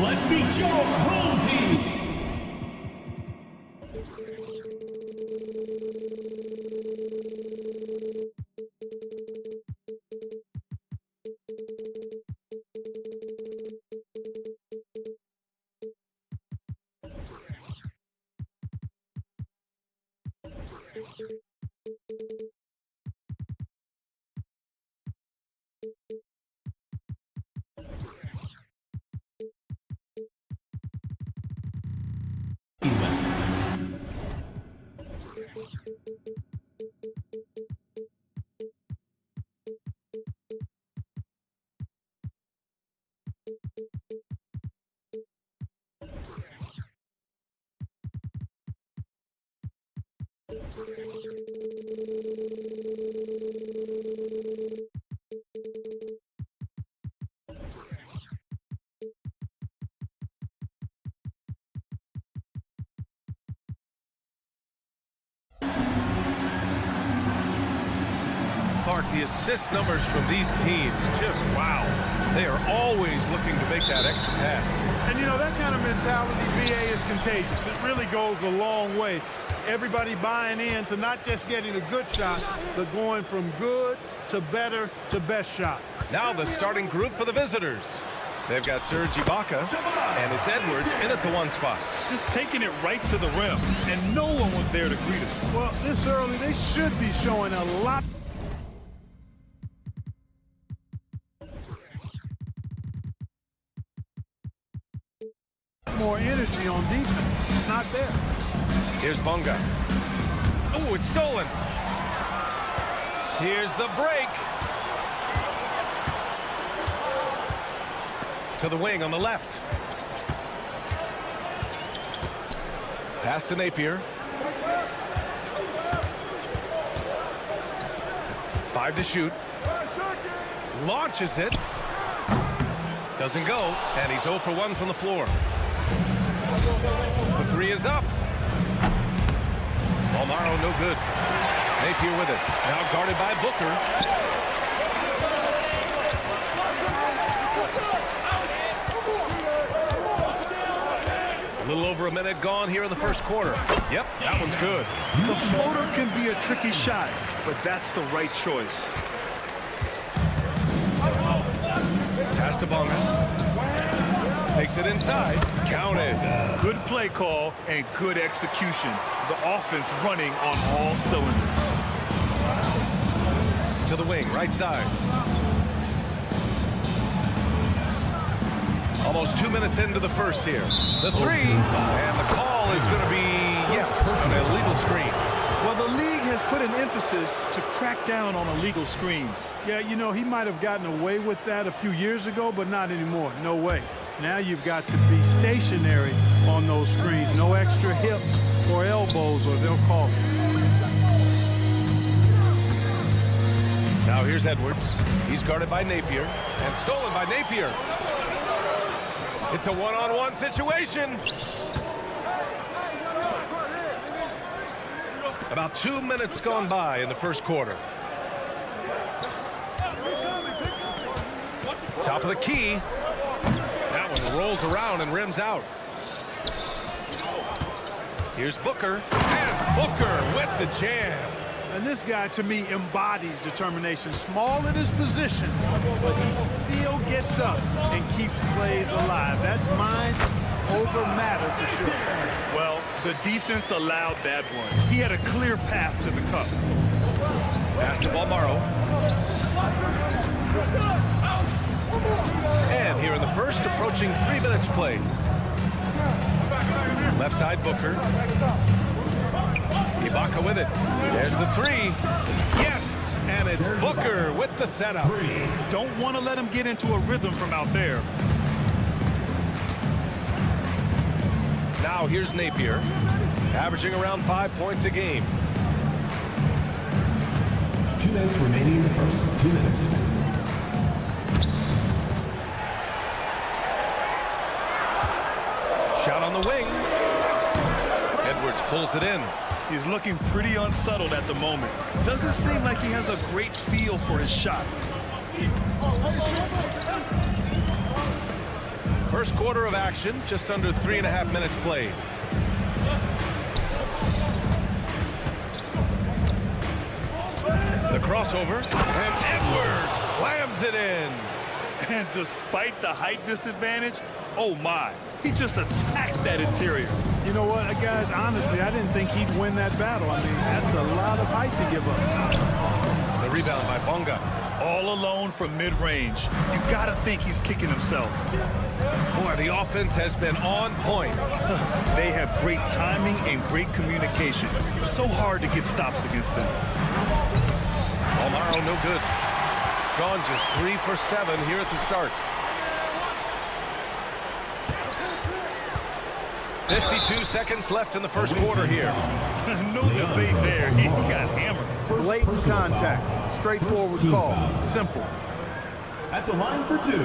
Let's meet your home team. The assist numbers from these teams, just wow. They are always looking to make that extra pass. And you know, that kind of mentality, VA, is contagious. It really goes a long way. Everybody buying in to not just getting a good shot, but going from good to better to best shot. Now the starting group for the visitors. They've got Serge Ibaka, and it's Edwards in at the one spot. Just taking it right to the rim, and no one was there to greet him. Well, this early, they should be showing a lot more energy on defense. It's not there. Here's Bonga. Oh, it's stolen. Here's the break. To the wing on the left. Pass to Napier. 5 to shoot. Launches it. Doesn't go, and he's 0 for 1 from the floor. The 3 is up. Almaro no good. Napier with it. Now guarded by Booker. A little over a minute gone here in the first quarter. Yep, that one's good. The floater can be a tricky shot, but that's the right choice. Pass to Bonga. Takes it inside. Counted. Good play call and good execution. The offense running on all cylinders. To the wing, right side. Almost 2 minutes into the first here. The 3, and the call is going to be, yes, an illegal screen. Well, the league has put an emphasis to crack down on illegal screens. Yeah, you know, he might have gotten away with that a few years ago, but not anymore. No way. Now you've got to be stationary on those screens. No extra hips or elbows, or they'll call it. Now here's Edwards. He's guarded by Napier and stolen by Napier. It's a one-on-one situation. About 2 minutes gone by in the first quarter. Top of the key. That one rolls around and rims out. Here's Booker. And Booker with the jam. And this guy, to me, embodies determination. Small in his position, but he still gets up and keeps plays alive. That's mind over matter for sure. Well, the defense allowed that one. He had a clear path to the cup. Pass to Almaro. And here in the first, approaching 3 minutes played. Left side, Booker. Ibaka with it. There's the 3. Yes! And it's Booker with the setup. Don't want to let him get into a rhythm from out there. Now here's Napier, averaging around 5 points a game. 2 minutes remaining in the first. 2 minutes. Shot on the wing. Edwards pulls it in. He's looking pretty unsettled at the moment. Doesn't seem like he has a great feel for his shot. First quarter of action, just under 3.5 minutes played. The crossover, and Edwards slams it in. And despite the height disadvantage, oh my, he just attacks that interior. You know what, guys, honestly, I didn't think he'd win that battle. I mean, that's a lot of height to give up. The rebound by Bonga. All alone from mid-range. You gotta think he's kicking himself. Boy, the offense has been on point. They have great timing and great communication. So hard to get stops against them. Almaro no good. Gone just 3 for 7 here at the start. 52 seconds left in the first quarter here. No debate there. He got hammered. Blatant contact. Straightforward call. Simple. At the line for 2.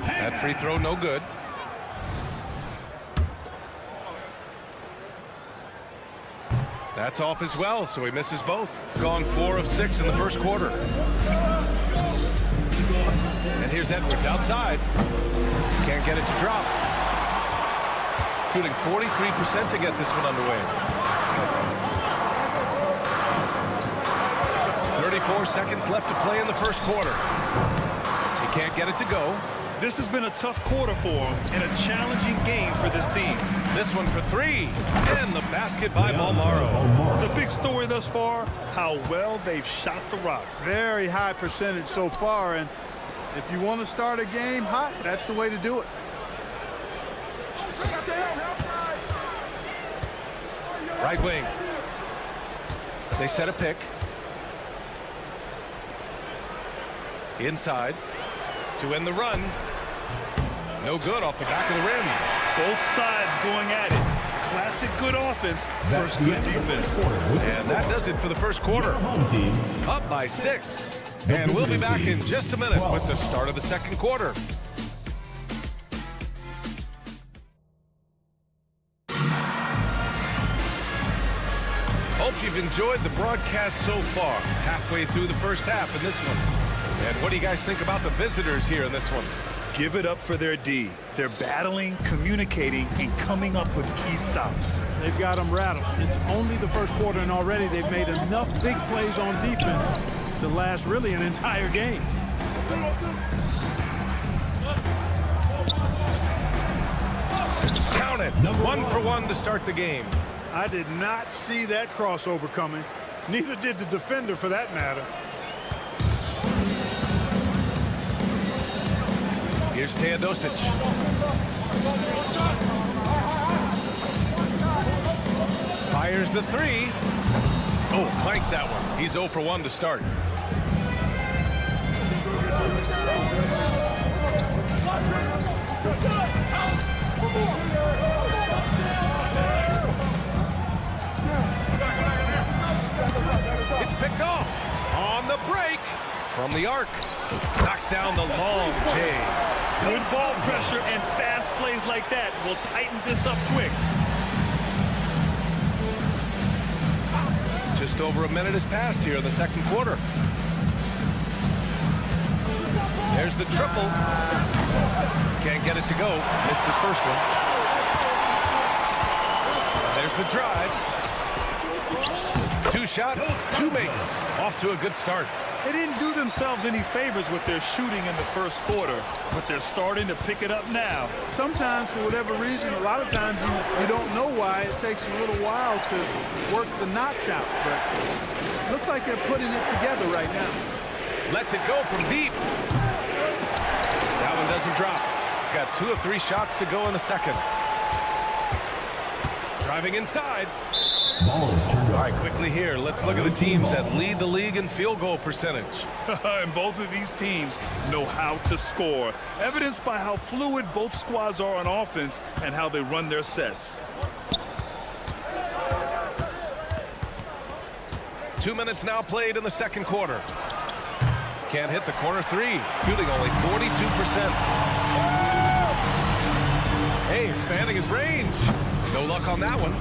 That free throw no good. That's off as well, so he misses both. Gone 4 of 6 in the first quarter. And here's Edwards outside. Can't get it to drop. Shooting 43% to get this one underway. 34 seconds left to play in the first quarter. He can't get it to go. This has been a tough quarter for him and a challenging game for this team. This one for 3. And the basket by Balmaro. The big story thus far, how well they've shot the rock. Very high percentage so far, and if you want to start a game hot, that's the way to do it. Right wing. They set a pick. Inside to end the run. No good off the back of the rim. Both sides going at it. Classic good offense versus good defense. And that does it for the first quarter. Home team. Up by 6. And we'll be back in just a minute with the start of the second quarter. Hope you've enjoyed the broadcast so far. Halfway through the first half in this one. And what do you guys think about the visitors here in this one? Give it up for their D. They're battling, communicating, and coming up with key stops. They've got them rattled. It's only the first quarter, and already they've made enough big plays on defense to last really an entire game. Count it. 1 for 1 to start the game. I did not see that crossover coming. Neither did the defender, for that matter. Here's Teodosic. Fires the 3. Oh, clanks that one. He's 0 for 1 to start. It's picked off on the break from the arc. Knocks down the long J. Good ball pressure and fast plays like that will tighten this up quick. Just over a minute has passed here in the second quarter. There's the triple. Can't get it to go. Missed his first one. There's the drive. 2 shots, 2 makes. Off to a good start. They didn't do themselves any favors with their shooting in the first quarter, but they're starting to pick it up now. Sometimes, for whatever reason, a lot of times you don't know why. It takes a little while to work the notch out, but it looks like they're putting it together right now. Lets it go from deep. That one doesn't drop. Got 2 of 3 shots to go in the second. Driving inside. Ball is turned All over. right, quickly here, let's look at the teams that lead the league in field goal percentage. And both of these teams know how to score, evidenced by how fluid both squads are on offense and how they run their sets. 2 minutes now played in the second quarter. Can't hit the corner 3, shooting only 42%. Hey, expanding his range. No luck on that one.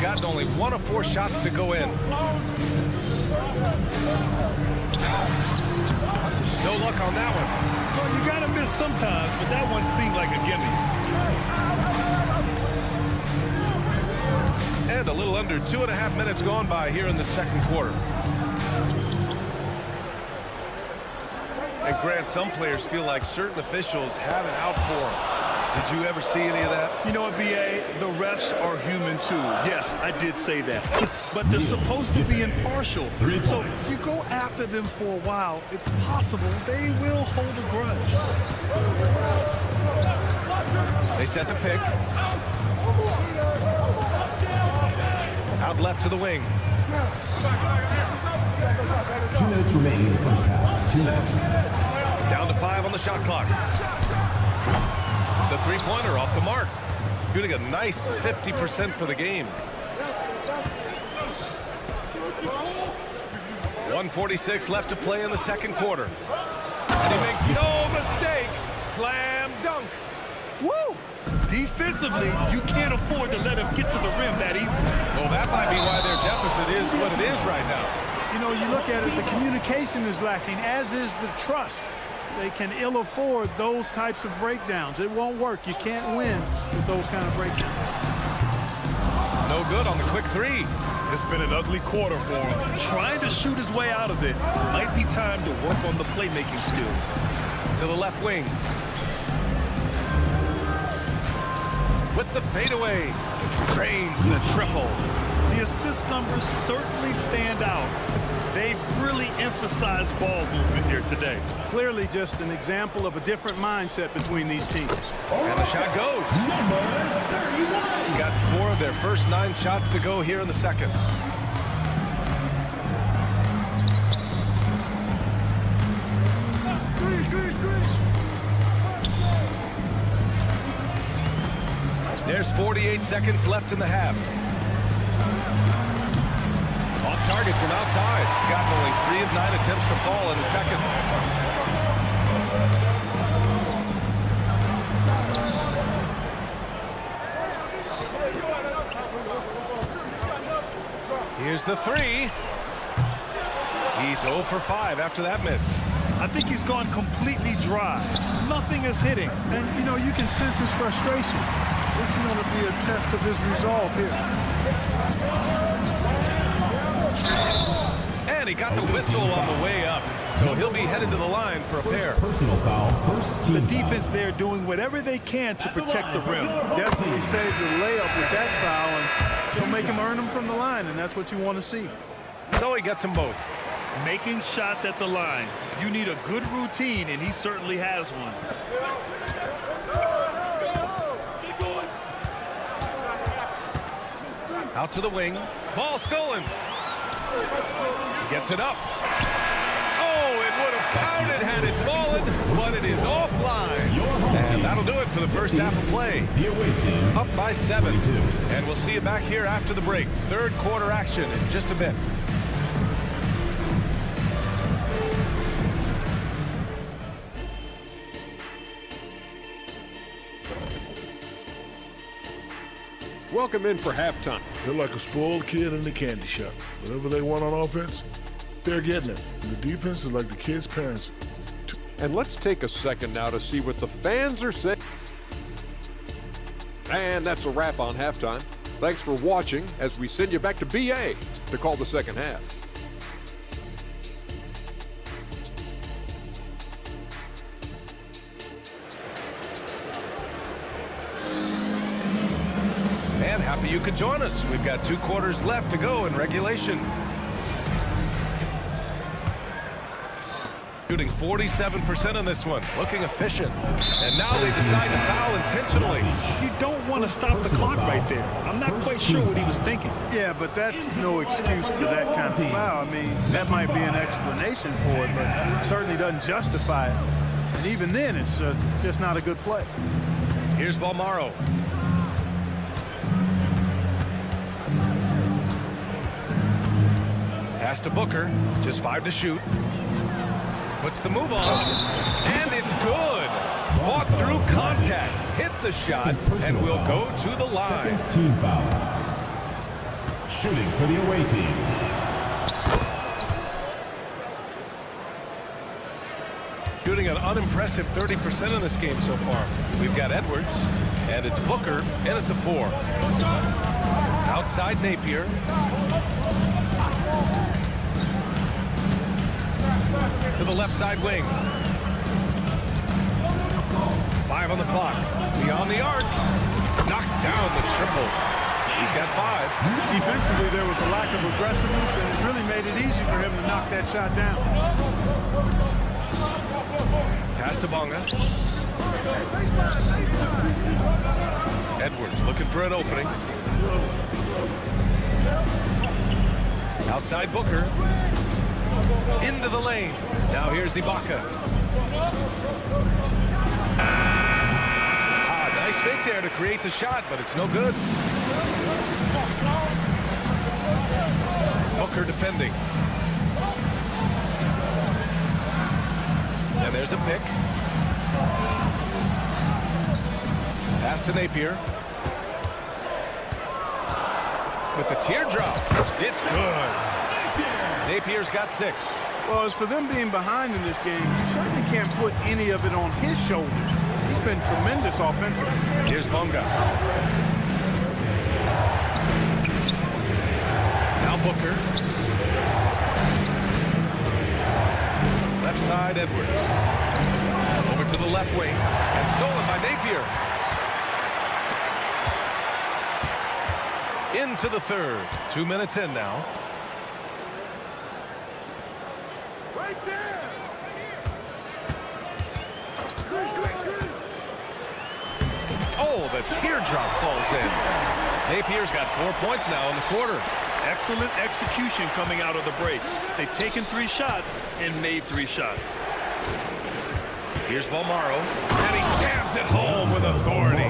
Got only 1 of 4 shots to go in. No luck on that one. Well, you got to miss is sometimes, but that one seemed like a gimme. And a little under 2.5 minutes gone by here in the second quarter. And Grant, some players feel like certain officials have it out for them. Did you ever see any of that? You know what, B.A.? The refs are human, too. Yes, I did say that. But they're supposed to be impartial. So if you go after them for a while, it's possible they will hold a grudge. They set the pick. Out left to the wing. 2 minutes remaining in the first half. 2 minutes. Down to 5 on the shot clock. The three-pointer off the mark. Shooting a nice 50% for the game. 1:46 left to play in the second quarter. And he makes no mistake. Slam dunk. Woo! Defensively, you can't afford to let him get to the rim that easy. Well, that might be why their deficit is what it is right now. You know, you look at it, the communication is lacking, as is the trust. They can ill afford those types of breakdowns. It won't work. You can't win with those kind of breakdowns. No good on the quick three. It's been an ugly quarter for him. Trying to shoot his way out of it. Might be time to work on the playmaking skills. To the left wing. With the fadeaway. Cranes the triple. The assist numbers certainly stand out. They've really emphasized ball movement here today. Clearly just an example of a different mindset between these teams. And the shot goes. Number 31. Got 4 of their first 9 shots to go here in the second. There's 48 seconds left in the half. Off target from outside. Gotten only 3 of 9 attempts to fall in the second. Here's the 3. He's 0 for 5 after that miss. I think he's gone completely dry. Nothing is hitting. And, you know, you can sense his frustration. This is going to be a test of his resolve here. And he got the whistle on the way up. So he'll be headed to the line for a pair. Personal foul. First team The defense there doing whatever they can to protect the rim. Definitely saved the layup with that foul, and she'll make him earn them from the line, and that's what you want to see. So he gets them both. Making shots at the line. You need a good routine, and he certainly has one. Out to the wing. Ball stolen. Gets it up. Oh, it would have counted had it fallen, but it is offline. And that'll do it for the first half of play. The away team. Up by 7. And we'll see you back here after the break. Third quarter action in just a bit. Welcome in for halftime. They're like a spoiled kid in the candy shop. Whatever they want on offense, they're getting it. And the defense is like the kids' parents. And let's take a second now to see what the fans are saying. And that's a wrap on halftime. Thanks for watching as we send you back to BA to call the second half. And happy you could join us. We've got 2 quarters left to go in regulation. Shooting 47% on this one. Looking efficient. And now they decide to foul intentionally. You don't want to stop the clock right there. I'm not quite sure what he was thinking. Yeah, but that's no excuse for that kind of foul. I mean, that might be an explanation for it, but it certainly doesn't justify it. And even then, it's just not a good play. Here's Balmaro. Pass to Booker. Just 5 to shoot. Puts the move on. And it's good. Fought through contact. Hit the shot. And will go to the line. Second team foul. Shooting for the away team. Shooting an unimpressive 30% in this game so far. We've got Edwards, and it's Booker in at the 4. Outside Napier. To the left side wing. 5 on the clock. Beyond the arc. Knocks down the triple. He's got 5. Defensively, there was a lack of aggressiveness, and it really made it easy for him to knock that shot down. Pass to Bonga. Edwards looking for an opening. Outside Booker. Into the lane. Now here's Ibaka. Nice fake there to create the shot, but it's no good. Booker defending. And there's a pick. Pass to Napier. With the teardrop. It's good. Napier's got 6. Well, as for them being behind in this game, you certainly can't put any of it on his shoulders. He's been tremendous offensively. Here's Bonga. Now Booker. Left side, Edwards. Over to the left wing. And stolen by Napier. Into the third. 2 minutes in now. Right there. Oh, the teardrop falls in. Napier's got 4 points now in the quarter. Excellent execution coming out of the break. They've taken 3 shots and made 3 shots. Here's Balmaro, and he jams it home with authority.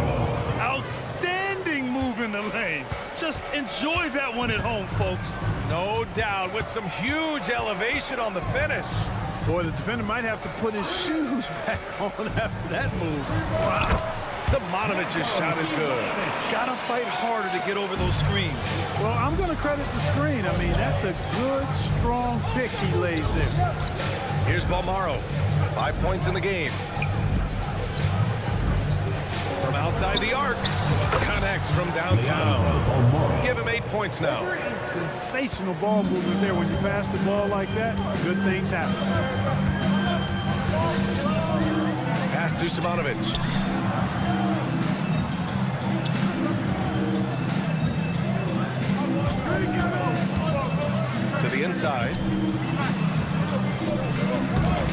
Outstanding move in the lane. Just enjoy that one at home, folks. No doubt, with some huge elevation on the finish. Boy, the defender might have to put his shoes back on after that move. Wow. Simonovic's shot is good. Gotta fight harder to get over those screens. Well, I'm going to credit the screen. I mean, that's a good, strong pick he lays there. Here's Balmaro. 5 points in the game. From outside the arc. Connects from downtown. Give him 8 points now. Sensational ball movement there. When you pass the ball like that, good things happen. Pass to Simonovic. To the inside.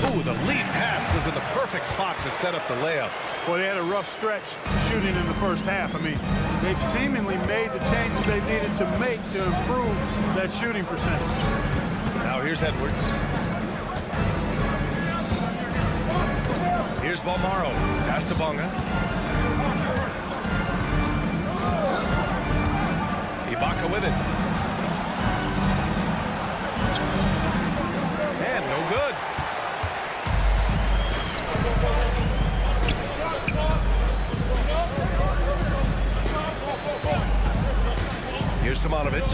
Ooh, the lead pass was in the perfect spot to set up the layup. Boy, they had a rough stretch shooting in the first half. I mean, they've seemingly made the changes they needed to make to improve that shooting percentage. Now here's Edwards. Here's Balmaro. Pass to Bonga. Ibaka with it. And no good. Here's Simonovic.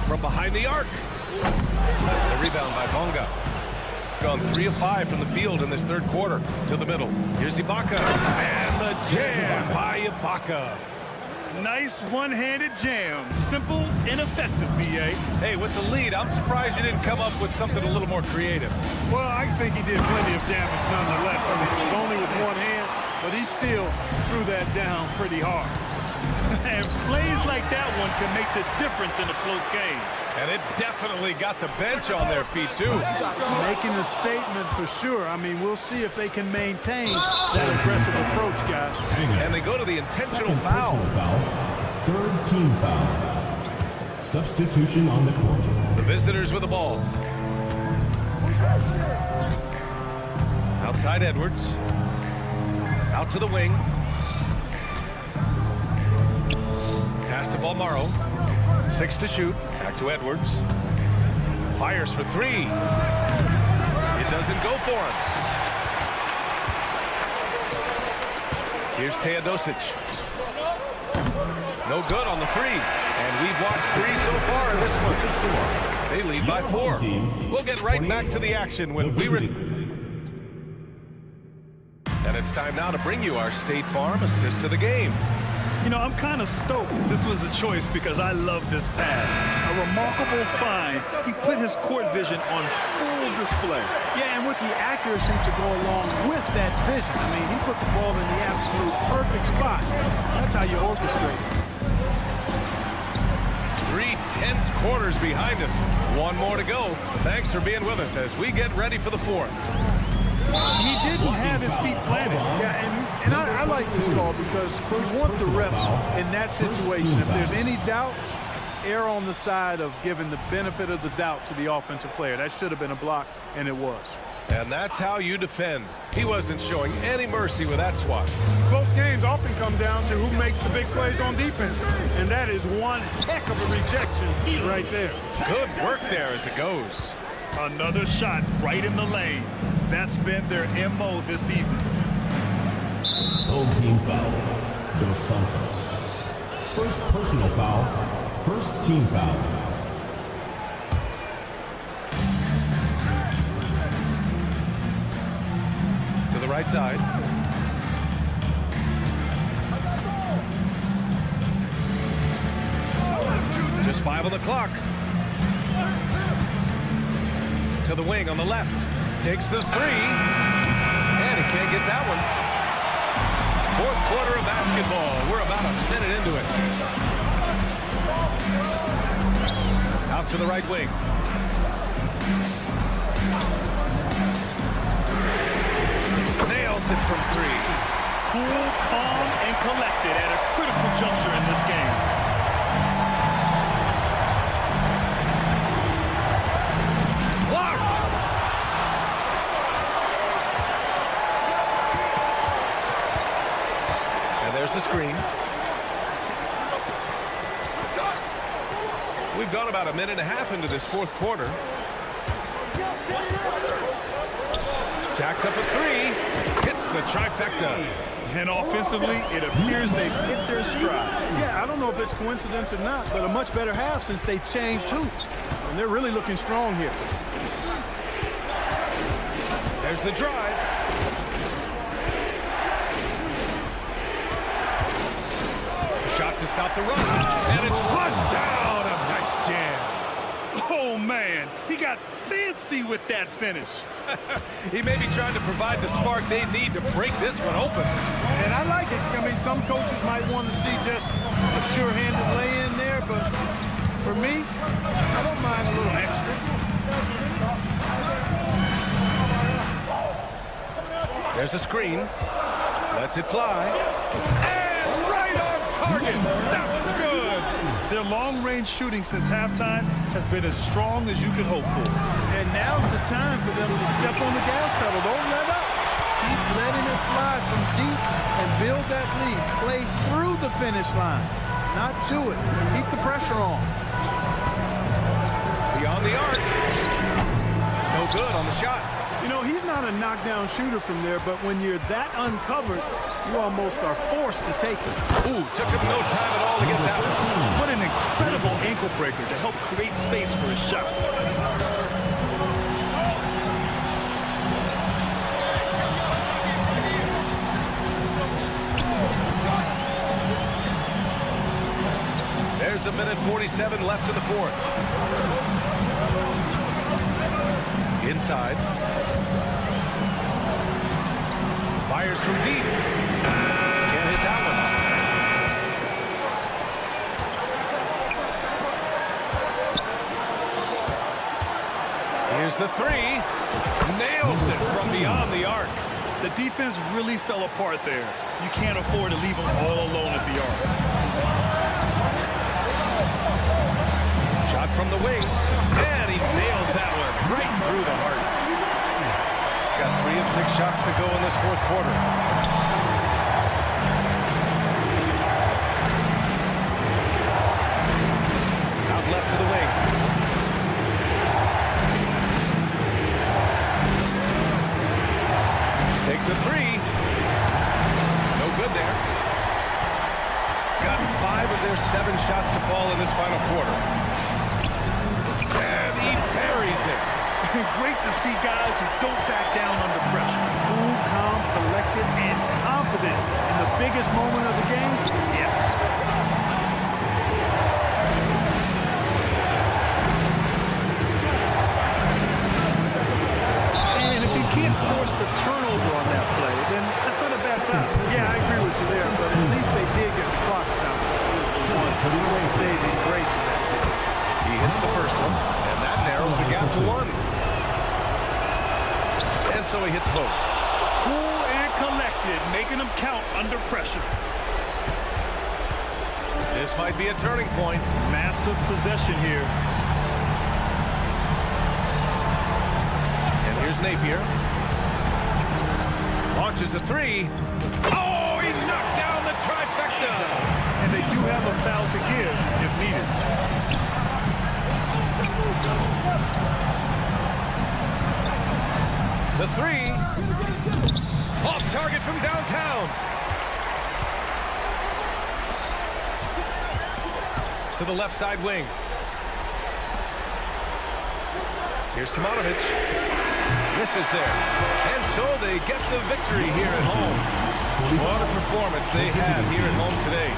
From behind the arc. The rebound by Bonga. Gone 3 of 5 from the field in this third quarter. To the middle. Here's Ibaka. And the jam by Ibaka. Nice one-handed jam. Simple and effective, B.A. Hey, with the lead, I'm surprised you didn't come up with something a little more creative. Well, I think he did plenty of damage nonetheless. I mean, it was only with one hand, but he still threw that down pretty hard. And plays like that one can make the difference in a close game. And it definitely got the bench on their feet, too. Making a statement for sure. I mean, we'll see if they can maintain that aggressive approach, guys. And they go to the intentional foul. Third team foul. Substitution on the court. The visitors with the ball. Outside Edwards. Out to the wing. Pass to Balmaro. 6 to shoot. Back to Edwards. Fires for 3. It doesn't go for him. Here's Teodosic. No good on the three. And we've watched three so far in this one. They lead by 4. We'll get right back to the action when we And it's time now to bring you our State Farm assist to the game. You know, I'm kind of stoked that this was a choice because I love this pass. A remarkable find. He put his court vision on full display. Yeah, and with the accuracy to go along with that vision. I mean, he put the ball in the absolute perfect spot. That's how you orchestrate. 3 tense quarters behind us. One more to go. Thanks for being with us as we get ready for the 4th. He didn't have his feet planted. Yeah, and I like this call because we want the refs in that situation. If there's any doubt, err on the side of giving the benefit of the doubt to the offensive player. That should have been a block, and it was. And that's how you defend. He wasn't showing any mercy with that swat. Close games often come down to who makes the big plays on defense, and that is one heck of a rejection right there. Good work there as it goes. Another shot right in the lane. That's been their MO this evening. Home team foul. Dos Santos. First personal foul. First team foul. To the right side. Just 5 on the clock. To the wing on the left. Takes the 3. And he can't get that one. 4th quarter of basketball. We're about a minute into it. Out to the right wing. Nails it from 3. Cool, calm, and collected at a critical juncture in this game. Blocked! And there's the screen. We've gone about a minute and a half into this 4th quarter. Jacks up a 3. Hits the trifecta. And offensively, it appears they've hit their stride. Yeah, I don't know if it's coincidence or not, but a much better half since they changed hoops. And they're really looking strong here. There's the drive. Shot to stop the run. And it's flushed down. A nice jam. Oh, man. He got fancy with that finish. He may be trying to provide the spark they need to break this one open. And I like it. I mean, some coaches might want to see just a sure-handed lay-in there, but for me, I don't mind a little extra. There's a screen. Lets it fly. And right on target. That was good. Their long-range shooting since halftime has been as strong as you could hope for. And now's the time for them to step on the gas pedal. Don't let up. Keep letting it fly from deep and build that lead. Play through the finish line, not to it. Keep the pressure on. Beyond the arc. No good on the shot. You know, he's not a knockdown shooter from there, but when you're that uncovered, you almost are forced to take it. Ooh, took him no time at all to get that one. What an incredible ankle breaker to help create space for his shot. There's a minute 47 left in the 4th. Inside. Fires from deep. Can't hit that one. Here's the 3. Nails it from beyond the arc. The defense really fell apart there. You can't afford to leave them all alone at the arc. Shot from the wing. And he nails that one right through the heart. Got 3 of 6 shots to go in this 4th quarter. Out left to the wing. Takes a 3. No good there. Gotten 5 of their 7 shots to fall in this final quarter. And he buries it. Great to see guys who don't back down under pressure. Cool, calm, collected, and confident in the biggest moment of the game. Yes. And if you can't force the turnover on that play, then that's not a bad foul. Yeah, I agree with you there, but at least they did get the clock stopped. For the way saving grace in that situation. He hits the first one, and that narrows the gap to 1. And so he hits both. Cool and collected, making them count under pressure. This might be a turning point. Massive possession here. And here's Napier. Launches a 3. Oh, he knocked down the trifecta. And they do have a foul to give if needed. The 3. Off target from downtown. To the left side wing. Here's Simonovic. Misses there. And so they get the victory here at home. What a performance they had here at home today.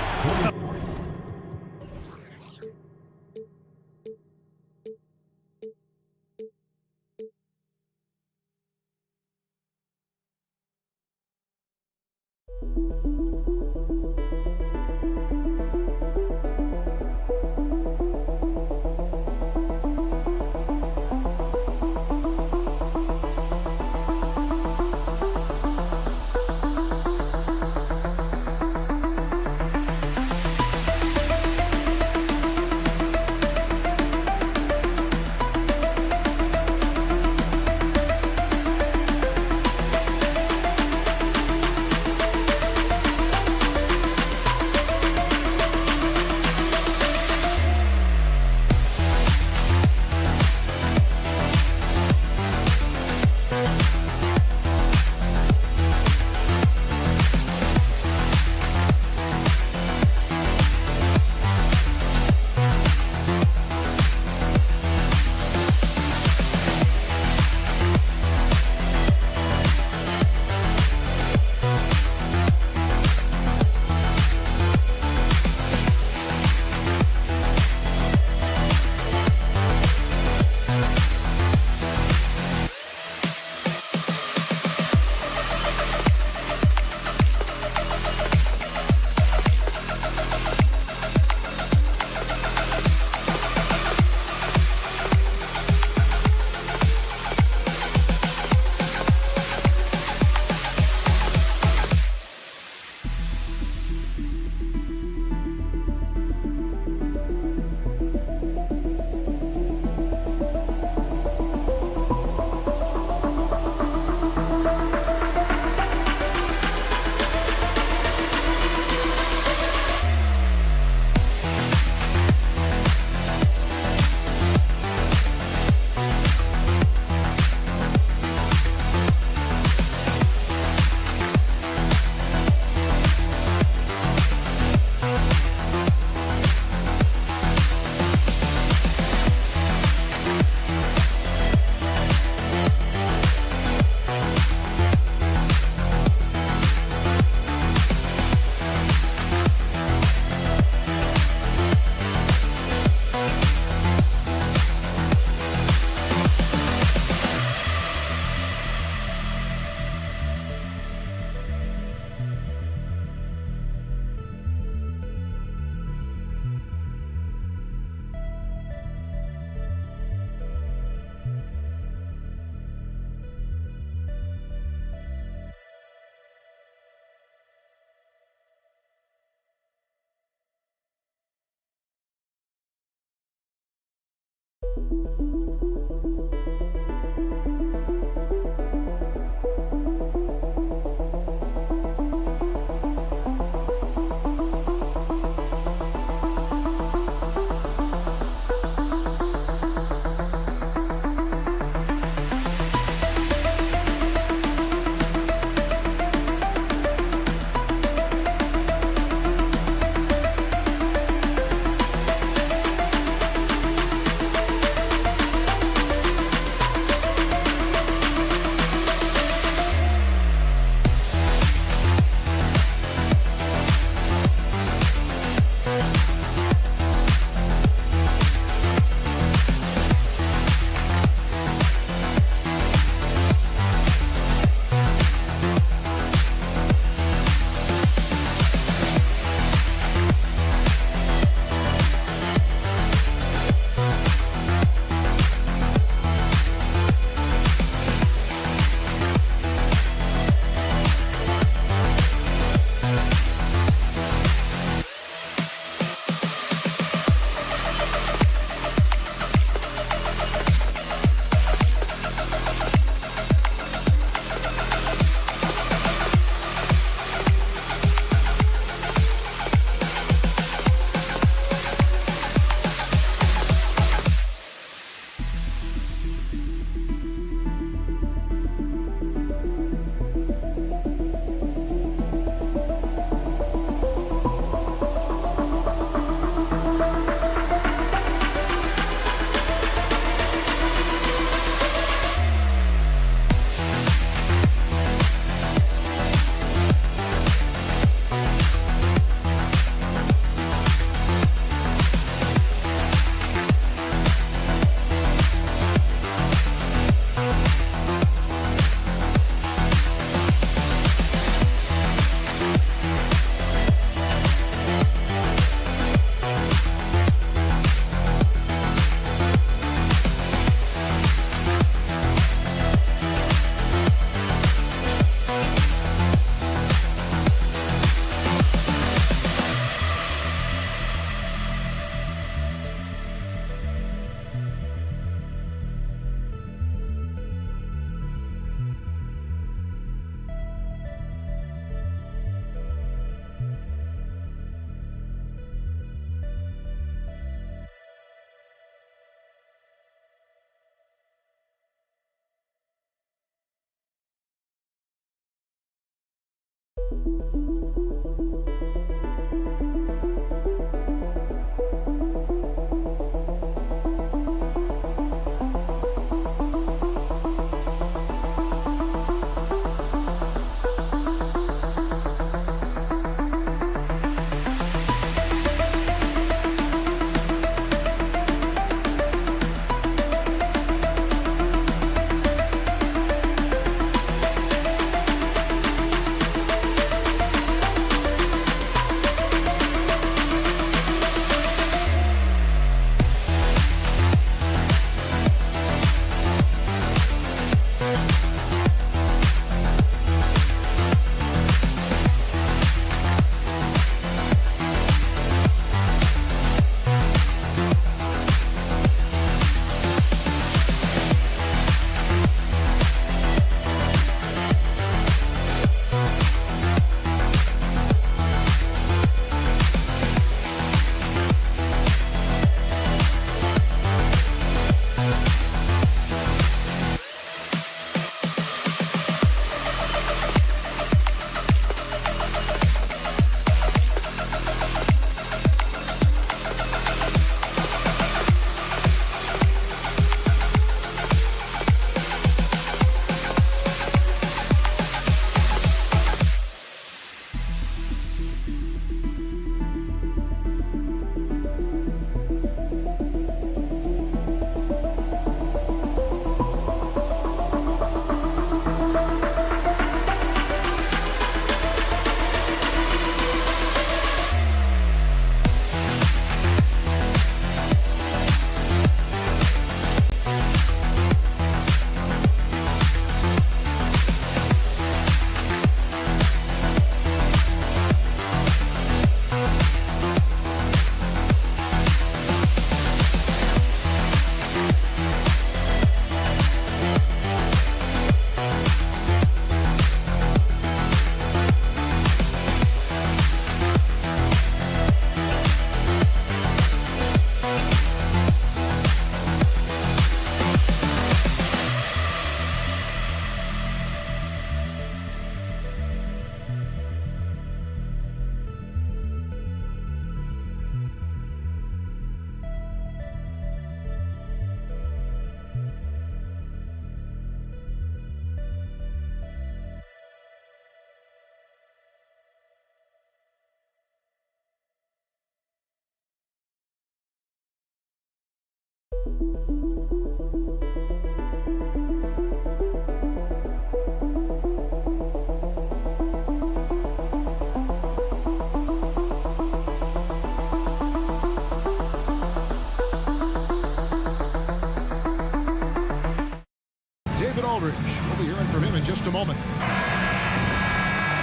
We'll be hearing from him in just a moment.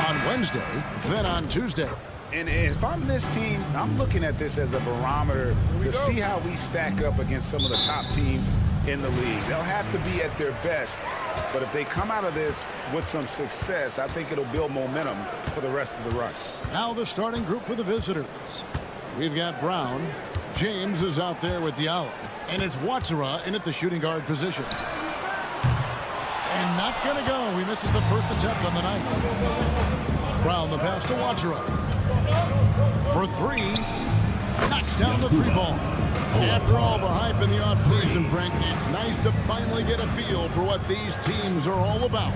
On Wednesday, then on Tuesday. And if I'm this team, I'm looking at this as a barometer to see how we stack up against some of the top teams in the league. They'll have to be at their best, but if they come out of this with some success, I think it'll build momentum for the rest of the run. Now the starting group for the visitors. We've got Brown. James is out there with Diallo. And it's Watsara in at the shooting guard position. And not going to go. He misses the first attempt on the night. Brown the pass to Watsara. For three. Knocks down the three ball. After all the hype in the offseason, Brent, it's nice to finally get a feel for what these teams are all about.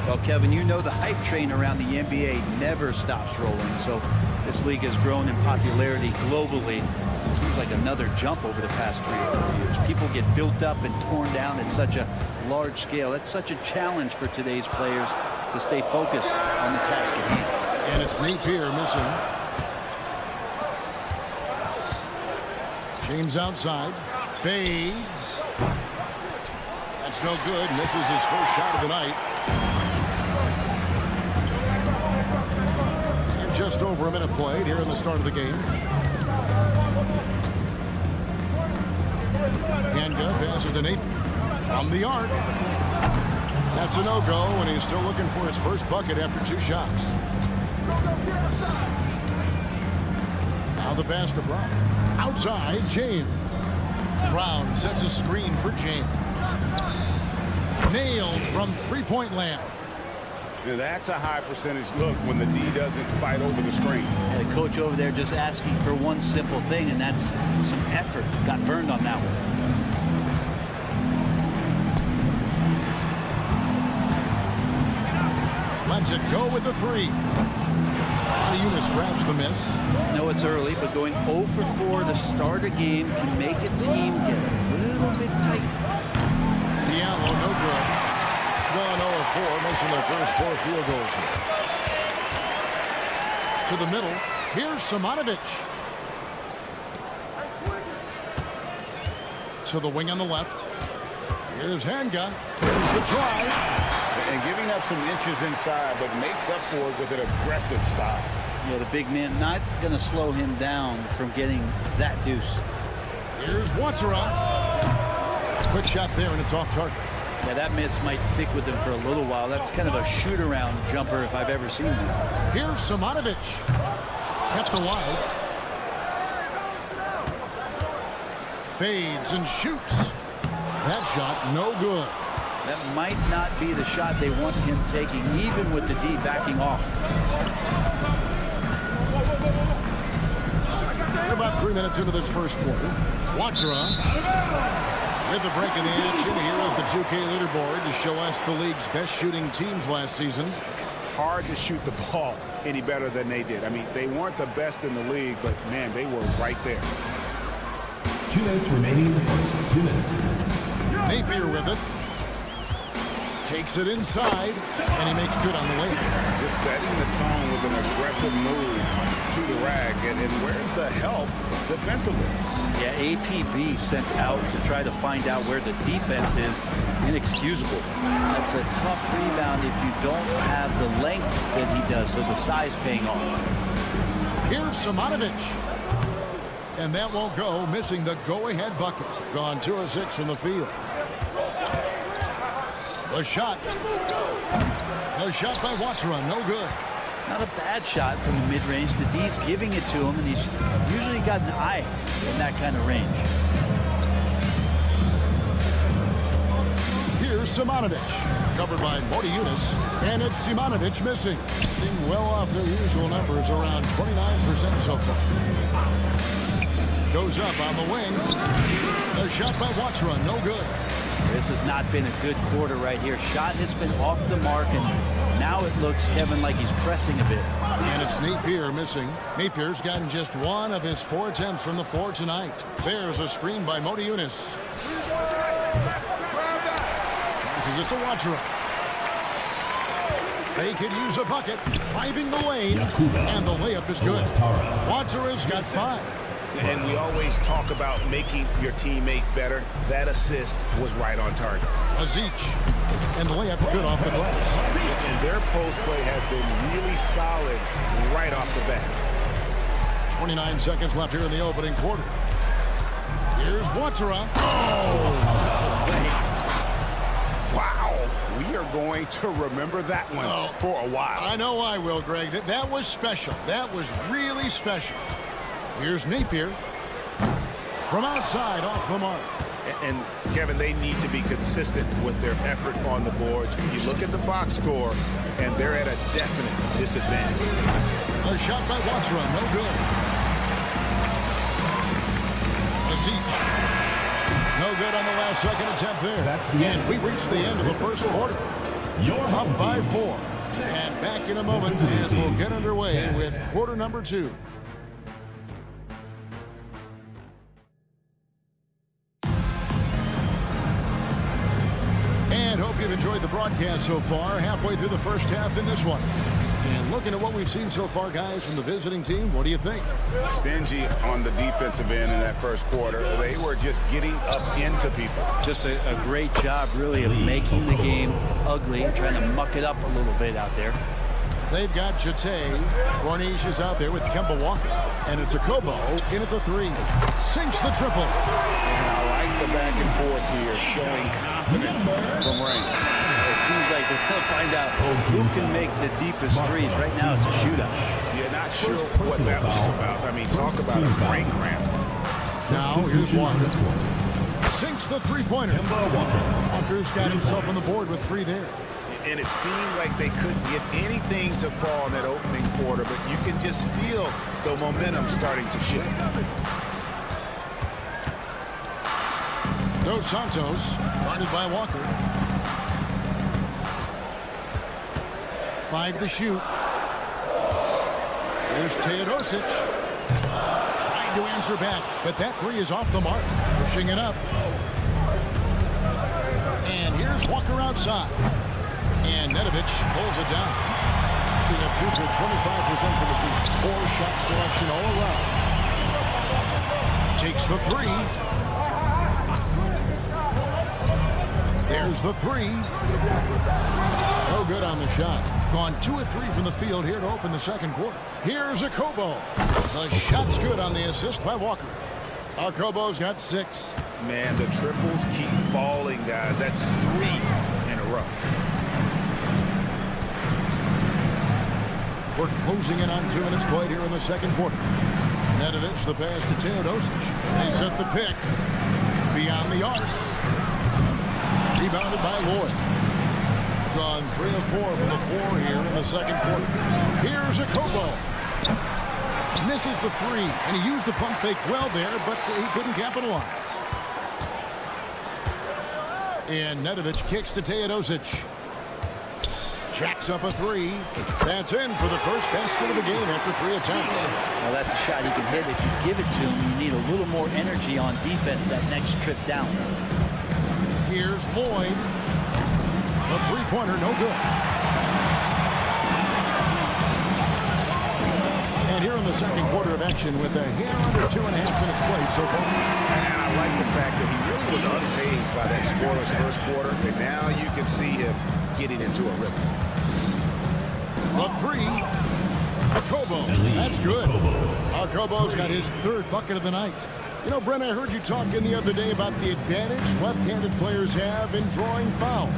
Well, Kevin, you know the hype train around the NBA never stops rolling. So this league has grown in popularity globally. It seems like another jump over the past 3 or 4 years. People get built up and torn down at such a large scale. That's such a challenge for today's players to stay focused on the task at hand. And it's Napier missing. James outside. Fades. That's no good. Misses his first shot of the night. And just over a minute played here in the start of the game. Ganga passes to Nate from the arc. That's a no-go, and he's still looking for his first bucket after 2 shots. Now the pass to Brown. Outside, James. Brown sets a screen for James. Nailed from three-point land. Now, that's a high percentage look when the D doesn't fight over the screen. And the coach over there just asking for one simple thing, and that's some effort. Got burned on that one. Lets it go with the three. Eunice grabs the miss. I know it's early, but going 0 for 4 to start a game can make a team get a little bit tight. Diallo, no good. Gone 0 for 4, missing their first 4 field goals here. To the middle. Here's Simonovic. To the wing on the left. Here's Hanga. Here's the drive. And giving up some inches inside, but makes up for it with an aggressive stop. Yeah, the big man not going to slow him down from getting that deuce. Here's Watera. Quick shot there, and it's off target. Yeah, that miss might stick with him for a little while. That's kind of a shoot-around jumper if I've ever seen one. Here's Simonovic. Kept alive. Fades and shoots. That shot, no good. That might not be the shot they want him taking, even with the D backing off. We're about 3 minutes into this first quarter. Watera with the break in the action. Here is the 2K leaderboard to show us the league's best shooting teams last season. Hard to shoot the ball any better than they did. I mean, they weren't the best in the league, but, man, they were right there. 2 minutes remaining in the first. 2 minutes. Napier with it. Takes it inside, and he makes good on the way. Just setting the tone with an aggressive move to the rack. And where's the help defensively? Yeah, APB sent out to try to find out where the defense is. Inexcusable. That's a tough rebound if you don't have the length that he does, so the size paying off. Here's Simonovic. And that won't go, missing the go-ahead bucket. Gone 2 of 6 from the field. The shot. The shot by Watera, no good. Not a bad shot from the mid-range. The D's giving it to him, and he's usually got an eye in that kind of range. Here's Simonovic. Covered by Eunice. And it's Simonovic missing. Being well off their usual numbers, around 29% so far. Goes up on the wing. The shot by Watera, no good. This has not been a good quarter right here. Shot has been off the mark, and now it looks, Kevin, like he's pressing a bit. And it's Napier missing. Napier's gotten just 1 of his 4 attempts from the floor tonight. There's a screen by Eunice. Passes it to Watera. They could use a bucket, driving the lane, and the layup is good. Watera's got 5. And we always talk about making your teammate better. That assist was right on target. Azic. And the layup's good off the glass. And their post play has been really solid right off the bat. 29 seconds left here in the opening quarter. Here's Watera. Wow. We are going to remember that one for a while. I know I will, Greg. That was special. That was really special. Here's Napier. From outside, off the mark. And Kevin, they need to be consistent with their effort on the boards. You look at the box score, and they're at a definite disadvantage. A shot by Watera, no good. Azic. No good on the last second attempt there. That's the end. And we reached the end of the first quarter. You're Up by 4. And back in a moment as we'll get underway with quarter number 2. And hope you've enjoyed the broadcast so far. Halfway through the first half in this one. And looking at what we've seen so far, guys, from the visiting team, what do you think? Stingy on the defensive end in that first quarter. They were just getting up into people. Just a great job, really, of making the game ugly, trying to muck it up a little bit out there. They've got Jate. Corniche is out there with Kemba Walker. And it's a Kobo in at the 3. Sinks the triple. And I like the back and forth here, showing confidence from range. It seems like they're going to find out who can make the deepest threes. Right now, it's a shootout. You're not sure what that was about. I mean, talk about a brain cramp. Now, here's Walker. Sinks the 3-pointer. Walker's got himself on the board with 3 there. And it seemed like they couldn't get anything to fall in that opening quarter, but you can just feel the momentum starting to shift. Dos Santos, guarded by Walker. 5 to shoot. Here's Teodosic. Trying to answer back, but that three is off the mark. Pushing it up. And here's Walker outside. And Nedovic pulls it down. Being a putrid 25% from the field. Poor shot selection all around. Takes the three. There's the three. No good on the shot. Gone 2 of 3 from the field here to open the second quarter. Here's Akobo. The shot's good on the assist by Walker. Akobo's got 6. Man, the triples keep falling, guys. That's 3 in a row. We're closing in on 2 minutes played here in the second quarter. Nedovic, the pass to Teodosic. They set the pick. Beyond the arc. Rebounded by Lloyd. Gone 3 of 4 from the floor here in the second quarter. Here's Akobo. Misses the 3, and he used the pump fake well there, but he couldn't capitalize. And Nedovic kicks to Teodosic. Jacks up a 3. That's in for the first basket of the game after 3 attempts. Well, that's a shot he can hit. If you give it to him, you need a little more energy on defense that next trip down. Here's Lloyd. The three-pointer, no good. And here in the second quarter of action with a hair under 2.5 minutes played so far. And I like the fact that he really was unfazed by that scoreless first quarter, and now you can see him getting into a rhythm. The 3. Akobo. That's good. Akobo's got his 3rd bucket of the night. You know, Brent, I heard you talking the other day about the advantage left-handed players have in drawing fouls.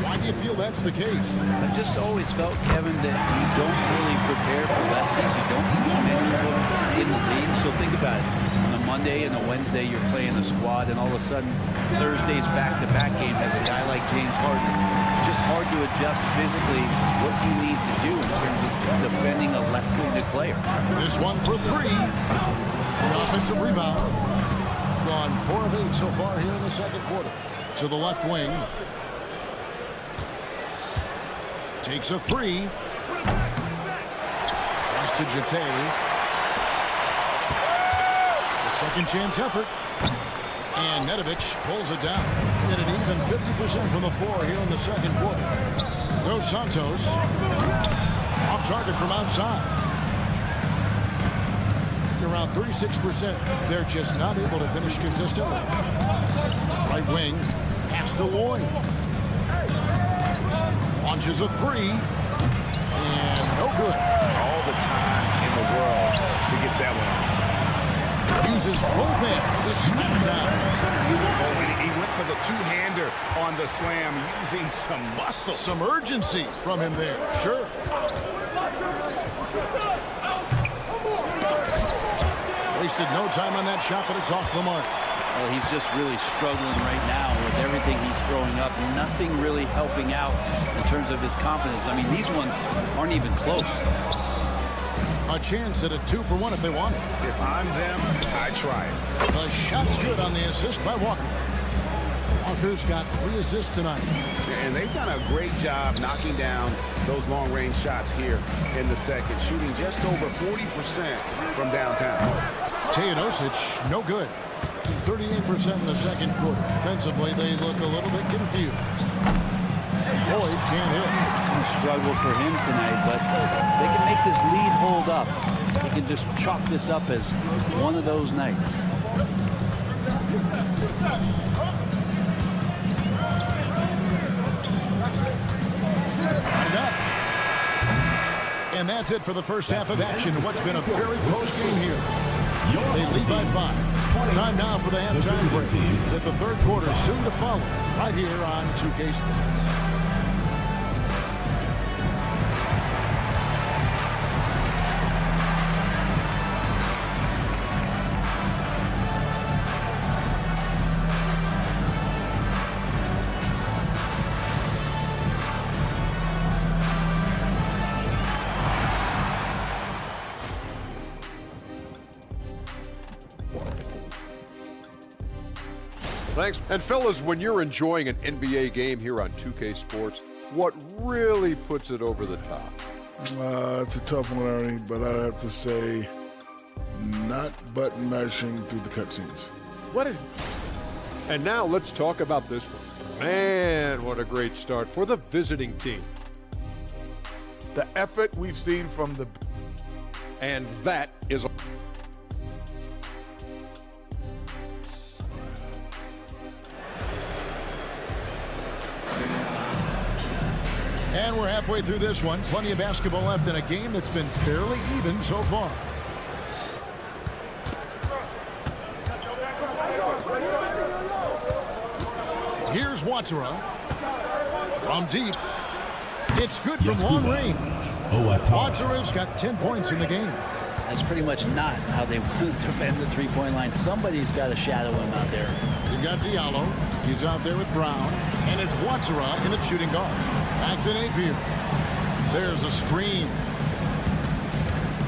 Why do you feel that's the case? I've just always felt, Kevin, that you don't really prepare for lefties. You don't see many of them in the league. So think about it. On a Monday and a Wednesday, you're playing a squad, and all of a sudden, Thursday's back-to-back game has a guy like James Harden. It's just hard to adjust physically what you need to do in terms of defending a left-handed player. This one for 3. An offensive rebound. Gone 4 of 8 so far here in the second quarter. To the left wing. Takes a 3. Pass to Jete. A second chance effort. And Nedovic pulls it down. At an even 50% from the floor here in the second quarter. Dos Santos. Off target from outside. Around 36%. They're just not able to finish consistently. Right wing. Pass to Lloyd. Launches a 3. And no good. All the time in the world to get that one off. Uses both hands to snap it down. He went for the two-hander on the slam, using some muscle. Some urgency from him there. Sure. Wasted no time on that shot, but it's off the mark. Well, he's just really struggling right now with everything he's throwing up. Nothing really helping out in terms of his confidence. I mean, these ones aren't even close. A chance at a 2 for 1 if they want it. If I'm them, I try it. The shot's good on the assist by Walker. Walker's got 3 assists tonight. And they've done a great job knocking down those long-range shots here in the second, shooting just over 40% from downtown. Teodosic, no good. 38% in the second quarter. Defensively, they look a little bit confused. Lloyd can't hit. A struggle for him tonight, but if they can make this lead hold up, they can just chalk this up as one of those nights. And that's it for the first half of action. What's been a very close game here. They lead by 5. Time now for the halftime break. With the third quarter soon to follow, right here on 2K Sports. Thanks. And fellas, when you're enjoying an NBA game here on 2K Sports, what really puts it over the top? It's a tough one, Ernie, but I'd have to say not button mashing through the cutscenes. What is... And now let's talk about this one. Man, what a great start for the visiting team. The effort we've seen from the... And that is... And we're halfway through this one. Plenty of basketball left in a game that's been fairly even so far. Here's Watara. From deep. It's good from long range. Watara's got 10 points in the game. That's pretty much not how they want to defend the three-point line. Somebody's got to shadow him out there. You've got Diallo. He's out there with Brown. And it's Watara in at shooting guard. Back to Napier. There's a screen.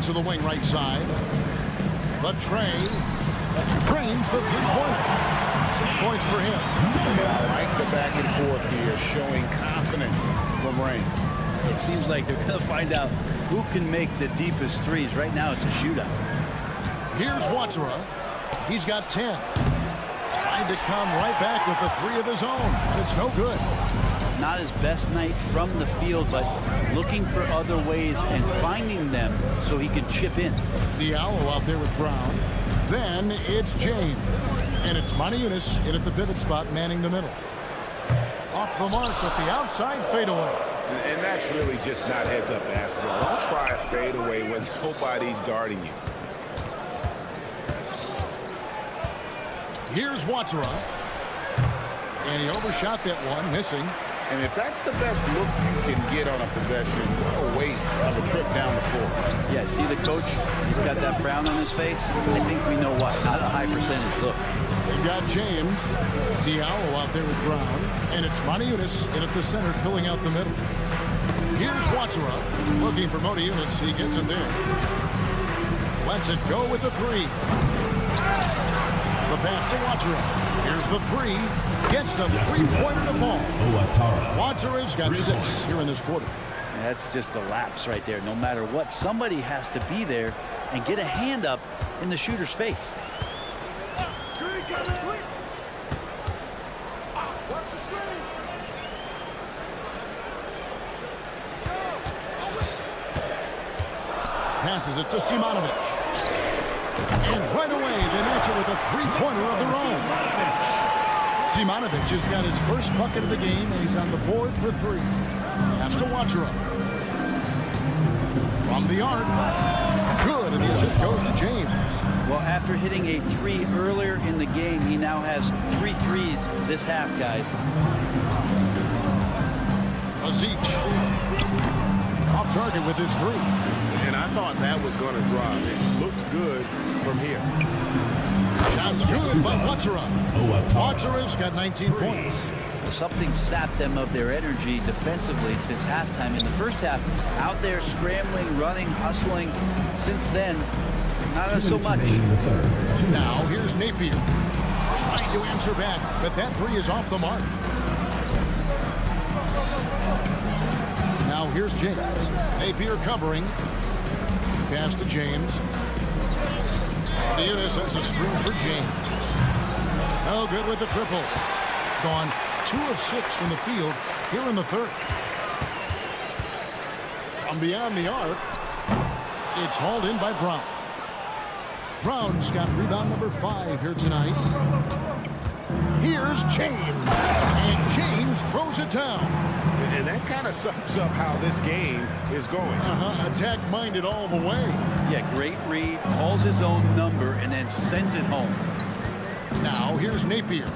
To the wing right side. The Trey. Drains the three-pointer. 6 points for him. I like the back and forth here, showing confidence from Rain. It seems like they're going to find out who can make the deepest threes. Right now, it's a shootout. Here's Watara. He's got 10. Trying to come right back with the three of his own. And it's no good. Not his best night from the field, but looking for other ways and finding them so he can chip in. Diallo out there with Brown. Then it's James. And it's Maniunas in at the pivot spot, manning the middle. Off the mark with the outside fadeaway. And that's really just not heads-up basketball. Don't try a fadeaway when nobody's guarding you. Here's Watara. And he overshot that one, missing. And if that's the best look you can get on a possession, what a waste of a trip down the floor. Yeah, see the coach? He's got that frown on his face. I think we know why. Not a high percentage look. They've got James. Diallo out there with Brown. And it's Maniunas in at the center, filling out the middle. Here's Watara. Looking for Maniunas. He gets it there. Lets it go with the three. The pass to Watara. Here's the three. Gets the three-pointer to fall. Watara's got 6 here in this quarter. That's just a lapse right there. No matter what, somebody has to be there and get a hand up in the shooter's face. Passes it to Simonovic. And right away, they match it with a three-pointer of their own. Simonovic has got his first bucket of the game, and he's on the board for 3. Pass to Watara. From the arc. Good, and the assist goes to James. Well, after hitting a 3 earlier in the game, he now has 3 threes this half, guys. Azic. Off target with his 3. And I thought that was going to drive. It looked good from here. Shot's good by Watara. Watara's got 19 points. Something sapped them of their energy defensively since halftime. In the first half, out there scrambling, running, hustling. Since then, not so much. Now here's Napier. Trying to answer back, but that 3 is off the mark. Now here's James. Napier covering. Pass to James. Maniunas sets a screen for James. No good with the triple. Gone 2 of 6 from the field here in the third. From beyond the arc, it's hauled in by Brown. Brown's got rebound number 5 here tonight. Here's James. And James throws it down. And that kind of sums up how this game is going. Attack-minded all the way. Yeah, great read, calls his own number, and then sends it home. Now here's Napier.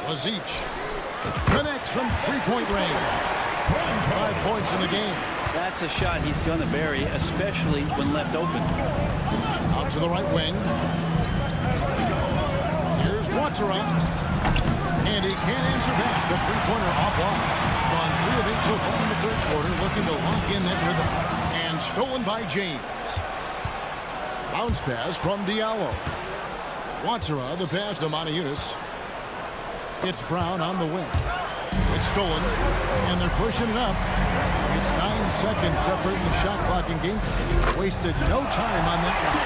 Azic connects from three-point range. 5 points in the game. That's a shot he's going to bury, especially when left open. Out to the right wing. Here's Watara. And he can't answer back. The three-pointer offline. Gone 3 of 8 so far in the third quarter, looking to lock in that rhythm. And stolen by James. Bounce pass from Diallo. Watsara, the pass to Moniunas. It's Brown on the wing. It's stolen, and they're pushing it up. It's 9 seconds separating the shot clock and game. Wasted no time on that one.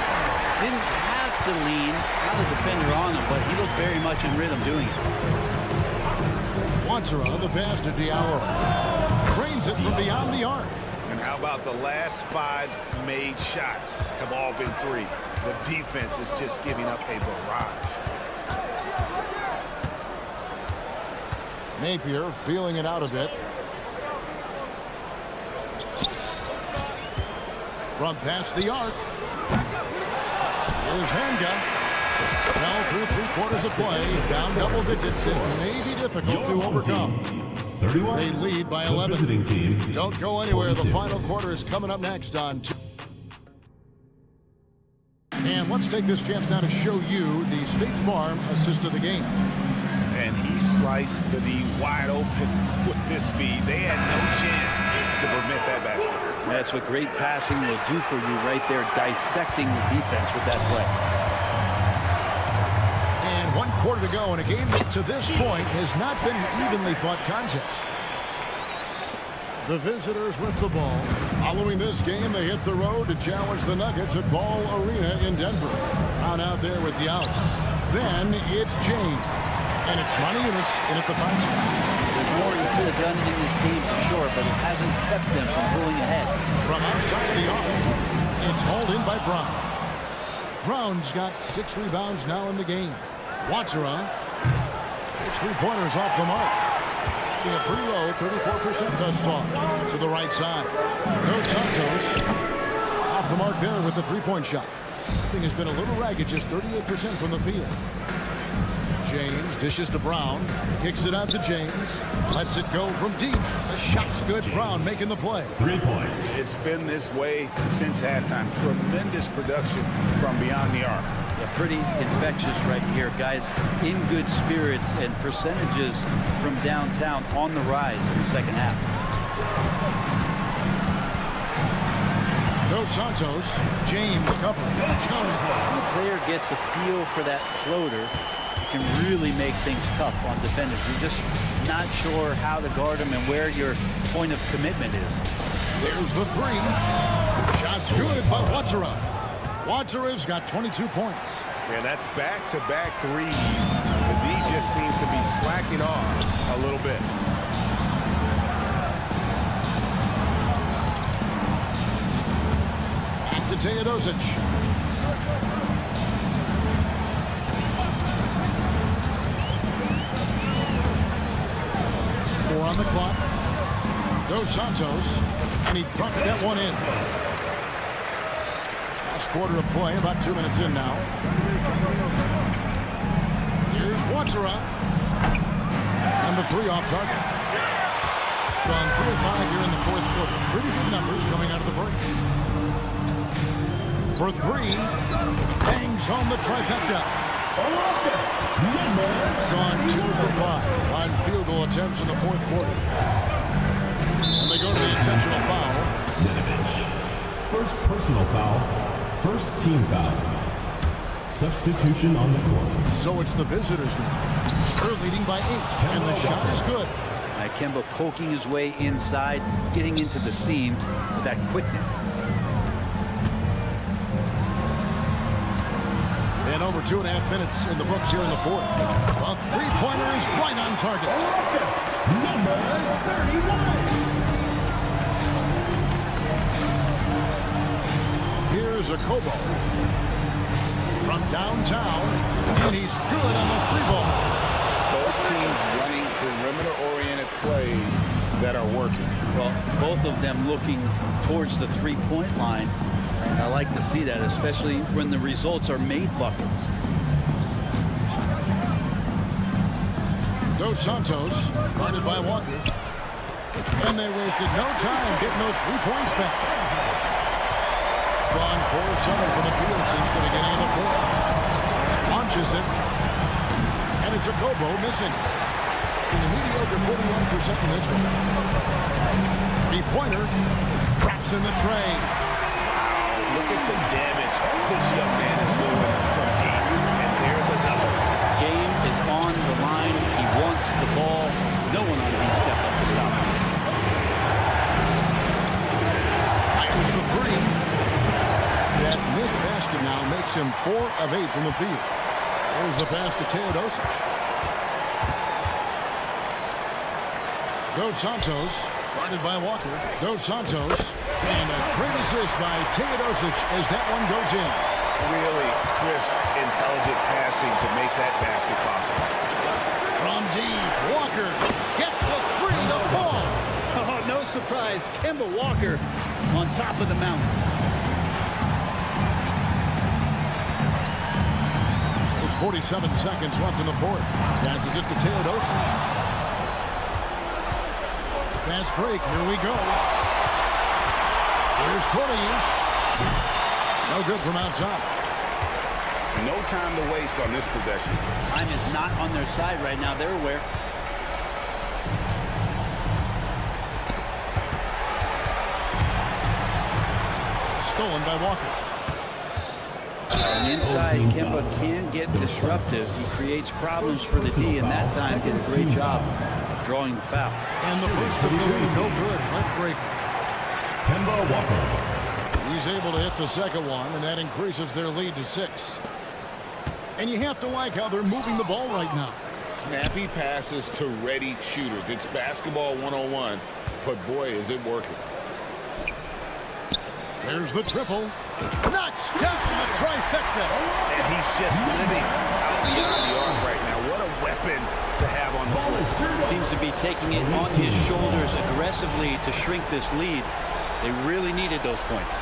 Didn't have to lean, not a defender on him, but he looked very much in rhythm doing it. Watsara, the pass to Diallo. Cranes it from beyond the arc. And how about the last 5 made shots have all been threes? The defense is just giving up a barrage. Napier feeling it out a bit. Front past the arc. Here's Hanga. Now through 3/4 of play. Down double digits. It may be difficult to overcome. 31. They lead by 11. Visiting team. Don't go anywhere. The final quarter is coming up next on 2. And let's take this chance now to show you the State Farm assist of the game. And he sliced the D wide open with this feed. They had no chance to prevent that basket. That's what great passing will do for you right there, dissecting the defense with that play. And 1 quarter to go in a game that to this point has not been an evenly fought contest. The visitors with the ball. Following this game, they hit the road to challenge the Nuggets at Ball Arena in Denver. Brown out there with the out. Then it's James. And it's Moniunas in at the 5 spot. There's more you could have done in this game for sure, but it hasn't kept them from pulling ahead. From outside the arc, it's hauled in by Brown. Brown's got 6 rebounds now in the game. Watsara. It's 3-pointers off the mark. Being a pretty low 34% thus far. To the right side. Dos Santos off the mark there with the 3-point shot. Thing has been a little ragged, just 38% from the field. James dishes to Brown. Kicks it out to James. Lets it go from deep. The shot's good. Brown making the play. 3 points. It's been this way since halftime. Tremendous production from beyond the arc. Yeah, pretty infectious right here, guys. In good spirits and percentages from downtown on the rise in the second half. Dos Santos. James covering. When the player gets a feel for that floater, can really make things tough on defenders. You're just not sure how to guard them and where your point of commitment is. There's the 3. Shot's good by Watsara. Watsara's got 22 points. Yeah, that's back-to-back threes. The D just seems to be slacking off a little bit. Back to Teodosic. 4 on the clock. Dos Santos, and he drops that one in. Last quarter of play, about 2 minutes in now. Here's Watsara. And the 3 off target. From 3 of 5 here in the 4th quarter. Pretty good numbers coming out of the break. For 3, bangs home the trifecta. Gone 2 for 5 on field goal attempts in the 4th quarter. And they go to the intentional foul. Nedovic. First personal foul. First team foul. Substitution on the court. So it's the visitors now. They're leading by 8, and the shot is good. Kemba poking his way inside, getting into the seam with that quickness. And over 2.5 minutes in the books here in the 4th. A 3-pointer is right on target. Number 31. Here's a Kobo from downtown, and he's good on the 3-ball. Both teams running perimeter-oriented plays that are working. Well, both of them looking towards the 3-point line. And I like to see that, especially when the results are made buckets. Dos Santos, guarded by Walker. And they wasted no time getting those 3 points back. Gone 4 of 7 from the field since the beginning of the 4th. Launches it. And it's a Kobo missing. in the mediocre 41% in this one. Three-pointer. Drops in the tray. Look at the damage this young man is doing from deep. And there's another. Game is on the line. He wants the ball. No one on D stepped up to stop him. Fires the three. That missed basket now makes him 4 of 8 from the field. There's the pass to Teodosic. Dos Santos, guarded by Walker. Dos Santos, and a great assist by Teodosic as that one goes in. Really crisp, intelligent passing to make that basket possible. From deep, Walker gets the three to fall. Oh, no surprise. Kemba Walker on top of the mountain. It's 47 seconds left in the fourth. Passes it to Teodosic. Fast break. Here we go. Here's Cornelius. No good from outside. No time to waste on this possession. Time is not on their side right now. They're aware. Stolen by Walker. And inside, Kemba can get disruptive. He creates problems for the D, and that time did a great job drawing the foul. And the first of two, no good. Heartbreaker. Kemba Walker. He's able to hit the second one, and that increases their lead to 6. And you have to like how they're moving the ball right now. Snappy passes to ready shooters. It's basketball 101, but boy, is it working. There's the triple. Knocks down the trifecta. And he's just living out beyond the arc right now. What a weapon to have on the floor. Seems to be taking it on his shoulders aggressively to shrink this lead. They really needed those points.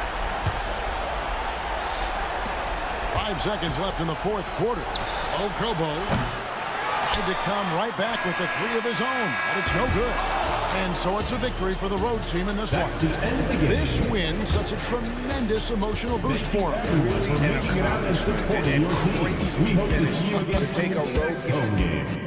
5 seconds left in the fourth quarter. Okobo tried to come right back with the three of his own, but it's no good. And so it's a victory for the road team in this one. This win, such a tremendous emotional boost for them. For making it out and supporting your team. We hope to see you again to take a road home game.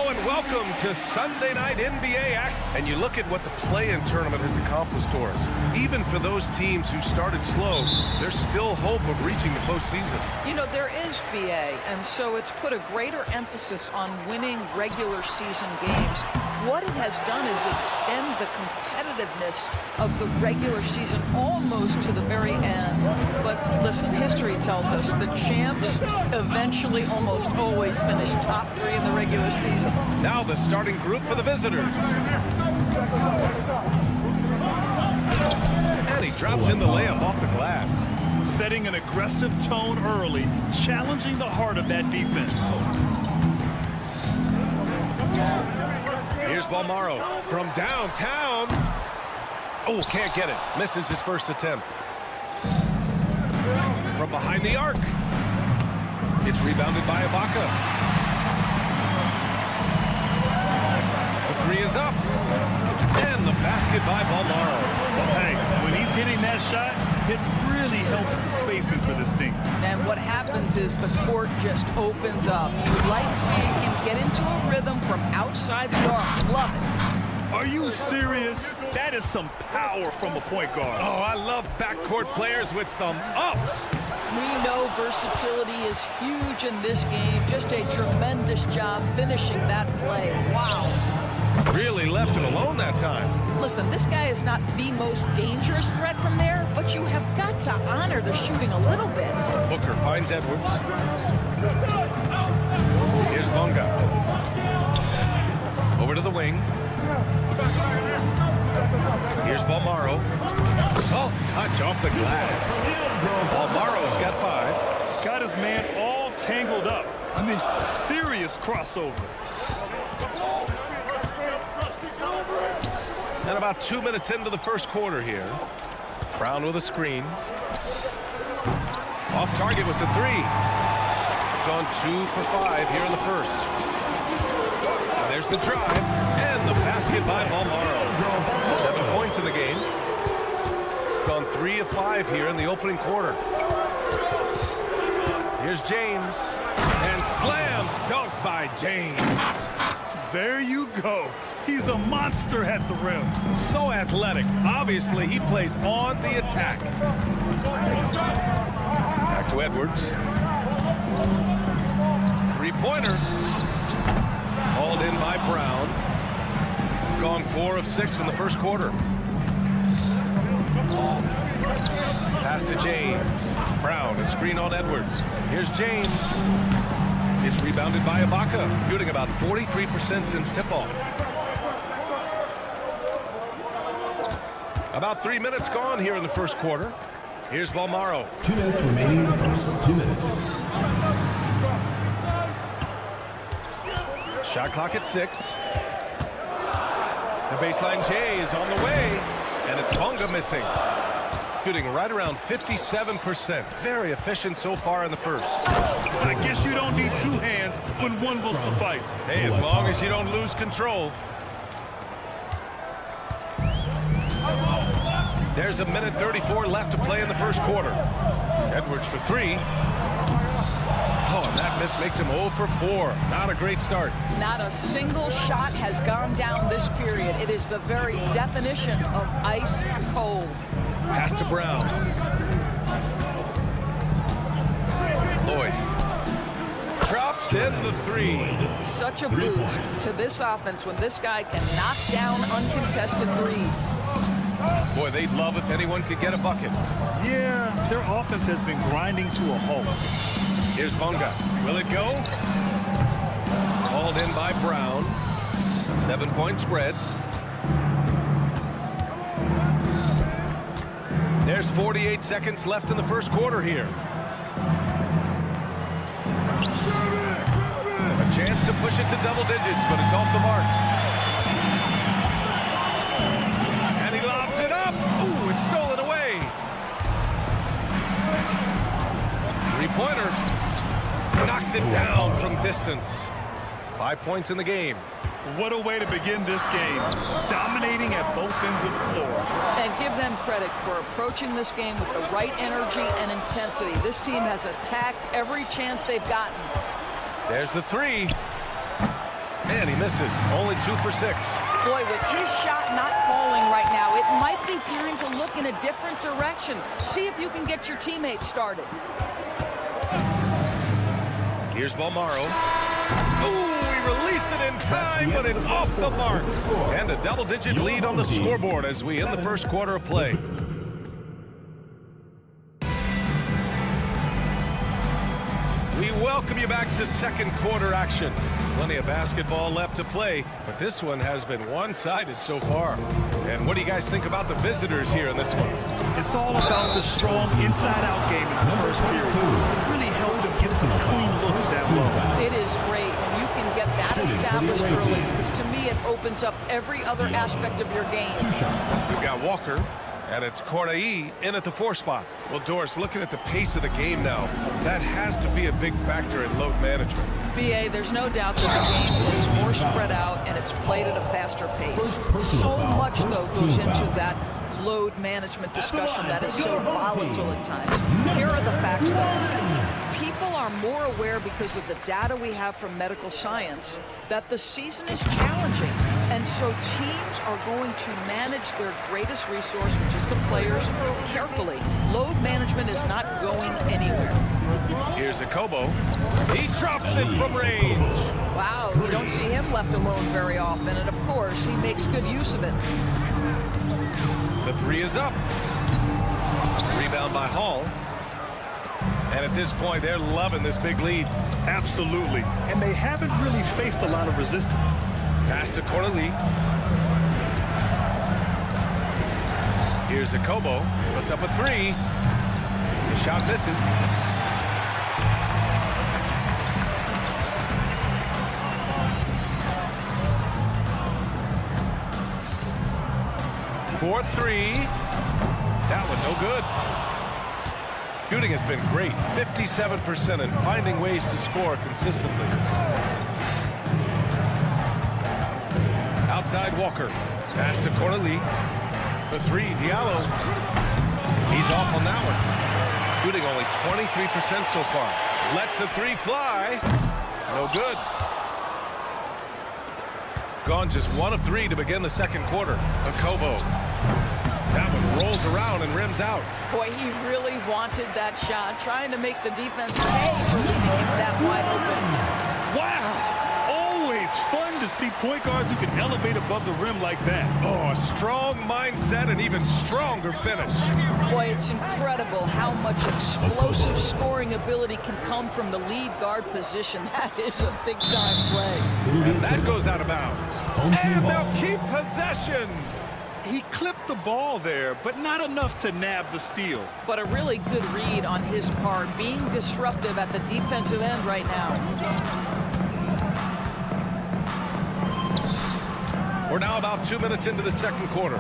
And welcome to Sunday Night NBA Act. And you look at what the play-in tournament has accomplished for us. Even for those teams who started slow, there's still hope of reaching the postseason. You know, there is BA, and so it's put a greater emphasis on winning regular season games. What it has done is extend the competitiveness of the regular season almost to the very end. But listen, history tells us the champs eventually almost always finish top 3 in the regular season. Now the starting group for the visitors. And he drops in the layup off the glass. Setting an aggressive tone early, challenging the heart of that defense. Here's Balmaro from downtown. Oh, can't get it. Misses his first attempt. From behind the arc. It's rebounded by Ibaka. The three is up. And the basket by Balmaro. Well, hey, when he's hitting that shot, it really helps the spacing for this team. And what happens is the court just opens up. You like seeing him get into a rhythm from outside the arc. Love it. Are you serious? That is some power from a point guard. Oh, I love backcourt players with some ups. We know versatility is huge in this game. Just a tremendous job finishing that play. Wow. Really left him alone that time. Listen, this guy is not the most dangerous threat from there, but you have got to honor the shooting a little bit. Booker finds Edwards. Here's Bonga. Over to the wing. Here's Balmaro. Soft touch off the glass. Balmaro's got 5. Got his man all tangled up. I mean, serious crossover. And about 2 minutes into the first quarter here. Brown with a screen. Off target with the 3. Gone 2 for 5 here in the first. And there's the drive and the basket by Balmaro. 7 points in the game. Gone 3 of 5 here in the opening quarter. Here's James. And slam dunk by James. There you go. He's a monster at the rim. So athletic. Obviously, he plays on the attack. Back to Edwards. Three-pointer. Hauled in by Brown. Gone 4 of 6 in the first quarter. Pass to James. Brown, a screen on Edwards. Here's James. It's rebounded by Ibaka, shooting about 43% since tip-off. About 3 minutes gone here in the first quarter. Here's Balmaro. 2 minutes remaining in the first. 2 minutes. Shot clock at 6. The baseline J is on the way, and it's Bonga missing. Shooting right around 57%. Very efficient so far in the first. I guess you don't need 2 hands when one will suffice. Hey, as long as you don't lose control. There's 1:34 left to play in the first quarter. Edwards for 3. Oh, and that miss makes him 0 for 4. Not a great start. Not a single shot has gone down this period. It is the very definition of ice cold. Pass to Brown. Lloyd drops in the 3. Such a boost to this offense when this guy can knock down uncontested threes. Boy, they'd love if anyone could get a bucket. Yeah, their offense has been grinding to a halt. Here's Bonga. Will it go? Hauled in by Brown. 7-point spread. There's 48 seconds left in the first quarter here. A chance to push it to double digits, but it's off the mark. And he lobs it up. Ooh, it's stolen away. Three-pointer. Knocks it down from distance. 5 points in the game. What a way to begin this game. Dominating at both ends of the floor. And give them credit for approaching this game with the right energy and intensity. This team has attacked every chance they've gotten. There's the 3. And he misses. Only 2 for 6. Boy, with his shot not falling right now, it might be time to look in a different direction. See if you can get your teammates started. Here's Balmaro. Ooh, he released it in time, but it's off the mark. And a double-digit lead on the scoreboard as we end the first quarter of play. We welcome you back to second quarter action. Plenty of basketball left to play, but this one has been one-sided so far. And what do you guys think about the visitors here in this one? It's all about the strong inside-out game in the first period. It really helped them get some clean looks that low. It is great when you can get that established early, because to me it opens up every other aspect of your game. We've got Walker, and it's Corday in at the 4 spot. Well, Doris, looking at the pace of the game now, that has to be a big factor in load management. BA, there's no doubt that the game is more spread out and it's played at a faster pace. So much, though, goes into that load management discussion that is so volatile at times. Here are the facts, though. People are more aware because of the data we have from medical science that the season is challenging. And so teams are going to manage their greatest resource, which is the players, carefully. Load management is not going anywhere. Here's Akobo. He drops it from range. Wow, you don't see him left alone very often, and of course, he makes good use of it. The three is up. Rebound by Hall. And at this point, they're loving this big lead. Absolutely. And they haven't really faced a lot of resistance. Pass to Corley. Here's Akobo. Puts up a three. The shot misses. For three. That one no good. Shooting has been great. 57% and finding ways to score consistently. Outside Walker. Pass to Corley. For three, Diallo. He's off on that one. Shooting only 23% so far. Lets the three fly. No good. Gone just 1 of 3 to begin the second quarter. Akobo. That one rolls around and rims out. Boy, he really wanted that shot, trying to make the defense pay for leaving him that wide open. Wow! Always fun to see point guards who can elevate above the rim like that. Oh, a strong mindset and even stronger finish. Boy, it's incredible how much explosive scoring ability can come from the lead guard position. That is a big-time play. And that goes out of bounds. And they'll keep possession. He clipped the ball there, but not enough to nab the steal. But a really good read on his part, being disruptive at the defensive end right now. We're now about 2 minutes into the second quarter.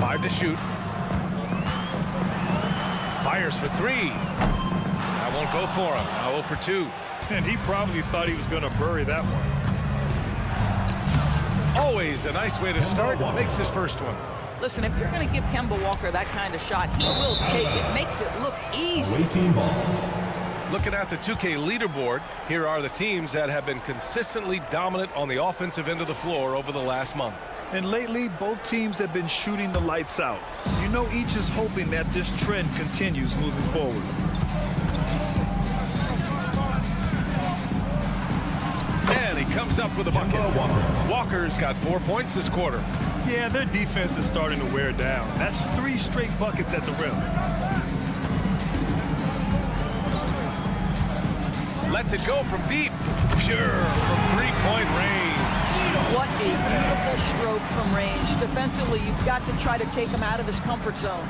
Five to shoot. Fires for three. That won't go for him. Now 0 for 2. And he probably thought he was going to bury that one. Always a nice way to start. Makes his first one. Listen, if you're going to give Kemba Walker that kind of shot, he will take it. Makes it look easy. Looking at the 2K leaderboard, here are the teams that have been consistently dominant on the offensive end of the floor over the last month. And lately, both teams have been shooting the lights out. You know, each is hoping that this trend continues moving forward. And he comes up with a bucket. Walker's got 4 points this quarter. Yeah, their defense is starting to wear down. That's 3 straight buckets at the rim. Lets it go from deep. Pure from three-point range. What a beautiful stroke from range. Defensively, you've got to try to take him out of his comfort zone.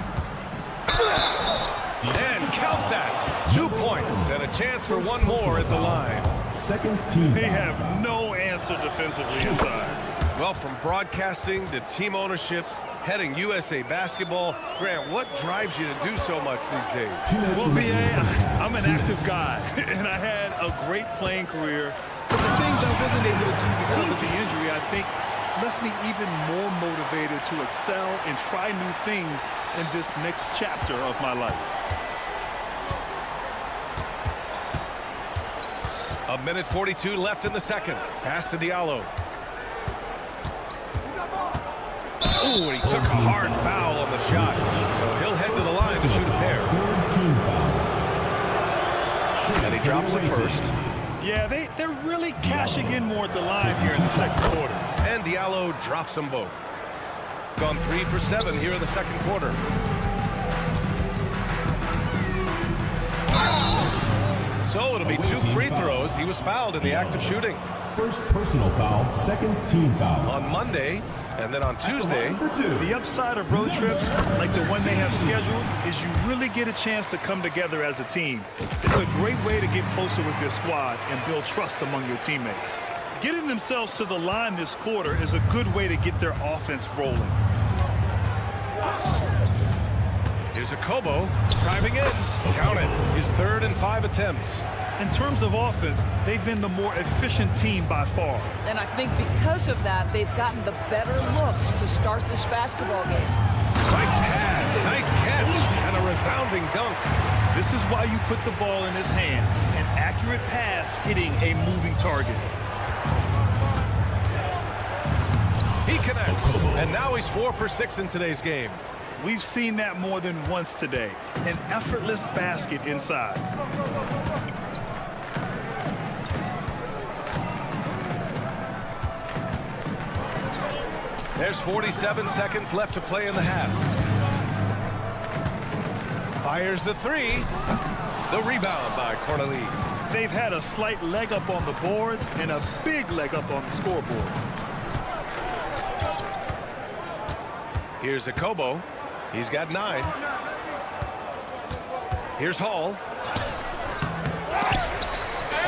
And count that. 2 points and a chance for one more at the line. Second team. They have no answer defensively inside. Well, from broadcasting to team ownership, heading USA basketball, Grant, what drives you to do so much these days? Well, BA, I'm an active guy, and I had a great playing career. But the things I wasn't able to do because of the injury, I think, left me even more motivated to excel and try new things in this next chapter of my life. A minute 42 left in the second. Pass to Diallo. Ooh, and he took a hard foul on the shot. So he'll head to the line to shoot a pair. And he drops it first. Yeah, they're really cashing in more at the line here in the second quarter. And Diallo drops them both. Gone 3 for 7 here in the second quarter. So it'll be 2 free throws. He was fouled in the act of shooting. First personal foul, second team foul. On Monday, and then on Tuesday. The upside of road trips, like the one they have scheduled, is you really get a chance to come together as a team. It's a great way to get closer with your squad and build trust among your teammates. Getting themselves to the line this quarter is a good way to get their offense rolling. Here's Akobo driving in. Count it. His 3rd and 5 attempts. In terms of offense, they've been the more efficient team by far. And I think because of that, they've gotten the better looks to start this basketball game. Nice pass, nice catch, and a resounding dunk. This is why you put the ball in his hands. An accurate pass hitting a moving target. He connects, and now he's 4 for 6 in today's game. We've seen that more than once today. An effortless basket inside. There's 47 seconds left to play in the half. Fires the three. The rebound by Corneli. They've had a slight leg up on the boards and a big leg up on the scoreboard. Here's Akobo. He's got 9. Here's Hall.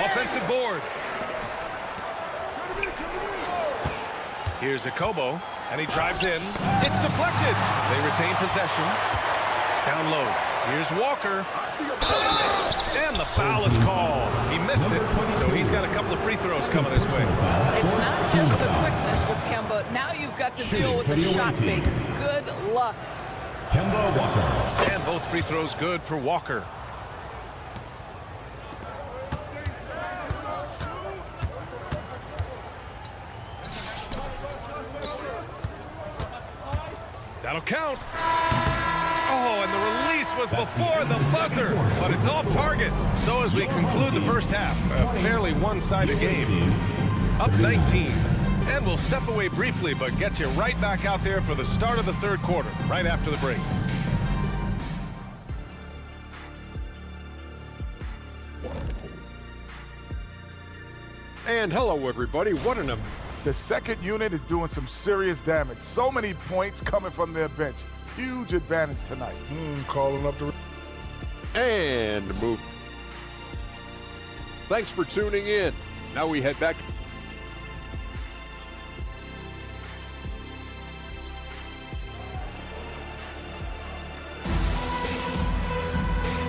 Offensive board. Here's Akobo, and he drives in. It's deflected. They retain possession. Down low. Here's Walker. And the foul is called. He missed it, so he's got a couple of free throws coming his way. It's not just the quickness with Kemba. Now you've got to deal with the shot fake. Good luck. Kemba Walker. And both free throws good for Walker. That'll count. Oh, and the release was before the buzzer, but it's off target. So as we conclude the first half, a fairly one-sided game. Up 19. And we'll step away briefly, but get you right back out there for the start of the third quarter, right after the break. And hello, everybody. What an The second unit is doing some serious damage. So many points coming from their bench. Huge advantage tonight. Calling up the... and move. Thanks for tuning in. Now we head back.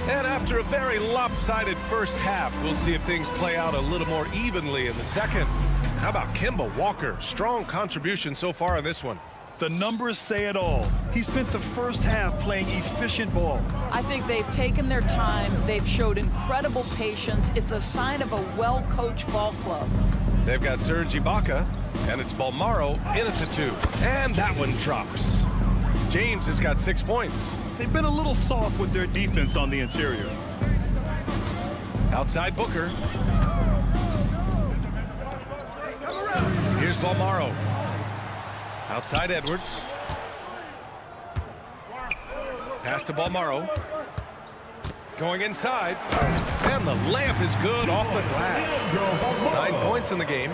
And after a very lopsided first half, we'll see if things play out a little more evenly in the second. How about Kemba Walker? Strong contribution so far in this one. The numbers say it all. He spent the first half playing efficient ball. I think they've taken their time. They've showed incredible patience. It's a sign of a well-coached ball club. They've got Serge Ibaka, and it's Balmaro in at the 2. And that one drops. James has got 6 points. They've been a little soft with their defense on the interior. Outside Booker. Here's Balmaro. Outside Edwards. Pass to Balmaro. Going inside. And the layup is good off the glass. 9 points in the game.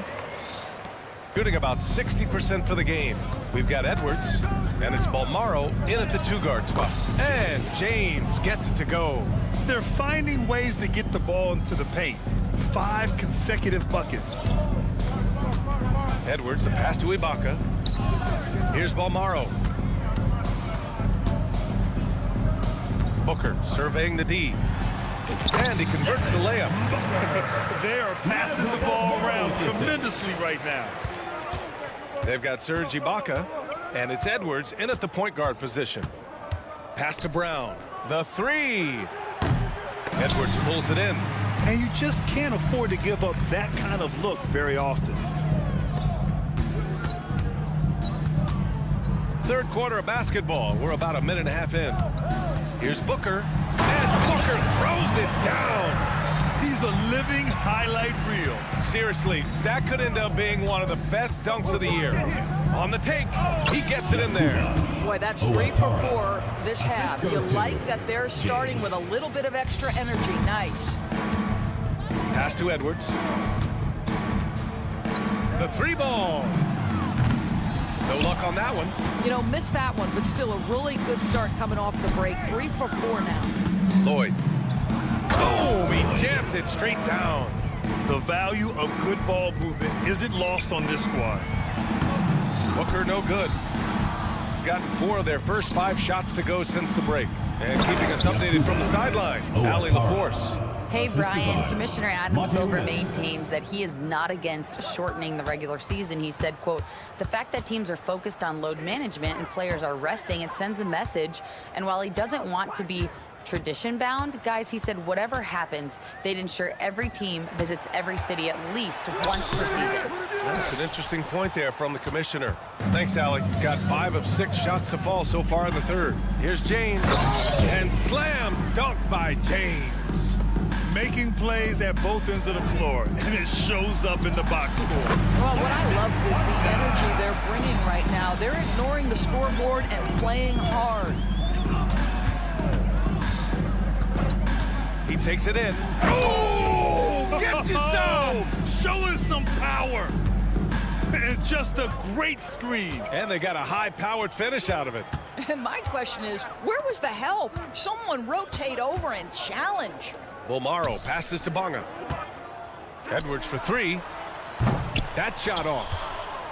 Shooting about 60% for the game. We've got Edwards. And it's Balmaro in at the 2-guard spot. And James gets it to go. They're finding ways to get the ball into the paint. 5 consecutive buckets. Edwards, the pass to Ibaka. Here's Balmaro. Booker surveying the D. And he converts the layup. They are passing the ball around tremendously right now. They've got Serge Ibaka, and it's Edwards in at the point guard position. Pass to Brown. The 3. Edwards pulls it in. And you just can't afford to give up that kind of look very often. Third quarter of basketball. We're about a minute and a half in. Here's Booker. And Booker throws it down. He's a living highlight reel. Seriously, that could end up being one of the best dunks of the year. On the take, he gets it in there. Boy, that's 3 for 4 this half. You like that they're starting with a little bit of extra energy. Nice. Pass to Edwards. The 3-ball. No luck on that one. You know, missed that one, but still a really good start coming off the break. 3 for 4 now. Lloyd. Oh, he jams it straight down. The value of good ball movement isn't lost on this squad. Booker no good. Gotten 4 of their first 5 shots to go since the break. And keeping us updated from the sideline, Allie LaForce. Hey, Brian, Commissioner Adam Silver maintains that he is not against shortening the regular season. He said, quote, the fact that teams are focused on load management and players are resting, it sends a message. And while he doesn't want to be tradition bound, guys, he said whatever happens, they'd ensure every team visits every city at least once per season. That's an interesting point there from the commissioner. Thanks, Alec. Got 5 of 6 shots to fall so far in the third. Here's James. And slam dunk by James. making plays at both ends of the floor, and it shows up in the box score. Well, what I love is the energy they're bringing right now. They're ignoring the scoreboard and playing hard. He takes it in. Oh! Gets you some! Showing some power. And just a great screen. And they got a high-powered finish out of it. And my question is, where was the help? Someone rotate over and challenge. Bolmaro passes to Bonga. Edwards for three. That shot off.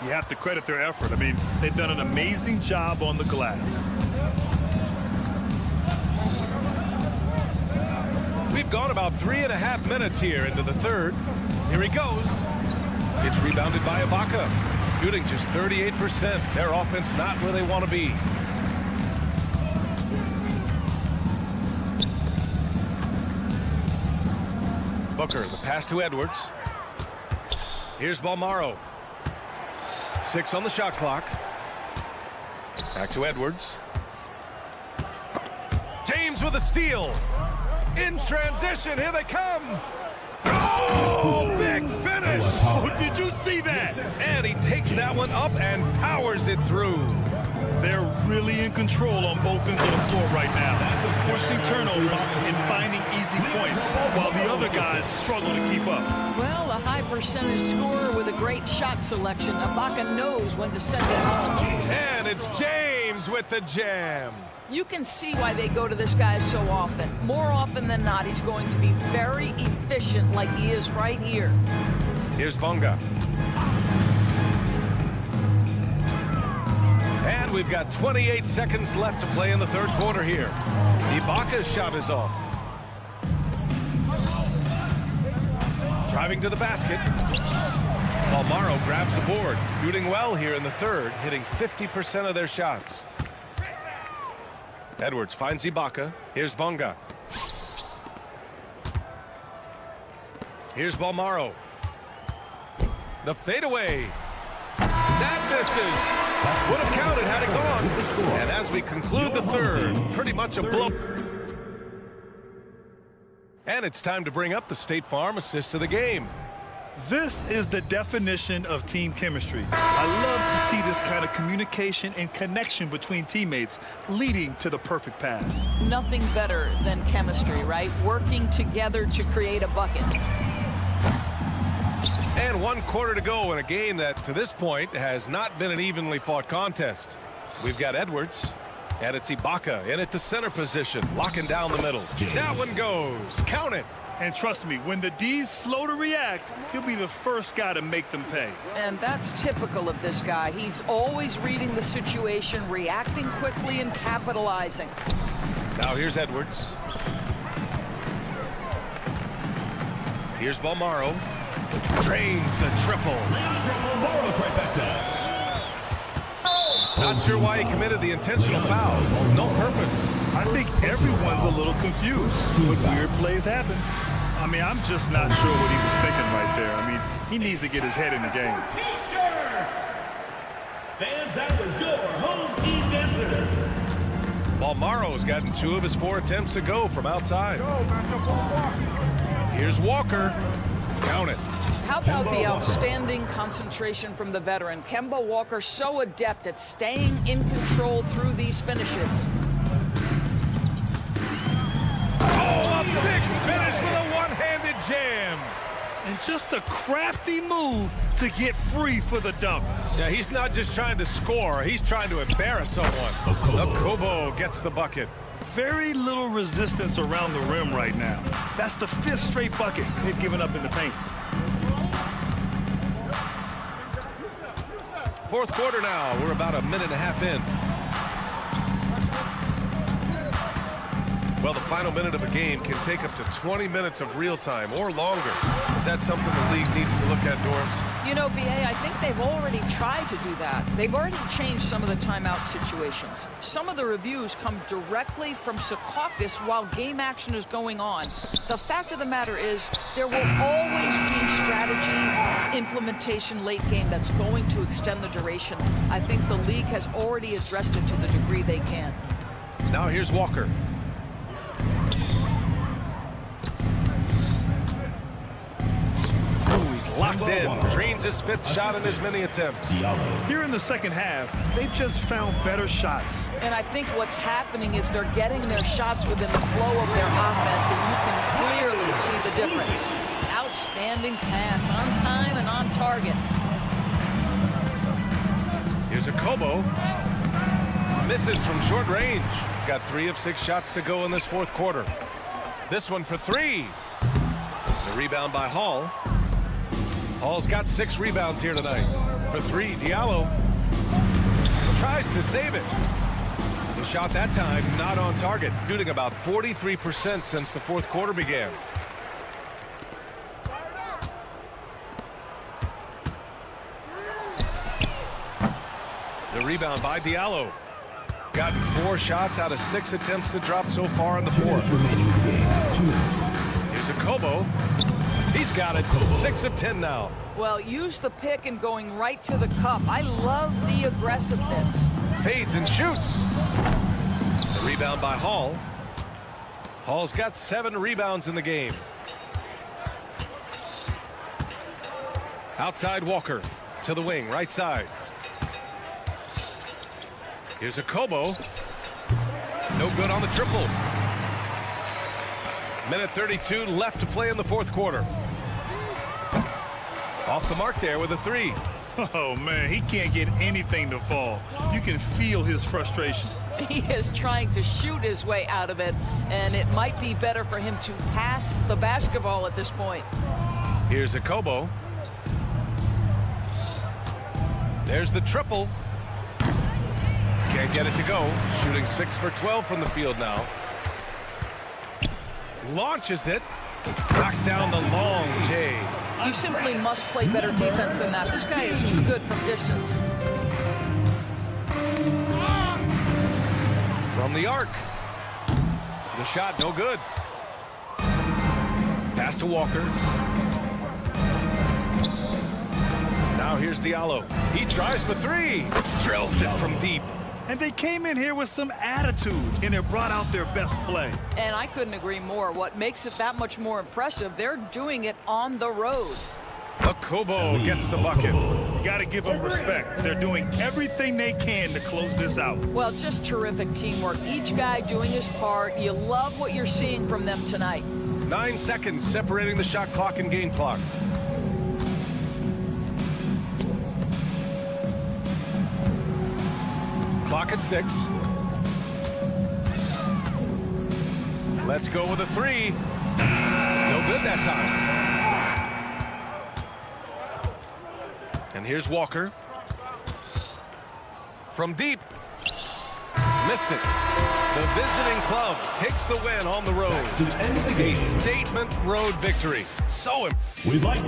You have to credit their effort. I mean, they've done an amazing job on the glass. We've gone about 3.5 minutes here into the third. Here he goes. It's rebounded by Ibaka. Shooting just 38%. Their offense not where they want to be. Booker, the pass to Edwards. Here's Bolmaro. 6 on the shot clock. Back to Edwards. James with a steal. In transition, here they come. Oh, big finish. Oh, did you see that? And he takes that one up and powers it through. They're really in control on both ends of the floor right now, forcing turnovers and finding easy points while the other guys struggle to keep up. Well, a high percentage scorer with a great shot selection. Ibaka knows when to send it home. And it's James with the jam. You can see why they go to this guy so often. More often than not, he's going to be very efficient like he is right here. Here's Bonga. And we've got 28 seconds left to play in the third quarter here. Ibaka's shot is off. Driving to the basket. Bolmaro grabs the board. Shooting well here in the third, hitting 50% of their shots. Edwards finds Ibaka. Here's Bonga. Here's Bolmaro. The fadeaway. That misses. Would have counted had it gone. And as we conclude the third, pretty much a blow. And it's time to bring up the State Farm assist of the game. This is the definition of team chemistry. I love to see this kind of communication and connection between teammates leading to the perfect pass. Nothing better than chemistry, right? Working together to create a bucket. And 1 quarter to go in a game that, to this point, has not been an evenly fought contest. We've got Edwards, and it's Ibaka in at the center position, locking down the middle. That one goes. Count it. And trust me, when the D's slow to react, he'll be the first guy to make them pay. And that's typical of this guy. He's always reading the situation, reacting quickly, and capitalizing. Now here's Edwards. Here's Bolmaro. Drains the triple. Not sure why he committed the intentional foul. No purpose. I think everyone's a little confused, but weird plays happen. I mean, I'm just not sure what he was thinking right there. I mean, he needs to get his head in the game. Fans, that was your home team answer. Bolmaro's gotten 2 of his 4 attempts to go from outside. Here's Walker. Count it. How about the outstanding concentration from the veteran? Kemba Walker so adept at staying in control through these finishes. Oh, a big finish with a one-handed jam. And just a crafty move to get free for the dunk. Yeah, he's not just trying to score. He's trying to embarrass someone. Okobo gets the bucket. Very little resistance around the rim right now. That's the 5th straight bucket they've given up in the paint. 4th quarter now. We're about a minute and a half in. Well, the final minute of a game can take up to 20 minutes of real time or longer. Is that something the league needs to look at, Doris? You know, B.A., I think they've already tried to do that. They've already changed some of the timeout situations. Some of the reviews come directly from Secaucus while game action is going on. The fact of the matter is there will always be strategy, implementation late game that's going to extend the duration. I think the league has already addressed it to the degree they can. Now here's Walker. locked in. Drains his 5th shot in as many attempts. Here in the second half, they've just found better shots. And I think what's happening is they're getting their shots within the flow of their offense, and you can clearly see the difference. Outstanding pass, on time and on target. Here's a Kobo. Misses from short range. Got 3 of 6 shots to go in this 4th quarter. This one for 3. The rebound by Hall. Hall's got 6 rebounds here tonight. For 3, Diallo tries to save it. The shot that time not on target, shooting about 43% since the 4th quarter began. The rebound by Diallo. Gotten 4 shots out of 6 attempts to drop so far in the 4th. Here's a Kobo. He's got it. 6 of 10 now. Well, use the pick and going right to the cup. I love the aggressiveness. Fades and shoots. The rebound by Hall. Hall's got 7 rebounds in the game. Outside Walker to the wing, right side. Here's a Kobo. No good on the triple. Minute 32 left to play in the 4th quarter. Off the mark there with a 3. Oh, man, he can't get anything to fall. You can feel his frustration. He is trying to shoot his way out of it, and it might be better for him to pass the basketball at this point. Here's a Kobo. There's the triple. Can't get it to go. Shooting 6 for 12 from the field now. Launches it. Knocks down the long J. You simply must play better defense than that. This guy is too good from distance. From the arc. The shot no good. Pass to Walker. Now here's Diallo. He tries for 3. Drills it from deep. And they came in here with some attitude, and it brought out their best play. And I couldn't agree more. What makes it that much more impressive, they're doing it on the road. A Kobo gets the bucket. You got to give them respect. They're doing everything they can to close this out. Well, just terrific teamwork. Each guy doing his part. You love what you're seeing from them tonight. 9 seconds separating the shot clock and game clock. Clock at 6. Let's go with a 3. No good that time. And here's Walker. From deep. Missed it. The visiting club takes the win on the road. A statement road victory. So We'd like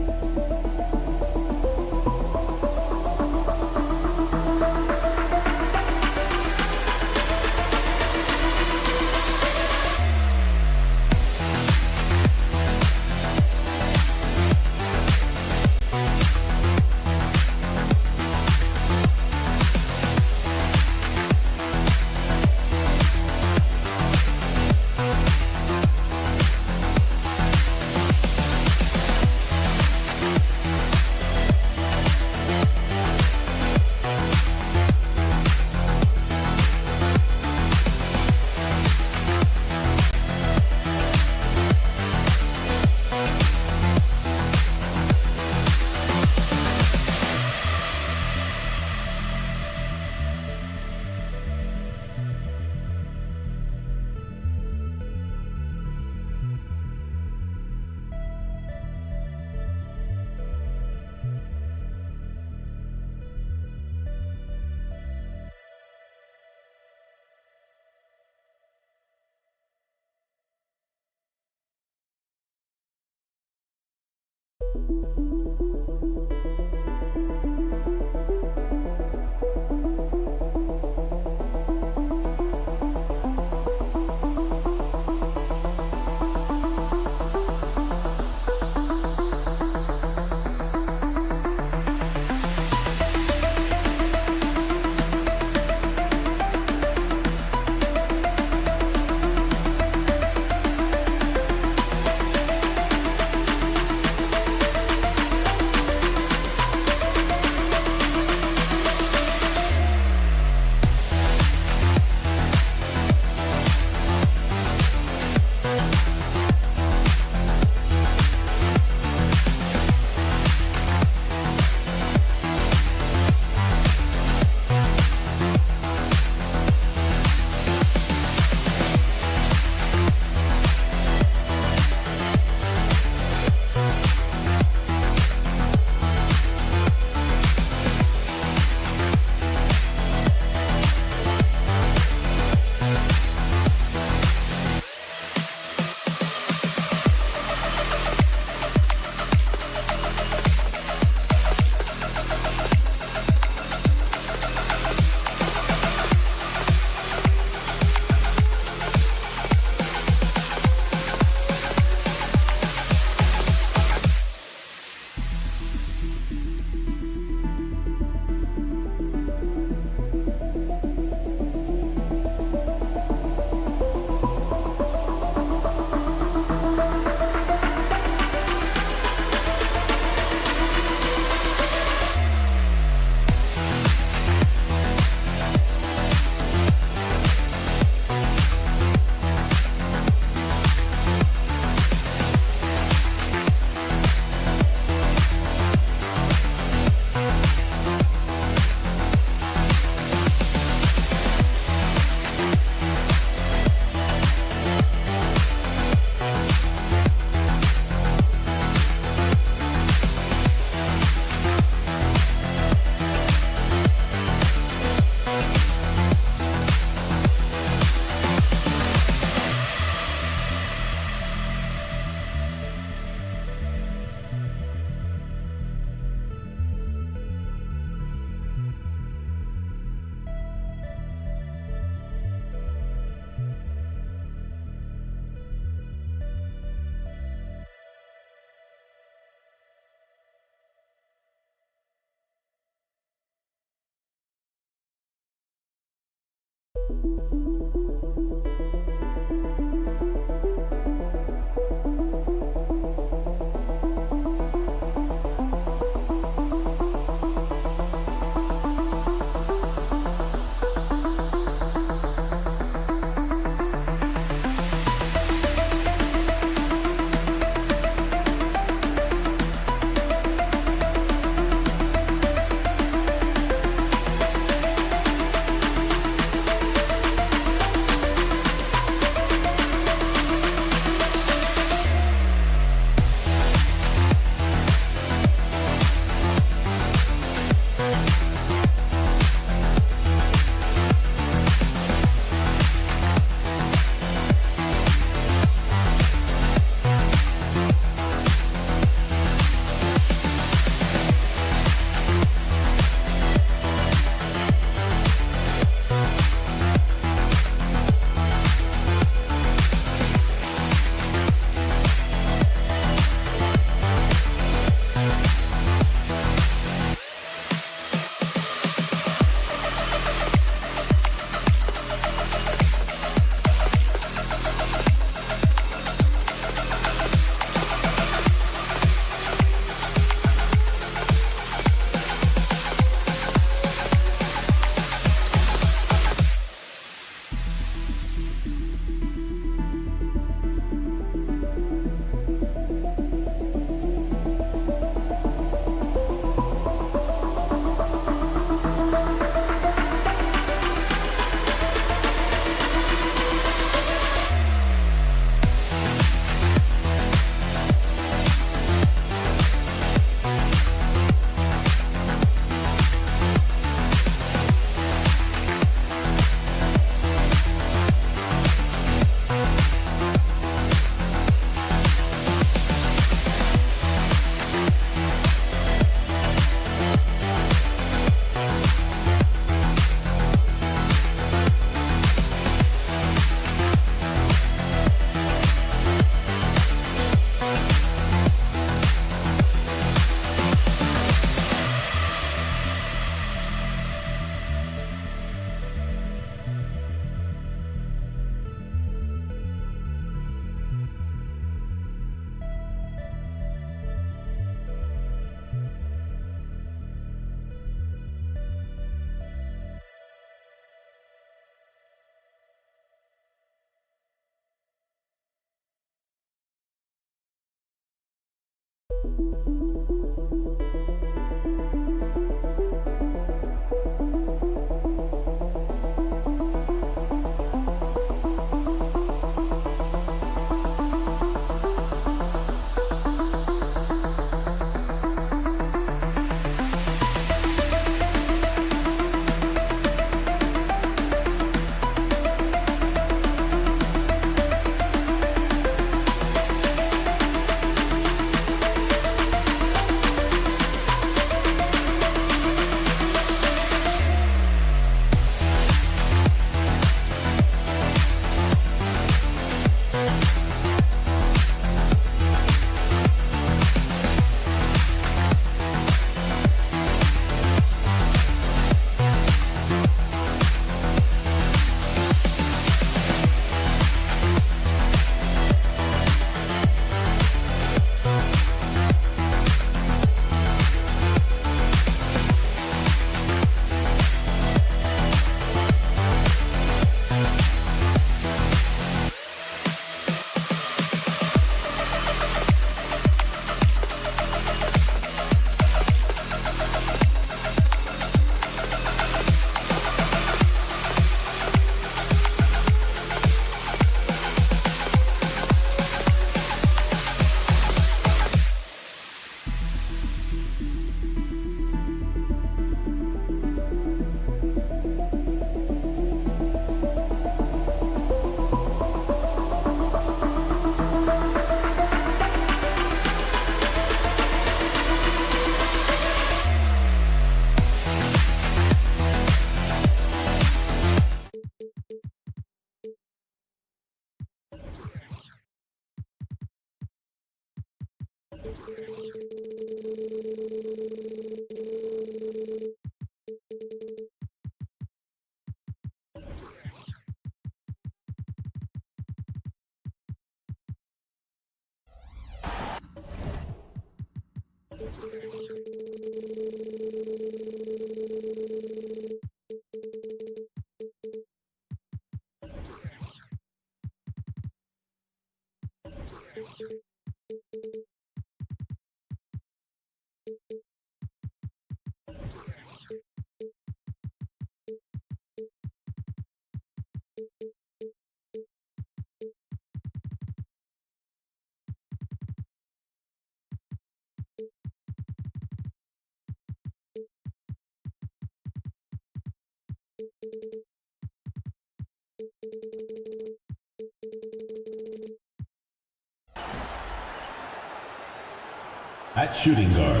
At shooting guard,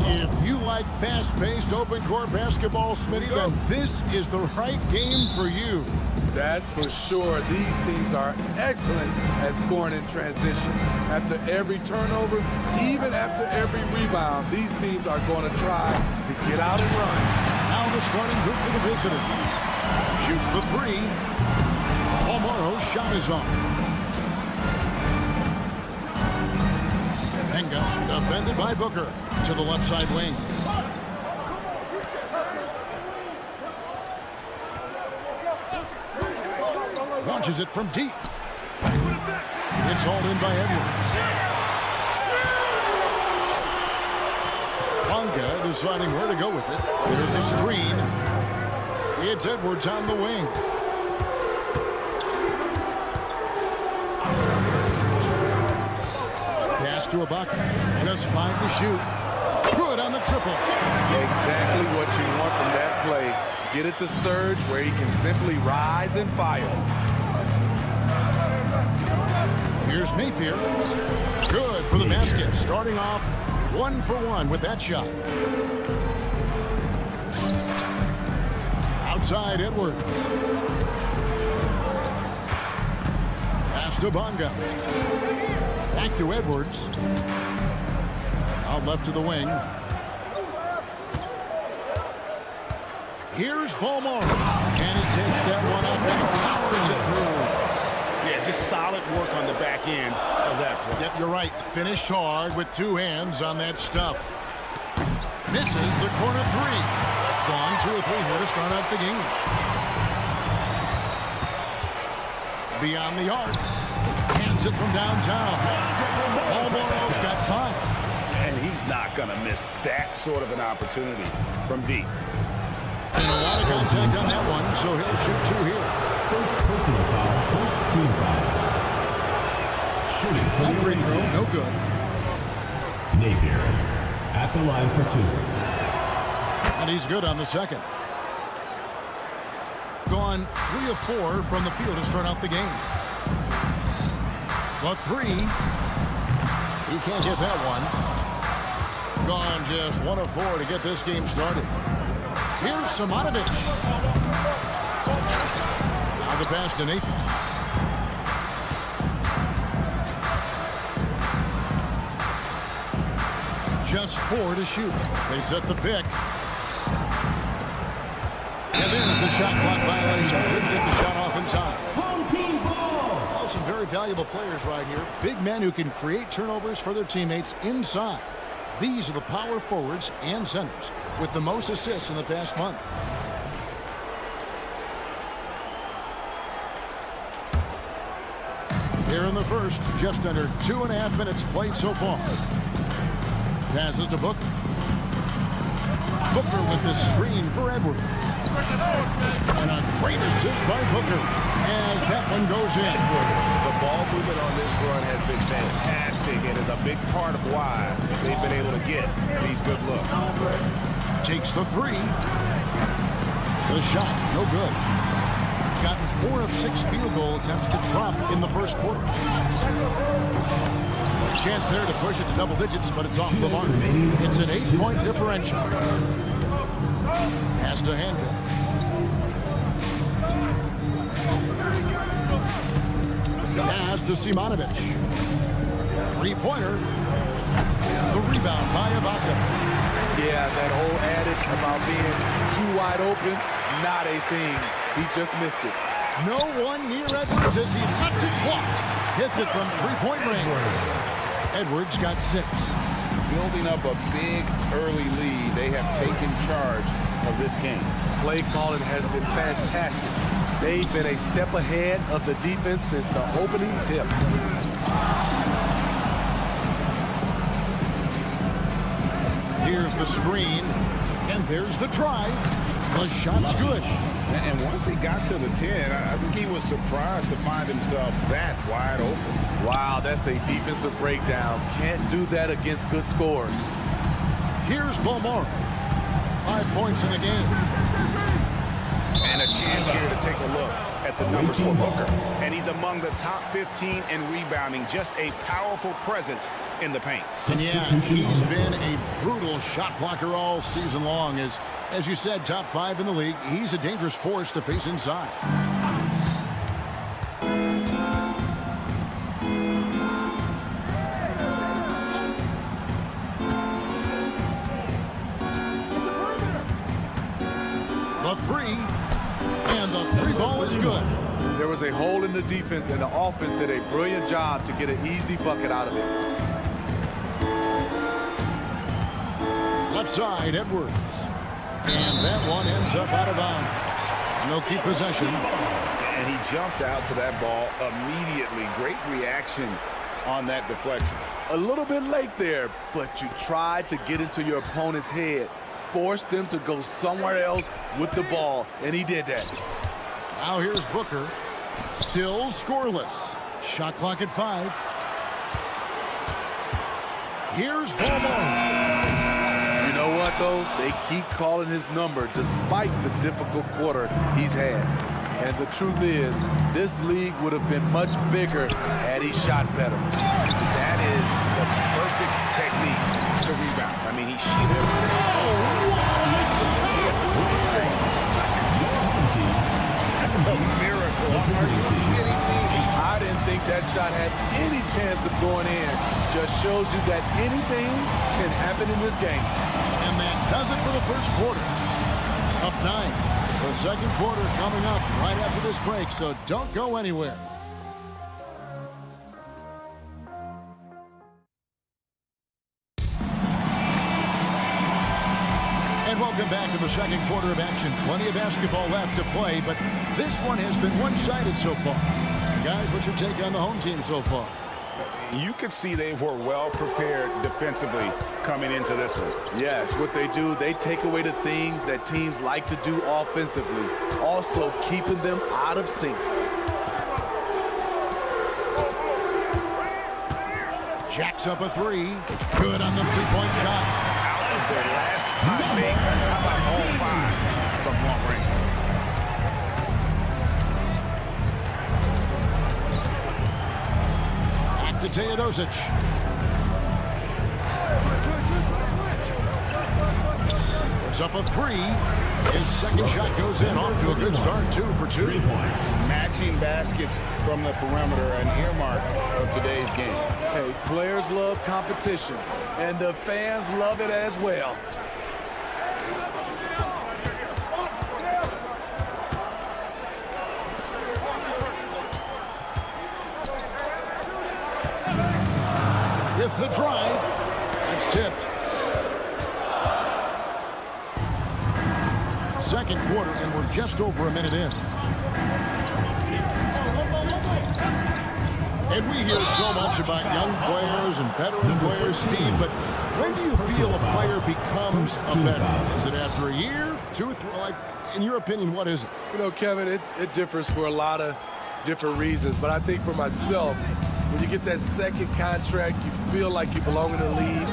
If you like fast-paced open-court basketball, Smitty, then this is the right game for you. That's for sure. These teams are excellent at scoring in transition. After every turnover, even after every rebound, these teams are going to try to get out and run. Now the starting group for the visitors. Shoots the three. Almaro's shot is off. Benga defended by Booker to the left side wing. Launches it from deep. It's hauled in by Edwards. Bonga deciding where to go with it. There's the screen. It's Edwards on the wing. Pass to Ibaka. Just 5 to shoot. Good on the triple. Exactly what you want from that play. Get it to Serge where he can simply rise and fire. Here's Napier. Good for the basket. Starting off 1 for 1 with that shot. Outside Edwards. Pass to Bonga. Back to Edwards. Out left to the wing. Here's Ballmore. And he takes that one up and powers it through. Yeah, just solid work on the back end of that play. Yep, you're right. Finished hard with 2 hands on that stuff. Misses the corner 3. Gone 2 or 3 here to start out the game. Beyond the arc. Hands it from downtown. Almaro's got 5. He's not going to miss that sort of an opportunity from deep. And a lot of contact on that one, so he'll shoot 2 here. First personal foul, first team foul. Shooting from That the free away throw, team. no good. Napier at the line for 2. And he's good on the second. Gone 3 of 4 from the field to start out the game. The 3. He can't hit that one. Gone just 1 of 4 to get this game started. Here's Simonovic. Now the pass to Nathan. Just 4 to shoot. They set the pick. And there's the shot clock violation. Couldn't get the shot off in time. Home team ball. Well, some very valuable players right here. Big men who can create turnovers for their teammates inside. These are the power forwards and centers with the most assists in the past month. Here in the first, just under 2.5 minutes played so far. Passes to Booker. Booker with the screen for Edwards. And a great assist by Booker as that one goes in. The ball movement on this run has been fantastic and is a big part of why they've been able to get these good looks. Takes the 3. The shot, no good. Gotten 4 of 6 field goal attempts to drop in the first quarter. Chance there to push it to double digits, but it's off the mark. It's an 8-point differential. Pass to Handel. Pass to Simonovic. 3-pointer. The rebound by Ibaka. Yeah, that whole adage about being too wide open, not a thing. He just missed it. No one near Edwards as he lets it fly. Hits it from 3-point range. Edwards got 6. Building up a big early lead, they have taken charge of this game. Play calling has been fantastic. They've been a step ahead of the defense since the opening tip. Here's the screen, and there's the drive. The shot's good. And once he got to the 10, I think he was surprised to find himself that wide open. Wow, that's a defensive breakdown. Can't do that against good scores. Here's Balmore. 5 points in the game. And a chance here to take a look at the numbers for Booker. And he's among the top 15 in rebounding. Just a powerful presence in the paint. And yeah, he's been a brutal shot blocker all season long. As you said, top 5 in the league. He's a dangerous force to face inside. The 3, and the 3 ball is good. There was a hole in the defense, and the offense did a brilliant job to get an easy bucket out of it. Left side, Edwards. And that one ends up out of bounds. No keep possession. And he jumped out to that ball immediately. Great reaction on that deflection. A little bit late there, but you tried to get into your opponent's head. Forced them to go somewhere else with the ball, and he did that. Now here's Booker. Still scoreless. Shot clock at 5. Here's Balmore. You know what, though? They keep calling his number despite the difficult quarter he's had. And the truth is, this league would have been much bigger had he shot better. That is the perfect technique to rebound. I mean, he shielded. That's a miracle. Are you kidding me? I didn't think that shot had any chance of going in. Just shows you that anything can happen in this game. And that does it for the first quarter. Up 9. The second quarter coming up right after this break, so don't go anywhere. And welcome back to the second quarter of action. Plenty of basketball left to play, but this one has been one-sided so far. Guys, what's your take on the home team so far? You could see they were well prepared defensively coming into this one. Yes, what they do, they take away the things that teams like to do offensively, also keeping them out of sync. Jacks up a three. Good on the three-point shot. Out of their last 5 makes, how about all 5 from long range? To Teodosic. Puts up a three. His second shot goes in. Off to a good start. 2 for 2. 3 points. Matching baskets from the perimeter, an earmark of today's game. Hey, players love competition, and the fans love it as well. With the drive, it's tipped. Second quarter, and we're just over a minute in. And we hear so much about young players and veteran players, Steve, but when do you feel a player becomes a veteran? Is it after a year, 2, 3? Like, in your opinion, what is it? You know, Kevin, it differs for a lot of different reasons, but I think for myself, when you get that second contract, you feel like you belong in the league.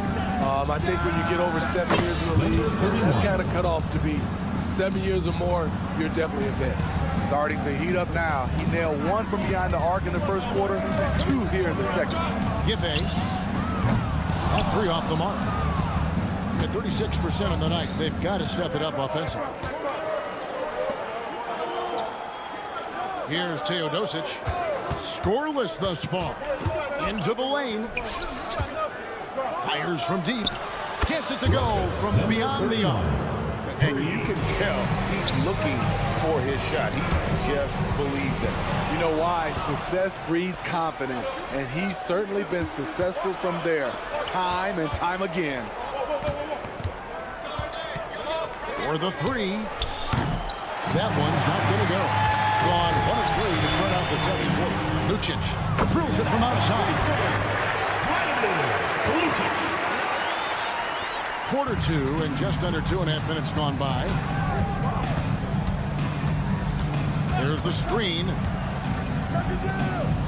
I think when you get over 7 years in the league, that's kind of cut off to be 7 years or more, you're definitely a vet. Starting to heat up now. He nailed 1 from behind the arc in the first quarter, 2 here in the second. Giffey. That 3 off the mark. At 36% on the night, they've got to step it up offensively. Here's Teodosic. Scoreless thus far. Into the lane. Fires from deep. Gets it to go from beyond the arc. And you can tell he's looking for his shot. He just believes it. You know why? Success breeds confidence, and he's certainly been successful from there, time and time again. For the 3. That one's not going to go. Gone 1 of 3 to start out the second quarter. Lucic drills it from outside. Quarter 2 and just under 2.5 minutes gone by. There's the screen.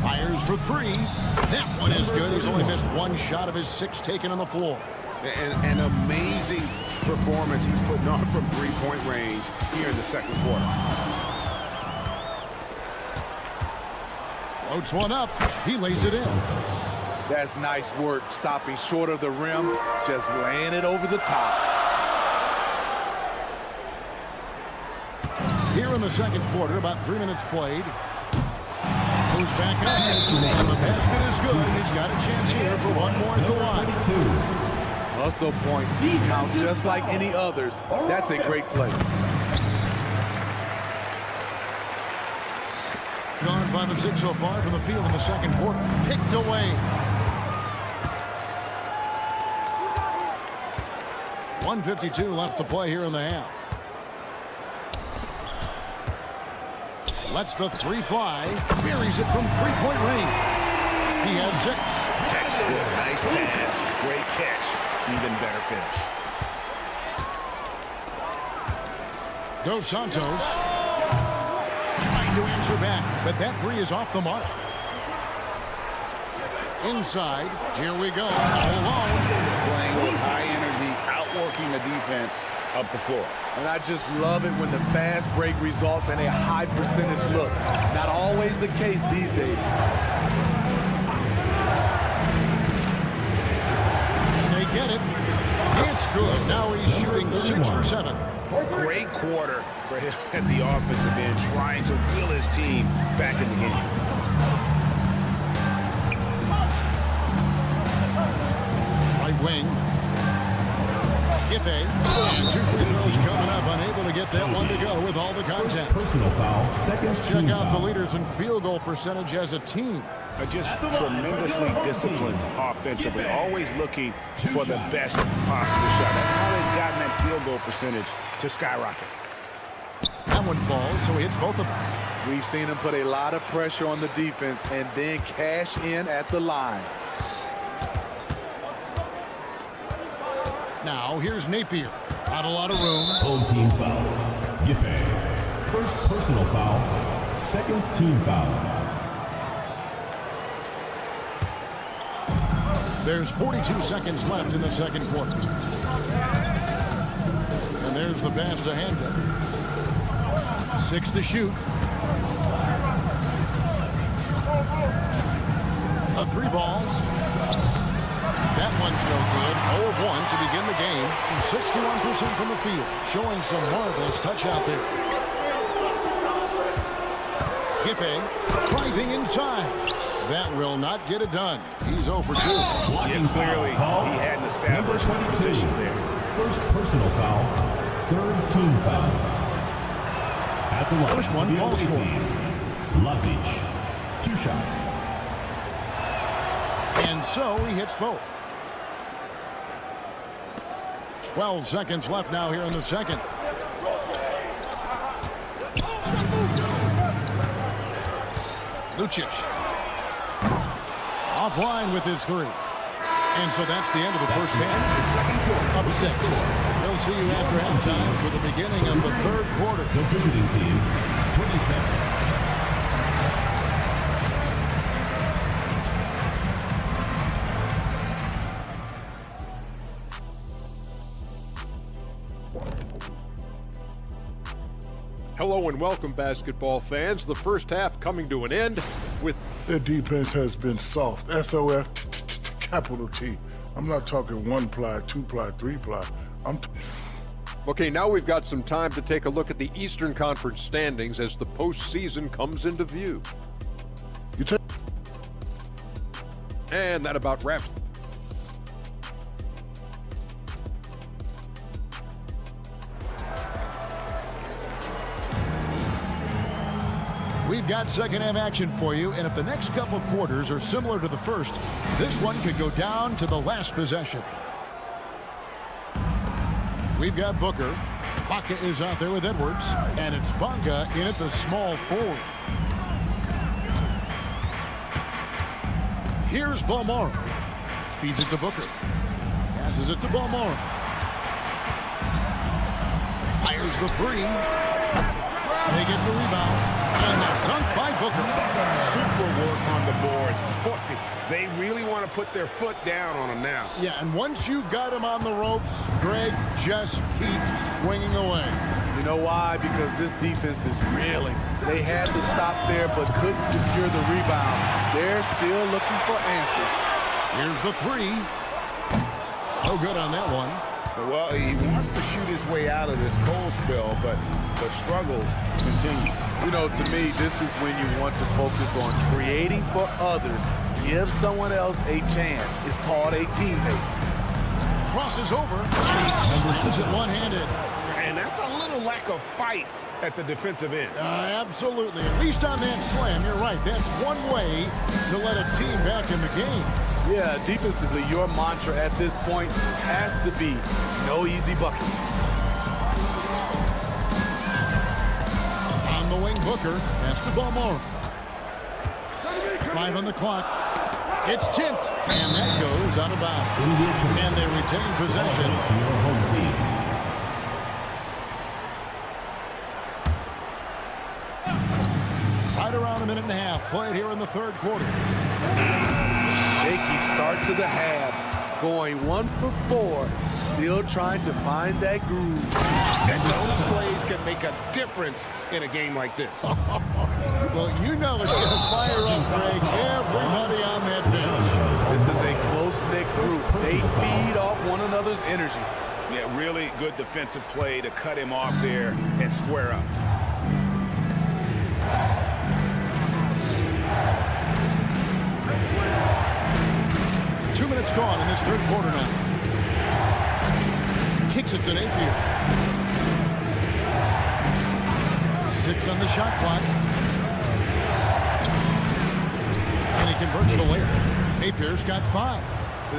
Fires for 3. That one is good. He's only missed 1 shot of his 6 taken on the floor. An amazing performance he's putting on from 3-point range here in the second quarter. Floats one up. He lays it in. That's nice work, stopping short of the rim, just laying it over the top. Here in the second quarter, about 3 minutes played. Goes back up, and the basket is good. He's got a chance here for 1 more at the line. Hustle points counts just like any others. That's a great play. Gone 5 of 6 so far from the field in the second quarter. Picked away. 1:52 left to play here in the half. Lets the 3 fly. Buries it from 3-point range. He has 6. Textbook, nice pass, great catch, even better finish. Dos Santos trying to answer back, but that 3 is off the mark. Inside, here we go, all alone. Playing with high energy, outworking the defense up the floor. And I just love it when the fast break results in a high percentage look. Not always the case these days. They get it. It's good. Now he's shooting 6 for 7. Great quarter for him at the offensive end, trying to will his team back in the game. Right wing. Giffey. And 2 free throws coming up. Unable to get that one to go with all the contact. Personal foul. Second Check team out the foul. leaders in field goal percentage as a team. Just tremendously disciplined offensively, always looking for the best possible shot. That's how they've gotten that field goal percentage to skyrocket. That one falls, so he hits both of them. We've seen him put a lot of pressure on the defense and then cash in at the line. Now here's Napier. Not a lot of room. Home team foul. Giffey. First personal foul. Second team foul. There's 42 seconds left in the second quarter. And there's the pass to Handel. 6 to shoot. A 3-ball. That one's no good. 0 of 1 to begin the game. 61% from the field. Showing some marvelous touch out there. Giffey driving inside. That will not get it done. He's 0 for 2. Yeah, clearly he had an established position there. First personal foul. Third team foul. At the line. First one falls for him. Lazic. 2 shots. And so he hits both. 12 seconds left now here in the second. Lucic. Offline with his 3. And so that's the end of the first half. Up 6. We'll see you after halftime for the beginning of the third quarter. The visiting team, 27. Hello and welcome, basketball fans. The first half coming to an end with... Their defense has been soft. SOF, capital T. I'm not talking 1-ply, 2-ply, 3-ply. Okay, now we've got some time to take a look at the Eastern Conference standings as the postseason comes into view. And that about wraps. We've got second half action for you, and if the next couple quarters are similar to the first, this one could go down to the last possession. We've got Booker. Baca is out there with Edwards, and it's Bonga in at the small forward. Here's Balmora. Feeds it to Booker. Passes it to Balmora. Fires the 3. They get the rebound. And that's dunked by Booker. Super work on the boards. Boy, they really want to put their foot down on him now. Yeah, and once you've got him on the ropes, Greg, just keep swinging away. You know why? Because this defense is reeling. They had to stop there but couldn't secure the rebound. They're still looking for answers. Here's the 3. No good on that one. Well, he wants to shoot his way out of this cold spell, but the struggles continue. You know, to me, this is when you want to focus on creating for others. Give someone else a chance. It's called a teammate. Crosses over, and he slams it one-handed. And that's a little lack of fight at the defensive end. Absolutely. At least on that slam, you're right. That's one way to let a team back in the game. Yeah, defensively, your mantra at this point has to be no easy buckets. On the wing, Booker. Pass to Balmora. 5 on the clock. It's tipped, and that goes out of bounds. And they retain possession. Your home team. Right around a minute and a half played here in the third quarter. Shaky start to the half, going 1 for 4, still trying to find that groove. And those plays can make a difference in a game like this. Well, you know it's going to fire up, Greg. Everybody on that bench. This is a close-knit group. They feed off one another's energy. Yeah, really good defensive play to cut him off there and square up. Minutes gone in this third quarter now. Kicks it to Napier. 6 on the shot clock. And he converts the layup. Napier's got 5.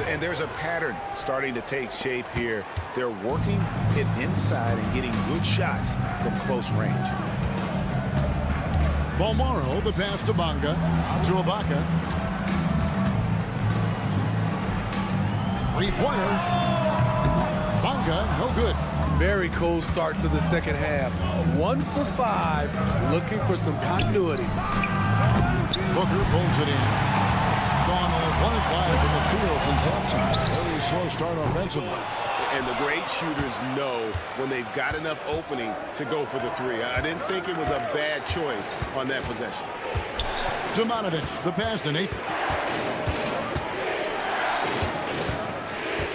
And there's a pattern starting to take shape here. They're working it inside and getting good shots from close range. Balmaro, the pass to Bonga. Out to Ibaka. Three-pointer. Bonga, no good. Very cold start to the second half. 1 for 5, looking for some continuity. Booker pulls it in. Gone only 1 of 5 from the field since halftime. Very slow start offensively. And the great shooters know when they've got enough opening to go for the three. I didn't think it was a bad choice on that possession. Simonovic, the pass to Napier.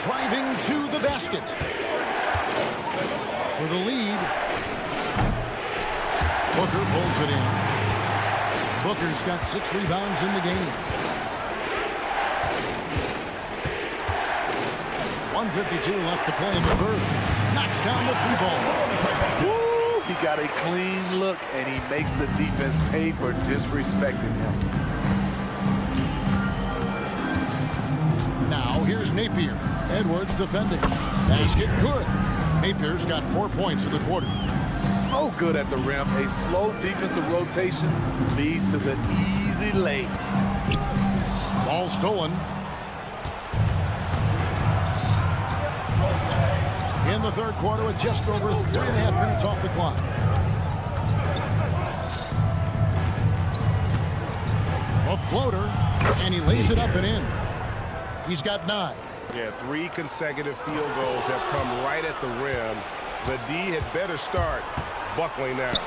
Driving to the basket. For the lead. Booker pulls it in. Booker's got 6 rebounds in the game. 1:52 left to play in the third. Knocks down the 3-ball. Woo! He got a clean look, and he makes the defense pay for disrespecting him. Now here's Napier. Edwards defending. Basket good. Napier's got 4 points in the quarter. So good at the rim. A slow defensive rotation leads to the easy lay. Ball stolen. In the third quarter with just over 3.5 minutes off the clock. A floater, and he lays it up and in. He's got 9. Yeah, 3 consecutive field goals have come right at the rim. The D had better start buckling down.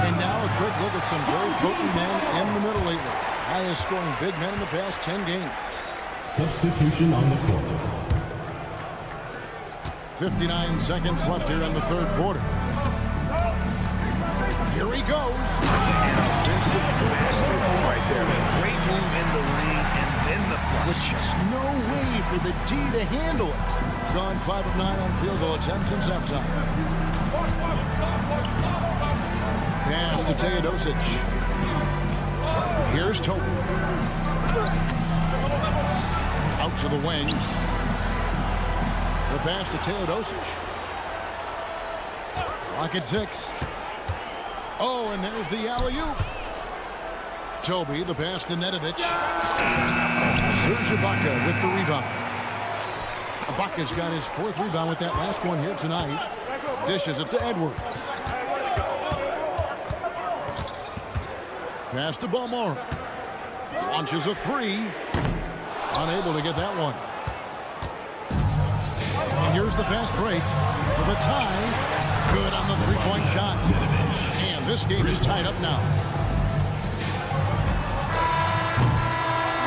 And now a quick look at some very potent men in the middle lately. Highest scoring big men in the past 10 games. Substitution on the court. 59 seconds left here in the third quarter. Here he goes. An offensive master right there. A great move in the lane and then the flush. With just no way for the D to handle it. Gone 5 of 9 on field goal attempts since halftime. Pass to Teodosic. Here's Toby. Out to the wing. The pass to Teodosic. Clock at 6. Oh, and there's the alley-oop. Toby, the pass to Nedovic. Serge Ibaka with the rebound. Ibaka's got his 4th rebound with that last one here tonight. Dishes it to Edwards. Pass to Balmaro. Launches a 3. Unable to get that one. And here's the fast break for the tie. Good on the 3-point shot. And this game is tied up now.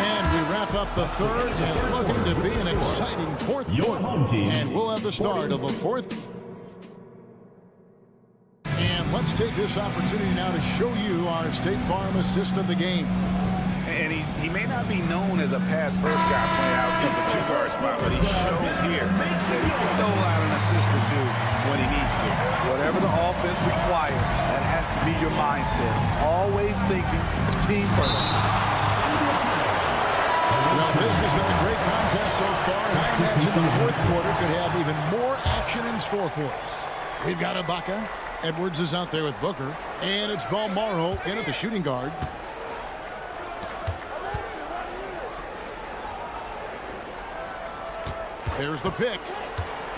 And we wrap up the third and looking to be an exciting fourth quarter. And we'll have the start of the fourth. And let's take this opportunity now to show you our State Farm assist of the game. And he may not be known as a pass-first guy playing out in the 2-guard spot, but he shows here that he can dole out an assist or 2 when he needs to. Whatever the offense requires, that has to be your mindset. Always thinking team first. Well, this has been a great contest so far, and I imagine the fourth quarter could have even more action in store for us. We've got Ibaka. Edwards is out there with Booker, and it's Balmaro in at the shooting guard. There's the pick.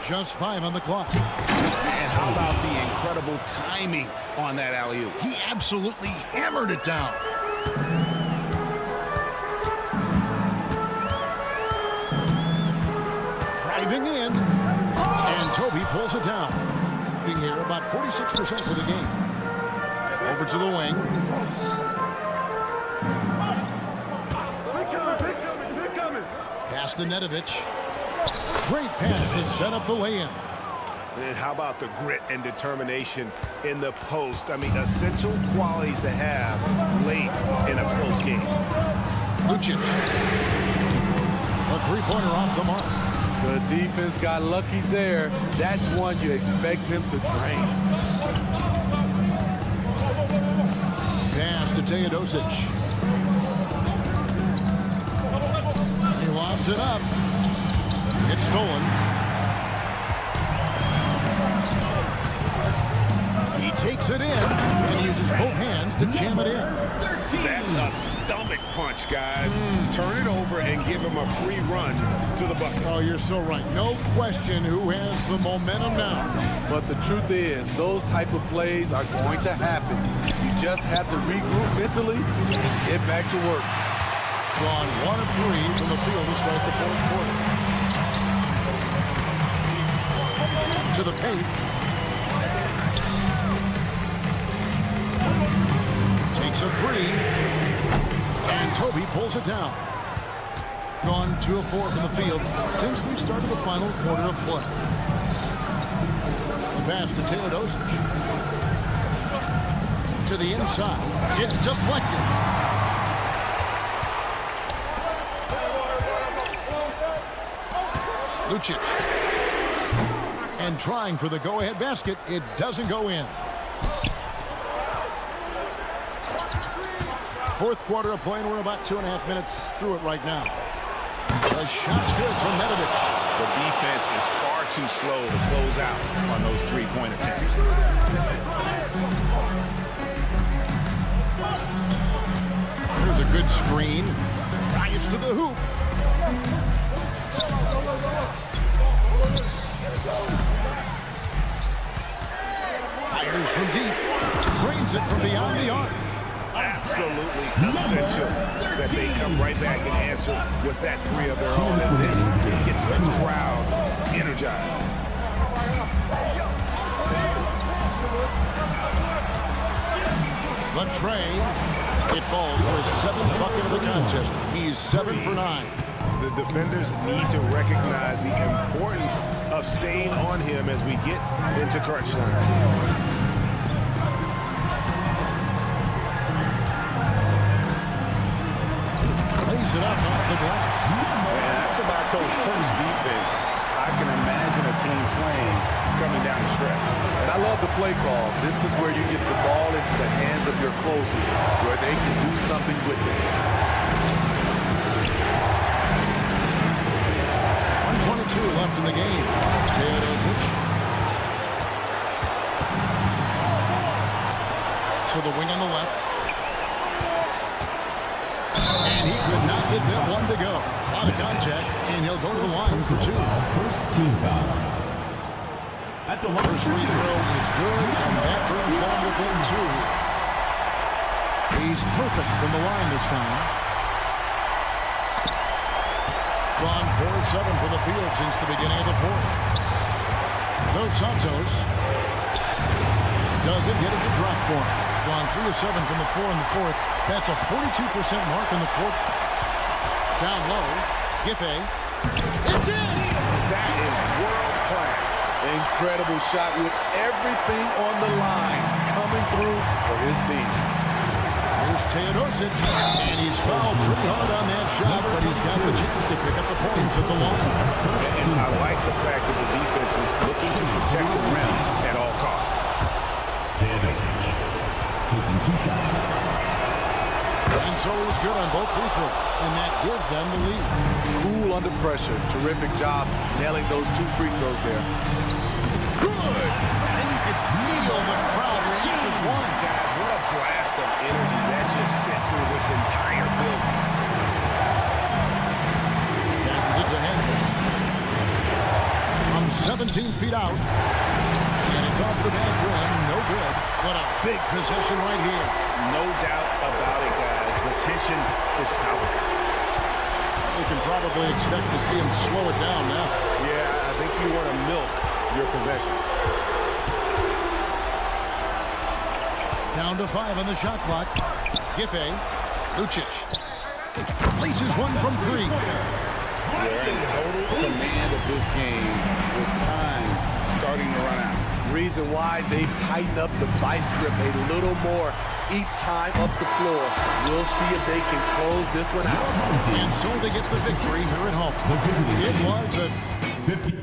Just 5 on the clock. And how about the incredible timing on that alley-oop? He absolutely hammered it down. Driving in. And Toby pulls it down. Being here about 46% for the game. Over to the wing. Pass to Nedovic. Great pass to set up the lay-in. And how about the grit and determination in the post? I mean, essential qualities to have late in a close game. Lucic. A 3-pointer off the mark. The defense got lucky there. That's one you expect him to drain. Pass to Teodosic. He lobs it up. It's stolen. He takes it in and uses both hands to jam it in. That's a stomach punch, guys. Turn it over and give him a free run to the bucket. Oh, you're so right. No question who has the momentum now. But the truth is, those type of plays are going to happen. You just have to regroup mentally and get back to work. Drawn 1 of 3 from the field to start the fourth quarter. To the paint. Takes a 3. And Toby pulls it down. Gone 2 of 4 from the field since we started the final quarter of play. The pass to Teodosic. To the inside. It's deflected. Lucic. And trying for the go-ahead basket. It doesn't go in. Fourth quarter of play, and we're about 2.5 minutes through it right now. The shot's good from Medovich. The defense is far too slow to close out on those three-point attempts. Here's a good screen. Drives to the hoop. Fires from deep. Drains it from beyond the arc. Absolutely essential that they come right back and answer with that three of their own. And this gets the crowd energized. The tray. It falls for his 7th bucket of the contest. He's 7 for 9. The defenders need to recognize the importance of staying on him as we get into crunch time. It up off the glass. And that's about Coach Holmes' defense. I can imagine a team playing coming down the stretch. And I love the play call. This is where you get the ball into the hands of your closers, where they can do something with it. 1:22 left in the game. Teodosic. To the wing on the left. And he could not hit that one to go. Out of contact, and he'll go to the line for 2. First team foul. At the line, first free throw is good, and that brings them within 2. He's perfect from the line this time. Gone 4 of 7 from the field since the beginning of the fourth. Dos Santos doesn't get a good drop for him. Gone 3 of 7 from the floor in the fourth. That's a 42% mark in the quarter. Down low, Giffey. It's in! That is world class. Incredible shot with everything on the line coming through for his team. Here's Teodosic, and he's fouled pretty hard on that shot, but he's got the chance to pick up the points at the line. And I like the fact that the defense is looking to protect the rim at all costs. Teodosic taking 2 shots. And so he's good on both free throws, and that gives them the lead. Cool under pressure. Terrific job nailing those 2 free throws there. Good! And you can feel the crowd react as one. Guys, what a blast of energy that just sent through this entire building. Passes it to Henry. From 17 feet out. And it's off the back rim. No good. What a big possession right here. No doubt about it, guys. The tension is palpable. You can probably expect to see him slow it down now. Yeah, I think you want to milk your possessions. Down to 5 on the shot clock. Giffey. Lucic. Laces one from 3. They're in total command of this game with time starting to run out. Reason why they've tightened up the vice grip a little more each time up the floor. We'll see if they can close this one out. And so they get the victory here at home. It was a 50.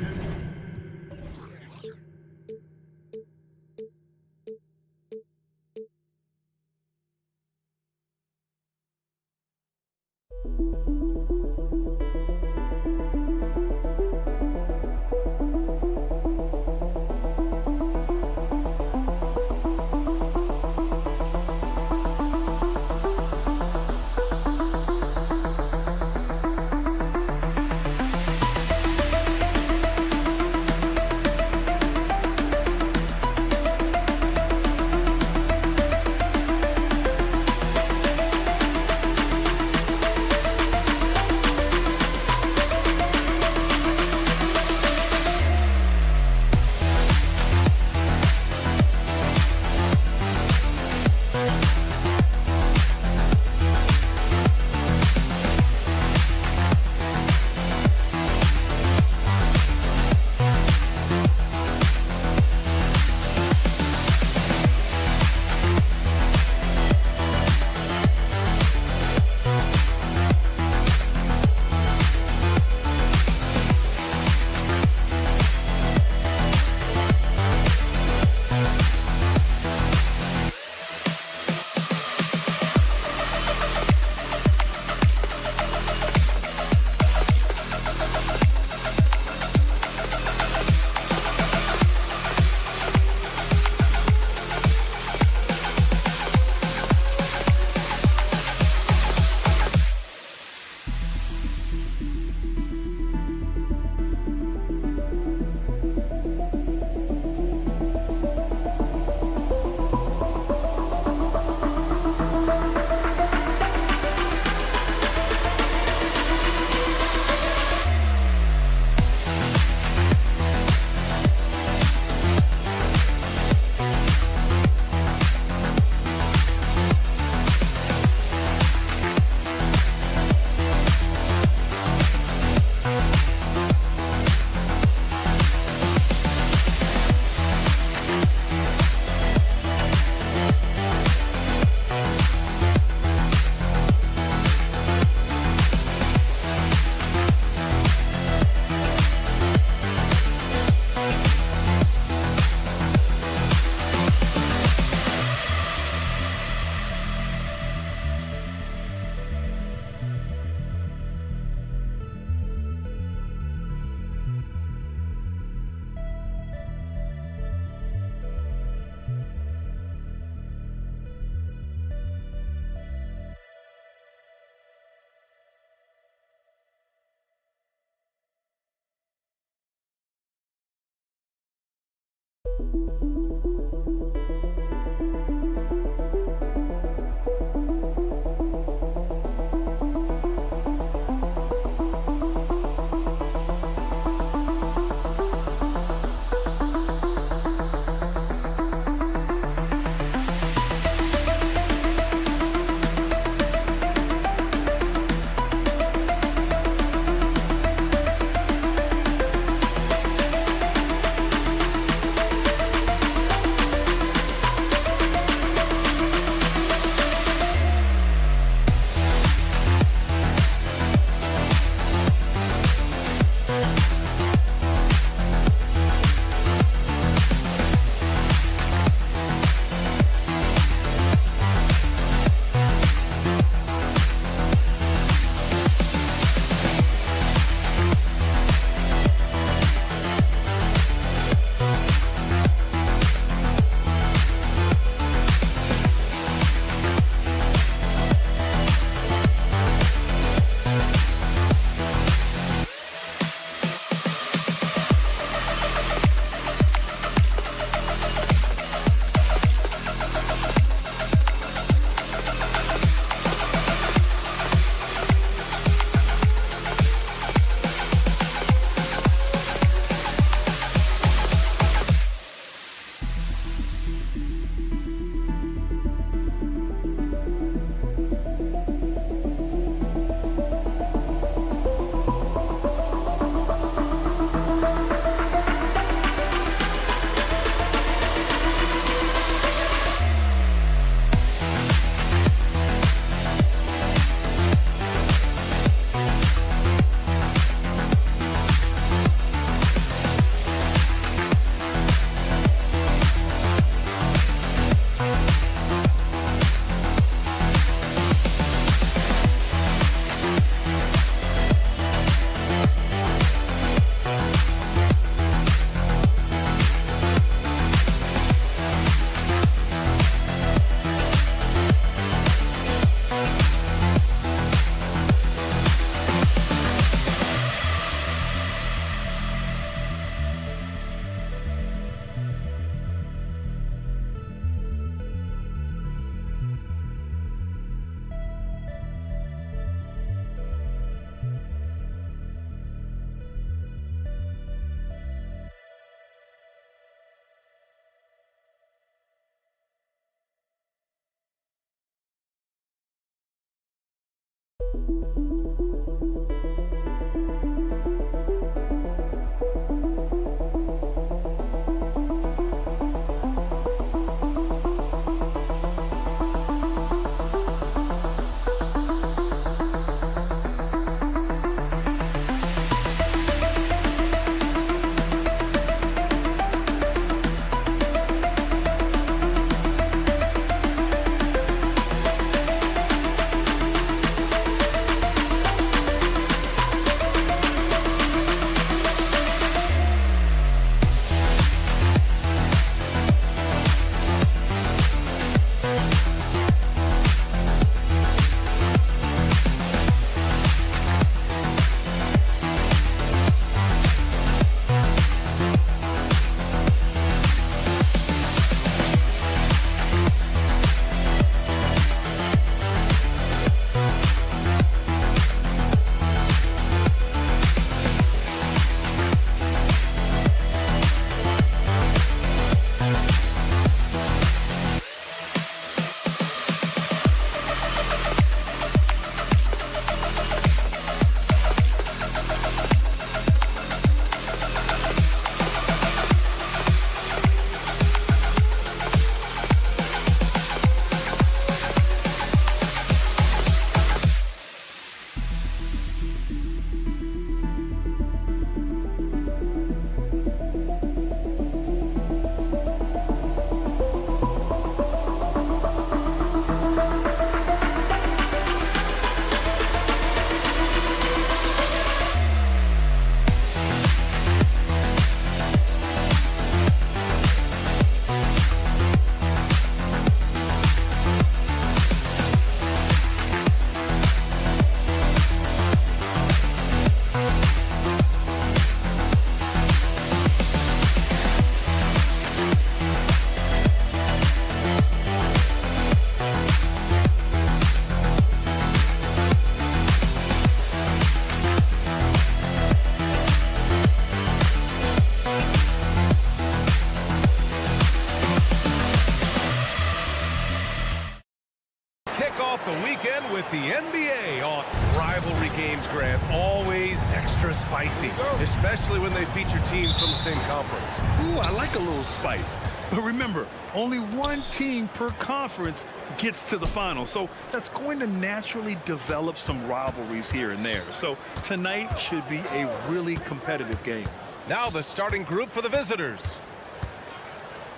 like the NBA. Oh, rivalry games, Grant, always extra spicy, especially when they feature teams from the same conference. Ooh, I like a little spice. But remember, only one team per conference gets to the final. So that's going to naturally develop some rivalries here and there. So tonight should be a really competitive game. Now the starting group for the visitors.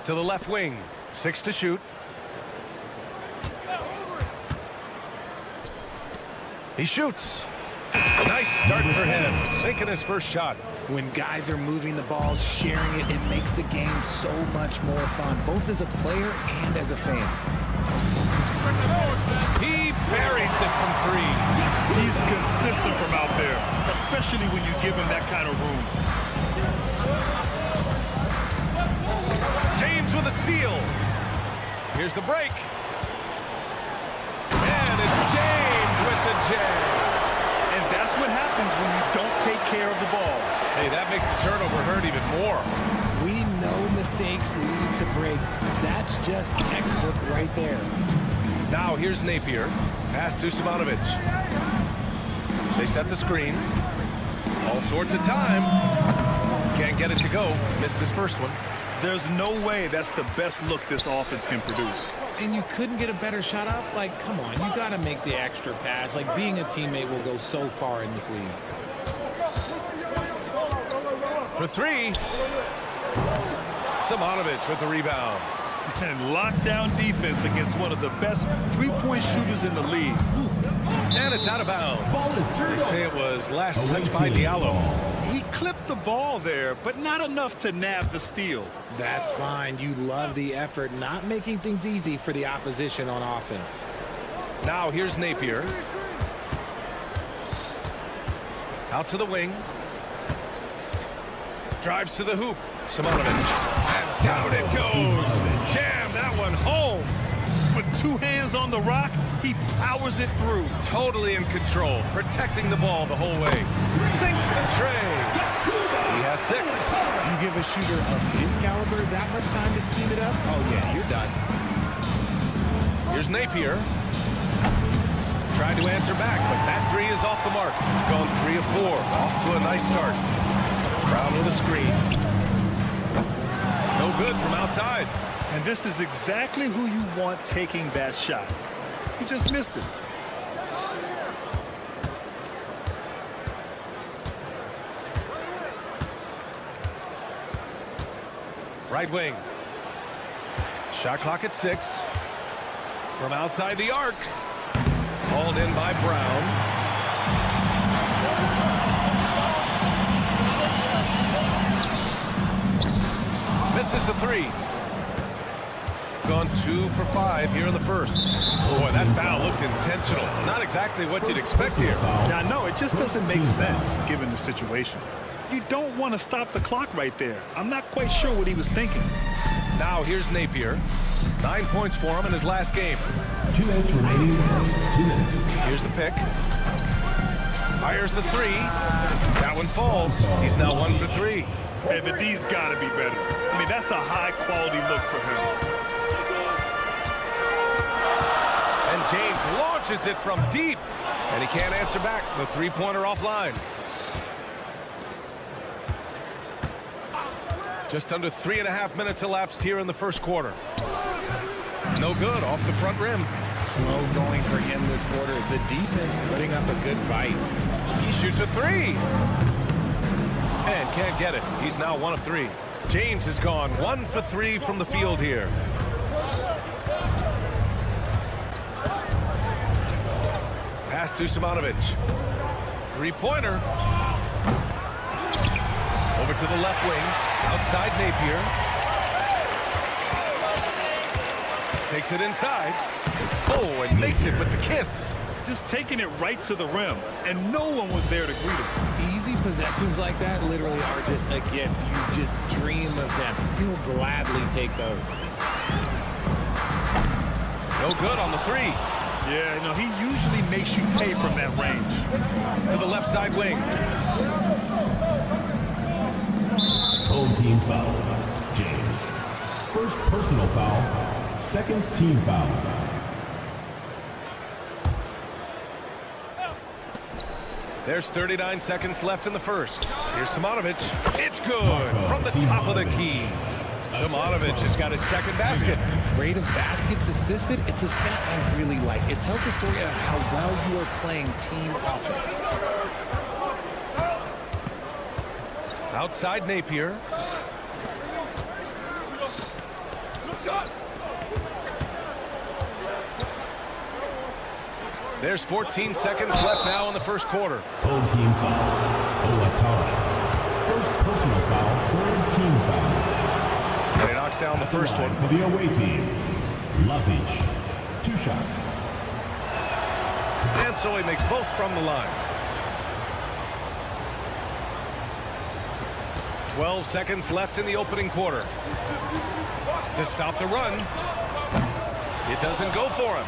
To the left wing, 6 to shoot. He shoots. Nice start for him, sinking his first shot. When guys are moving the ball, sharing it, it makes the game so much more fun, both as a player and as a fan. He buries it from 3. He's consistent from out there, especially when you give him that kind of room. James with a steal. Here's the break. And it's James with the jam. And that's what happens when you don't take care of the ball. Hey, that makes the turnover hurt even more. We know mistakes lead to breaks. That's just textbook right there. Now here's Napier. Pass to Simonovic. They set the screen. All sorts of time. Can't get it to go. Missed his first one. There's no way that's the best look this offense can produce. And you couldn't get a better shot off? Like, come on, you got to make the extra pass. Like, being a teammate will go so far in this league. For 3. Simonovic with the rebound. And lockdown defense against one of the best three-point shooters in the league. And it's out of bounds. Ball is turned They say it was last touched by Diallo. He clipped the ball there, but not enough to nab the steal. That's fine. You love the effort, not making things easy for the opposition on offense. Now here's Napier. Out to the wing. Drives to the hoop. Simonovic. And down it goes. Jam that one home. With 2 hands on the rock, he powers it through. Totally in control, protecting the ball the whole way. Sinks the tray. He has 6. You give a shooter of his caliber that much time to seam it up? Oh, yeah, you're done. Here's Napier. Tried to answer back, but that 3 is off the mark. Going 3 of 4. Off to a nice start. Brown with a screen. No good from outside. And this is exactly who you want taking that shot. He just missed it. Right wing. Shot clock at 6. From outside the arc. Hauled in by Brown. Misses the 3. Gone 2 for 5 here in the first. Boy, that foul looked intentional. Not exactly what you'd expect here. Now, no, it just doesn't make sense given the situation. You don't want to stop the clock right there. I'm not quite sure what he was thinking. Now here's Napier. 9 points for him in his last game. 2 minutes remaining in the first. 2 minutes. Here's the pick. Fires the 3. That one falls. He's now 1 for 3. Hey, the D's got to be better. I mean, that's a high-quality look for him. And James launches it from deep. And he can't answer back. The 3-pointer offline. Just under 3.5 minutes elapsed here in the first quarter. No good off the front rim. Slow going for him this quarter. The defense putting up a good fight. He shoots a 3. And can't get it. He's now 1 of 3. James has gone 1 for 3 from the field here. Pass to Simonovic. 3-pointer. Over to the left wing. Outside Napier. Takes it inside. Oh, and makes it with the kiss. Just taking it right to the rim, and no one was there to greet him. Easy possessions like that literally are just a gift. You just dream of them. You'll gladly take those. No good on the 3. Yeah, no, he usually makes you pay from that range. To the left side wing. Home team foul. James. First personal foul. Second team foul. There's 39 seconds left in the first. Here's Simonovic. It's good from the top of the key. Simonovic has got his second basket. Rate of baskets assisted, it's a stat I really like. It tells the story of how well you are playing team offense. Outside Napier. There's 14 seconds left now in the first quarter. Old team foul. Olatara. First personal foul, third team foul. And he knocks down the first one. For the away team, Lazic. 2 shots. And so he makes both from the line. 12 seconds left in the opening quarter. To stop the run. It doesn't go for him.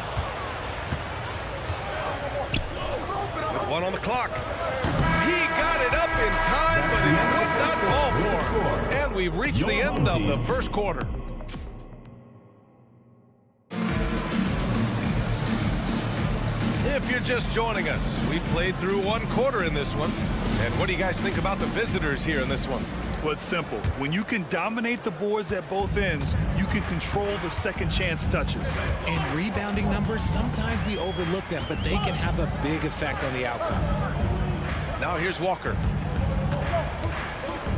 With 1 on the clock. He got it up in time, but it would not fall for him. And we've reached the end of the first quarter. If you're just joining us, we played through 1 quarter in this one. And what do you guys think about the visitors here in this one? Well, it's simple. When you can dominate the boards at both ends, you can control the second chance touches. And rebounding numbers, sometimes we overlook them, but they can have a big effect on the outcome. Now here's Walker.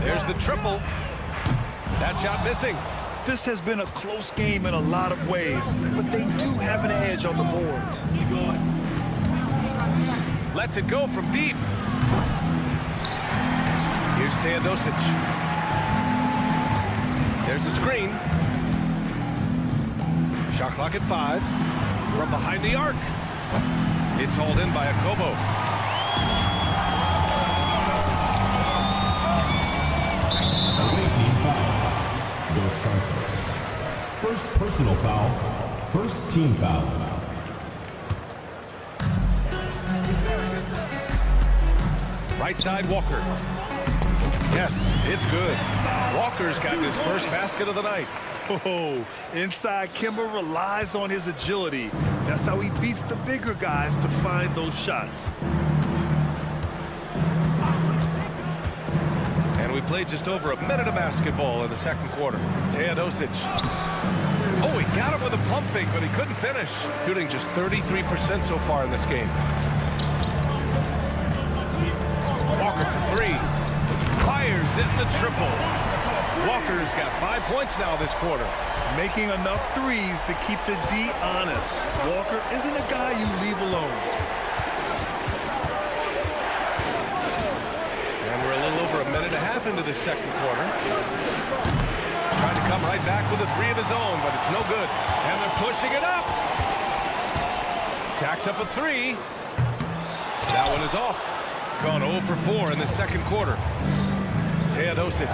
There's the triple. That shot missing. This has been a close game in a lot of ways, but they do have an edge on the boards. Lets it go from deep. Here's Teodosic. There's a screen. Shot clock at 5. From behind the arc. It's hauled in by Akobo. Away team foul. Dos Santos. First personal foul. First team foul. Right side, Walker. Yes, it's good. Walker's got his first basket of the night. Oh, inside Kimber relies on his agility. That's how he beats the bigger guys to find those shots. And we played just over a minute of basketball in the second quarter. Teodosic. Oh, he got it with a pump fake, but he couldn't finish. Shooting just 33% so far in this game. Walker for 3. Fires in the triple. Walker's got 5 points now this quarter. Making enough threes to keep the D honest. Walker isn't a guy you leave alone. And we're a little over a minute and a half into the second quarter. Trying to come right back with a 3 of his own, but it's no good. And they're pushing it up. Jacks up a 3. That one is off. Gone 0 for 4 in the second quarter. Teodosic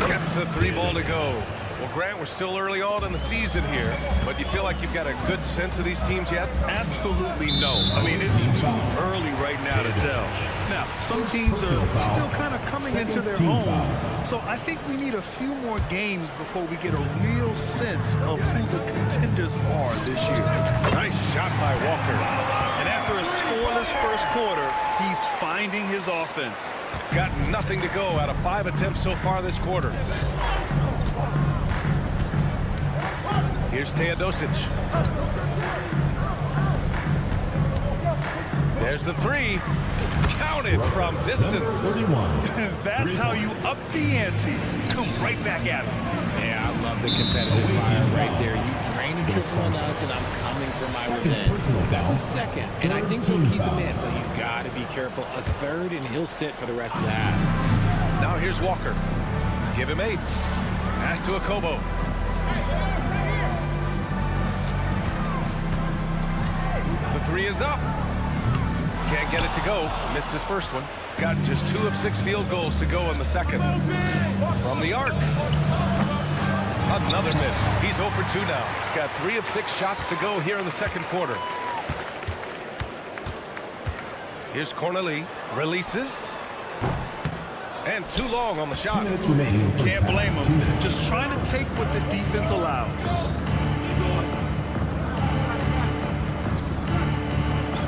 gets the 3 ball to go. Well, Grant, we're still early on in the season here, but you feel like you've got a good sense of these teams yet? Absolutely no. I mean, it's too early right now to tell. Now, some teams are still kind of coming into their own, so I think we need a few more games before we get a real sense of who the contenders are this year. Nice shot by Walker. And after a scoreless first quarter, he's finding his offense. Got nothing to go out of 5 attempts so far this quarter. Here's Teodosic. There's the 3. Counted from distance. That's how you up the ante. Come right back at him. Yeah, I love the competitive fire right there. You drain a triple on us, and I'm coming for my revenge. That's a second, and I think he'll keep him in, but he's got to be careful. A third, and he'll sit for the rest of the half. Now here's Walker. Give him 8. Pass to Akobo. The 3 is up. Can't get it to go. Missed his first one. Got just 2 of 6 field goals to go in the second. From the arc. Another miss. He's 0 for 2 now. Got 3 of 6 shots to go here in the second quarter. Here's Corneli. Releases. And too long on the shot. Can't blame him. Just trying to take what the defense allows.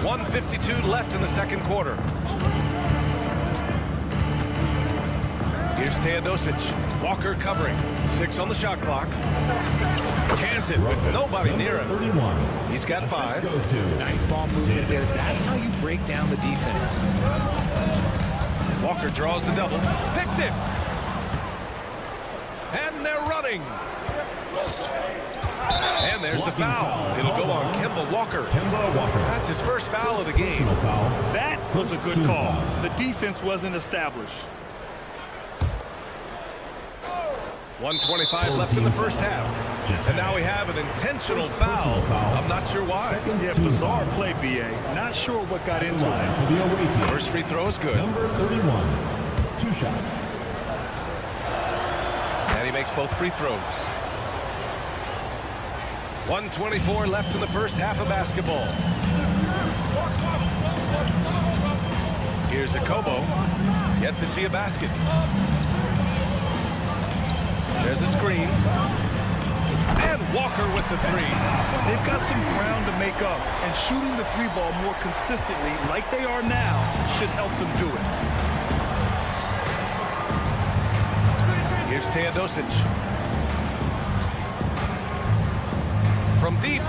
1:52 left in the second quarter. Here's Teodosic. Walker covering. 6 on the shot clock. Cans it with nobody near him. 31. He's got 5. Nice ball movement there. That's how you break down the defense. Walker draws the double. Picked it. And they're running. And there's the foul. It'll go on Kemba Walker. That's his first foul of the game. That was a good call. The defense wasn't established. 1:25 left in the first half. And now we have an intentional foul. I'm not sure why. Yeah, bizarre play, B.A. Not sure what got into it. First free throw is good. Number 31. 2 shots. And he makes both free throws. 1:24 left in the first half of basketball. Here's Akobo. Yet to see a basket. There's a screen. And Walker with the 3. They've got some ground to make up, and shooting the 3 ball more consistently like they are now should help them do it. Here's Teodosic. From deep.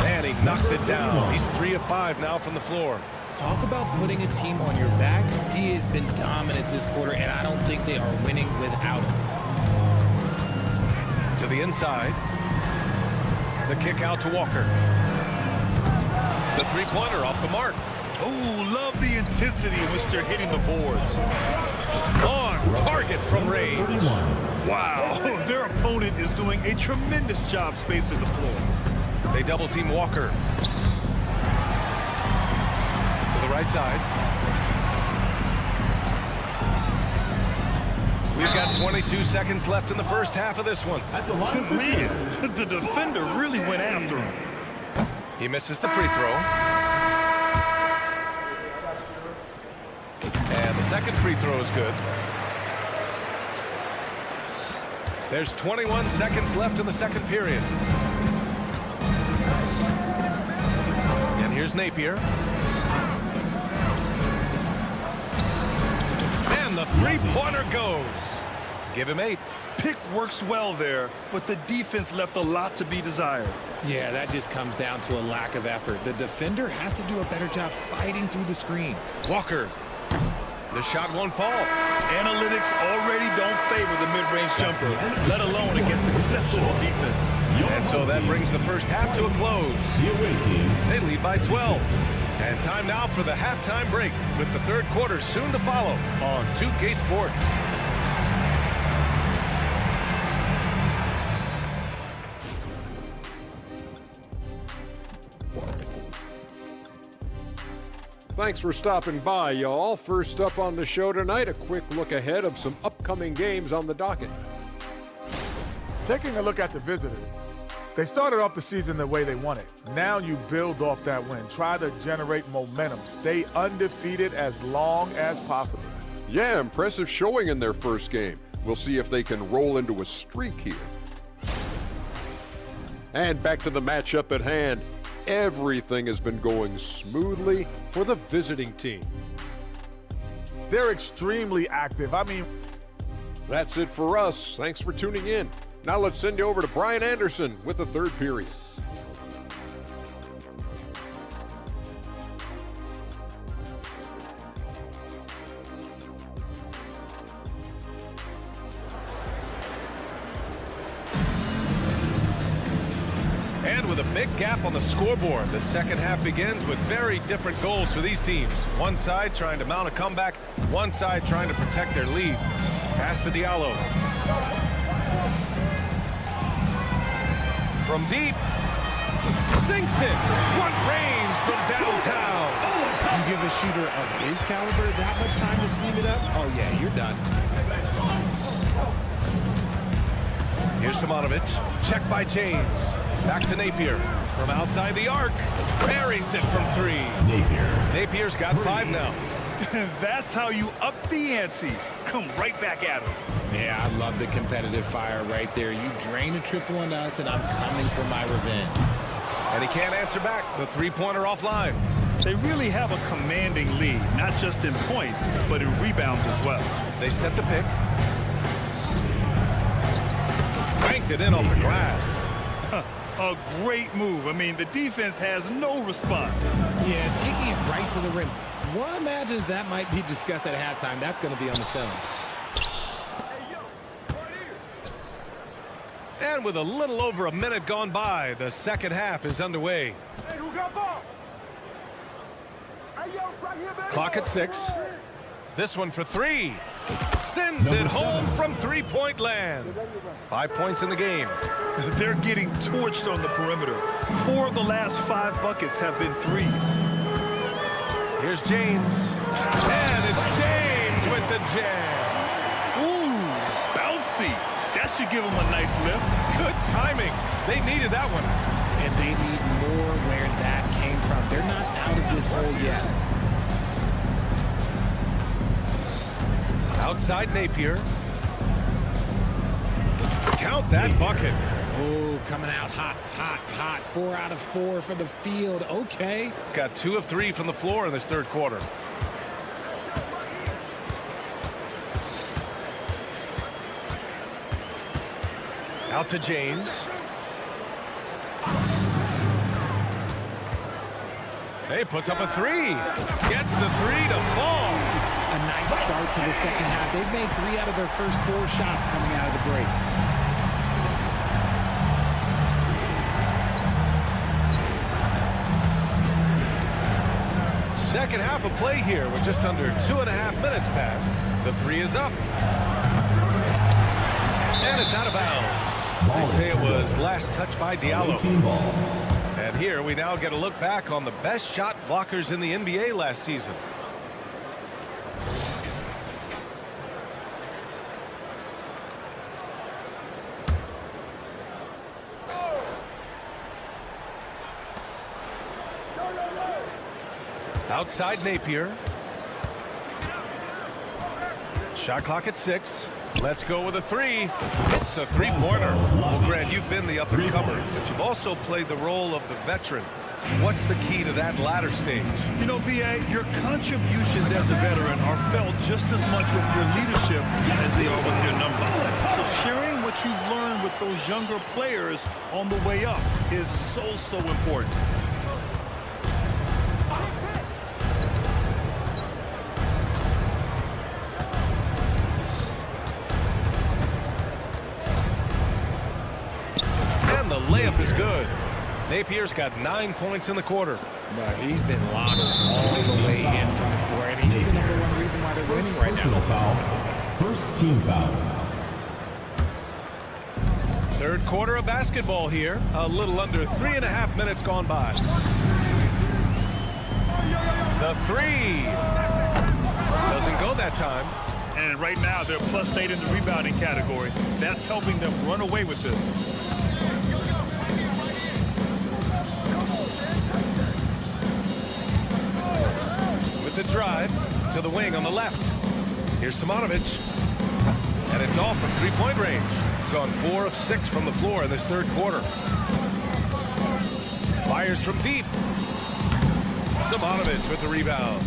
And he knocks it down. He's 3 of 5 now from the floor. Talk about putting a team on your back. He has been dominant this quarter, and I don't think they are winning without him. To the inside. The kick out to Walker. The 3-pointer off the mark. Oh, love the intensity in which they're hitting the boards. On target from range. Wow, their opponent is doing a tremendous job spacing the floor. They double team Walker. To the right side. We've got 22 seconds left in the first half of this one. At the line for two. The defender really went after him. He misses the free throw. And the second free throw is good. There's 21 seconds left in the second period. And here's Napier. And the 3-pointer goes. Give him 8. Pick works well there, but the defense left a lot to be desired. Yeah, that just comes down to a lack of effort. The defender has to do a better job fighting through the screen. Walker. The shot won't fall. Analytics already don't favor the mid-range jumper, let alone against exceptional defense. And so that brings the first half to a close. They lead by 12. And time now for the halftime break, with the third quarter soon to follow on 2K Sports. Thanks for stopping by, y'all. First up on the show tonight, a quick look ahead of some upcoming games on the docket. Taking a look at the visitors, they started off the season the way they wanted. Now you build off that win. Try to generate momentum. Stay undefeated as long as possible. Yeah, impressive showing in their first game. We'll see if they can roll into a streak here. And back to the matchup at hand. Everything has been going smoothly for the visiting team. They're extremely active. That's it for us. Thanks for tuning in. Now let's send you over to Brian Anderson with the third period. And with a big gap on the scoreboard, the second half begins with very different goals for these teams. One side trying to mount a comeback, one side trying to protect their lead. Pass to Diallo. From deep. Sinks it. What range from downtown. You give a shooter of his caliber that much time to seam it up? Oh, yeah, you're done. Here's Simonovic. Check by James. Back to Napier. From outside the arc. Buries it from 3. Napier's got 5 now. That's how you up the ante. Come right back at him. Yeah, I love the competitive fire right there. You drain a triple on us, and I'm coming for my revenge. And he can't answer back. The 3-pointer offline. They really have a commanding lead, not just in points, but in rebounds as well. They set the pick. Banked it in off the glass. A great move. I mean, the defense has no response. Yeah, taking it right to the rim. One imagines that might be discussed at halftime. That's going to be on the film. And with a little over a minute gone by, the second half is underway. Hey, who got ball? Hey, yo, right here, baby. Clock at 6. This one for 3. Sends it home from three-point land. 5 points in the game. They're getting torched on the perimeter. 4 of the last 5 buckets have been threes. Here's James. And it's James with the jam. Ooh, bouncy. That should give them a nice lift. Good timing. They needed that one. And they need more where that came from. They're not out of this hole yet. Outside Napier. Count that bucket. Oh, coming out hot, hot, hot. 4 out of 4 for the field. Okay. Got 2 of 3 from the floor in this third quarter. Out to James. He puts up a 3. Gets the 3 to fall. A nice start to the second half. They've made 3 out of their first 4 shots coming out of the break. Second half of play here with just under 2.5 minutes passed. The 3 is up. And it's out of bounds. They say it was last touched by Diallo. And here we now get a look back on the best shot blockers in the NBA last season. Outside Napier. Shot clock at 6. Let's go with a 3. It's a three-pointer. Well, Grant, you've been the up-and-comer, but you've also played the role of the veteran. What's the key to that latter stage? You know, B.A., your contributions as a veteran are felt just as much with your leadership as they are with your numbers. So sharing what you've learned with those younger players on the way up is so important. Layup is good. Napier's got 9 points in the quarter. But he's been locked all the way in from the floor, and he's the number one reason why they're winning right now. Foul. First team foul. Third quarter of basketball here. A little under 3.5 minutes gone by. The 3 doesn't go that time. And right now they're +8 in the rebounding category. That's helping them run away with this. The drive to the wing on the left. Here's Simonovic. And it's all from three-point range. Gone 4 of 6 from the floor in this third quarter. Fires from deep. Simonovic with the rebound.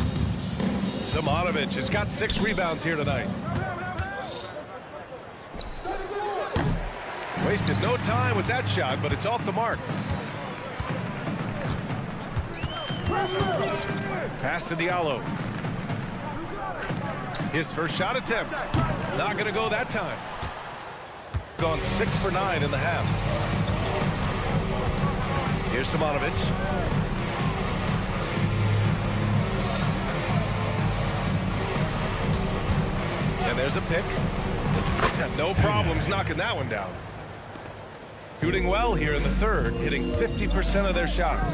Simonovic has got 6 rebounds here tonight. Wasted no time with that shot, but it's off the mark. Pass to Diallo. His first shot attempt. Not going to go that time. Gone 6 for 9 in the half. Here's Simonovic. And there's a pick. No problems knocking that one down. Shooting well here in the third, hitting 50% of their shots.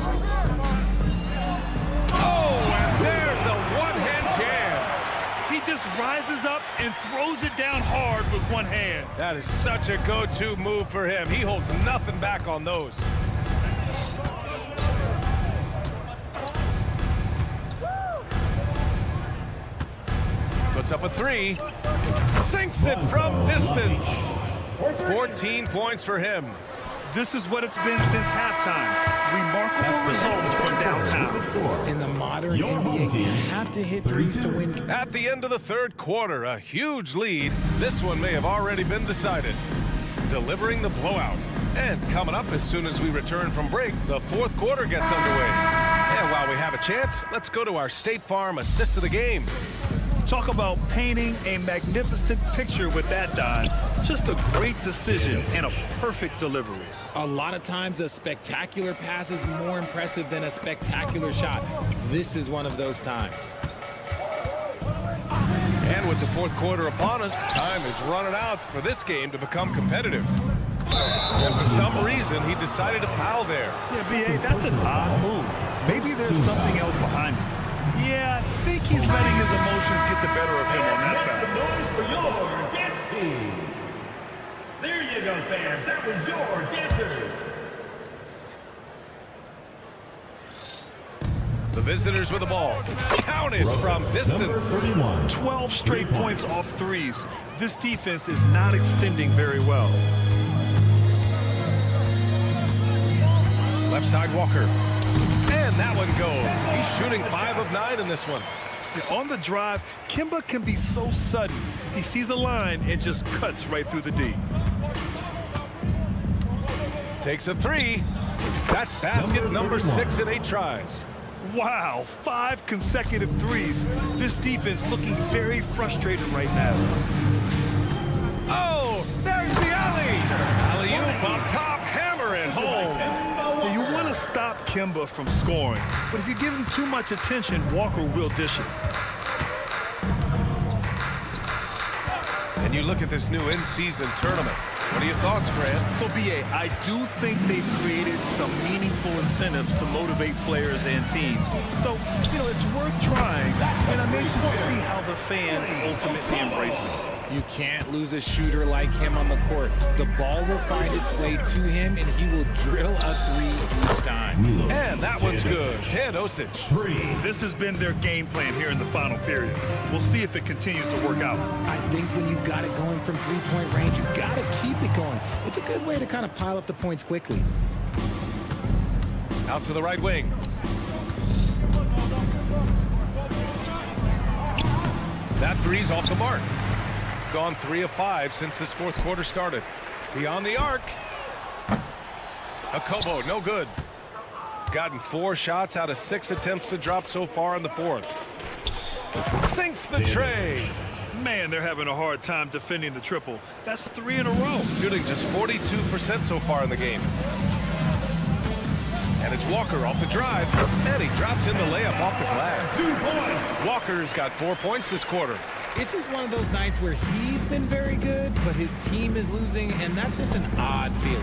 Oh, and there's a one-hand jam. He just rises up and throws it down hard with one hand. That is such a go-to move for him. He holds nothing back on those. Puts up a 3. Sinks it from distance. 14 points for him. This is what it's been since halftime. Remarkable results from downtown. In the modern NBA, you have to hit threes to win. At the end of the third quarter, a huge lead. This one may have already been decided. Delivering the blowout. And coming up as soon as we return from break, the fourth quarter gets underway. And while we have a chance, let's go to our State Farm assist of the game. Talk about painting a magnificent picture with that, Don. Just a great decision and a perfect delivery. A lot of times a spectacular pass is more impressive than a spectacular shot. This is one of those times. And with the fourth quarter upon us, time is running out for this game to become competitive. And for some reason, he decided to foul there. Yeah, B.A., that's an odd move. Maybe there's something else behind it. Yeah, I think he's letting his emotions get the better of him on that foul. Make some noise for your dance team. There you go, fans. That was your dancers. The visitors with the ball. Counted from distance. 12 straight points off threes. This defense is not extending very well. Left side, Walker. And that one goes. He's shooting 5 of 9 in this one. On the drive, Kemba can be so sudden. He sees a line and just cuts right through the D. Takes a 3. That's basket number 6 in 8 tries. Wow, 5 consecutive threes. This defense looking very frustrated right now. Oh, there's the alley. Alley-oop up top, hammer it home. Yeah, you want to stop Kemba from scoring, but if you give him too much attention, Walker will dish it. And you look at this new in-season tournament. What are your thoughts, Grant? So, B.A., I do think they've created some meaningful incentives to motivate players and teams. So, it's worth trying, and I'm anxious to see how the fans ultimately embrace it. You can't lose a shooter like him on the court. The ball will find its way to him, and he will drill a 3 each time. And that one's good. Teodosic. This has been their game plan here in the final period. We'll see if it continues to work out. I think when you've got it going from three-point range, you've got to keep it going. It's a good way to kind of pile up the points quickly. Out to the right wing. That three's off the mark. Gone 3 of 5 since this fourth quarter started. Beyond the arc. Akobo, no good. Gotten 4 shots out of 6 attempts to drop so far in the fourth. Sinks the tray. Man, they're having a hard time defending the triple. That's 3 in a row. Shooting just 42% so far in the game. And it's Walker off the drive. And he drops in the layup off the glass. 2 points. Walker's got 4 points this quarter. It's just one of those nights where he's been very good, but his team is losing, and that's just an odd feeling.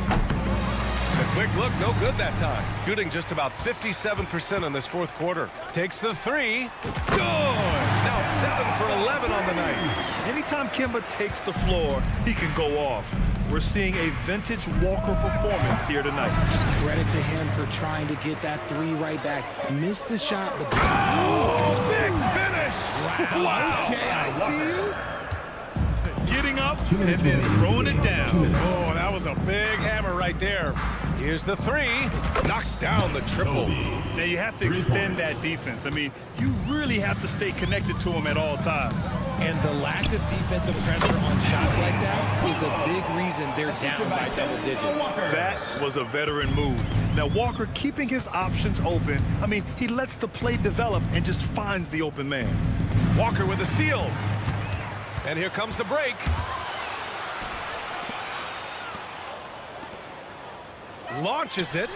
A quick look, no good that time. Shooting just about 57% in this fourth quarter. Takes the 3. Good! Now 7 for 11 on the night. Anytime Kemba takes the floor, he can go off. We're seeing a vintage Walker performance here tonight. Credit to him for trying to get that 3 right back. Missed the shot. Oh, big finish! Wow. Okay, I see you. Getting up and then throwing it down. Oh, that was a big hammer right there. Here's the 3. Knocks down the triple. Now you have to extend that defense. I mean, you really have to stay connected to him at all times. And the lack of defensive pressure on shots like that is a big reason they're down by double digits. That was a veteran move. Now Walker keeping his options open. I mean, he lets the play develop and just finds the open man. Walker with a steal. And here comes the break. Launches it.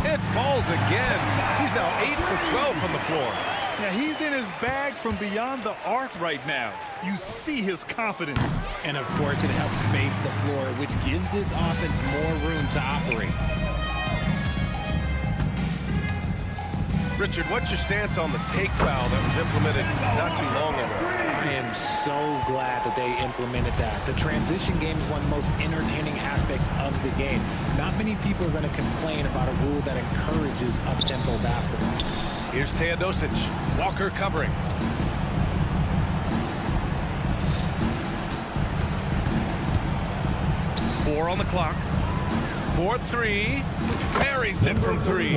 It falls again. He's now 8 for 12 from the floor. Yeah, he's in his bag from beyond the arc right now. You see his confidence. And of course, it helps space the floor, which gives this offense more room to operate. Richard, what's your stance on the take foul that was implemented not too long ago? I am so glad that they implemented that. The transition game is one of the most entertaining aspects of the game. Not many people are going to complain about a rule that encourages up-tempo basketball. Here's Teodosic. Walker covering. Four on the clock. 4-3. Buries it from 3.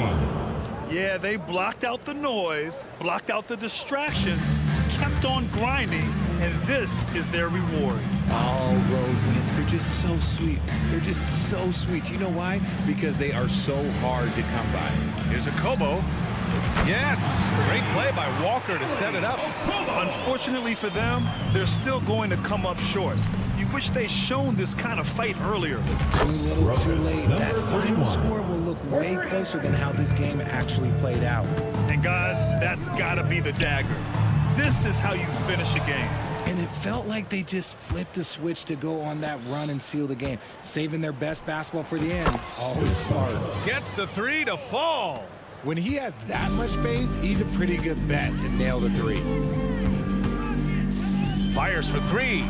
Yeah, they blocked out the noise, blocked out the distractions, kept on grinding, and this is their reward. All road wins. They're just so sweet. They're just so sweet. You know why? Because they are so hard to come by. Here's a Kobo. Yes, great play by Walker to set it up. Unfortunately for them, they're still going to come up short. You wish they'd shown this kind of fight earlier. Too little, too late. That final score will look way closer than how this game actually played out. And guys, that's got to be the dagger. This is how you finish a game. And it felt like they just flipped the switch to go on that run and seal the game, saving their best basketball for the end. Always smart. Gets the 3 to fall. When he has that much space, he's a pretty good bet to nail the 3. Fires for 3.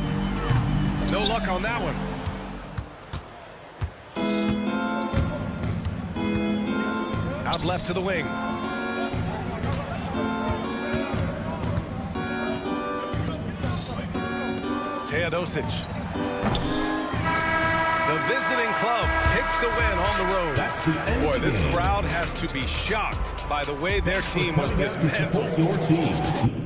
No luck on that one. Out left to the wing. Teodosic. The visiting club takes the win on the road. Boy, this crowd has to be shocked by the way their team was dismantled. Your team.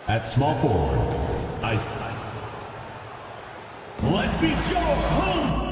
At small forward, ice. Let's meet your home.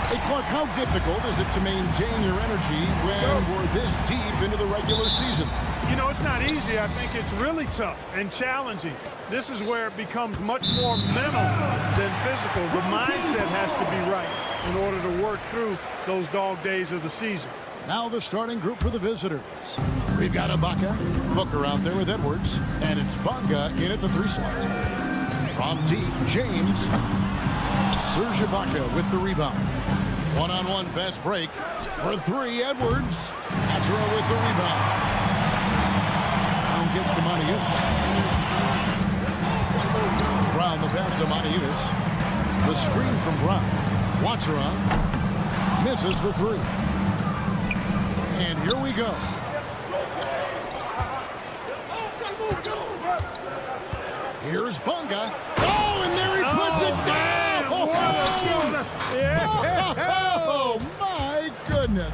Hey, Clark, how difficult is it to maintain your energy when we're this deep into the regular season? You know, it's not easy. I think it's really tough and challenging. This is where it becomes much more mental than physical. The mindset has to be right in order to work through those dog days of the season. Now the starting group for the visitors. We've got Ibaka, Booker out there with Edwards, and it's Bonga in at the 3 slot. From deep, James. Serge Ibaka with the rebound. One-on-one fast break for 3, Edwards. Atro with the rebound. Brown gets to Montiunas. Brown the pass to Montiunas. The screen from Brown. Watchera misses the 3. And here we go. Here's Bonga. Oh, and there he puts it down. Oh, my goodness.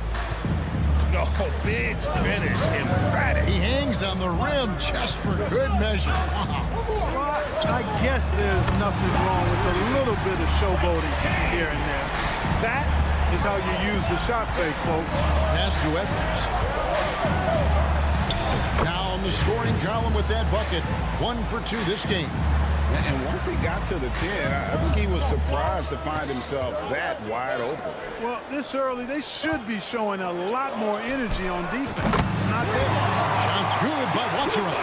Oh, big finish. Emphatic. He hangs on the rim just for good measure. Well, I guess there's nothing wrong with a little bit of showboating here and there. That is how you use the shot fake, folks. Pass to Edwards. Now on the scoring column with that bucket. 1 for 2 this game. And once he got to the 10, I think he was surprised to find himself that wide open. Well, this early, they should be showing a lot more energy on defense. It's not there. Shots good by Watchera.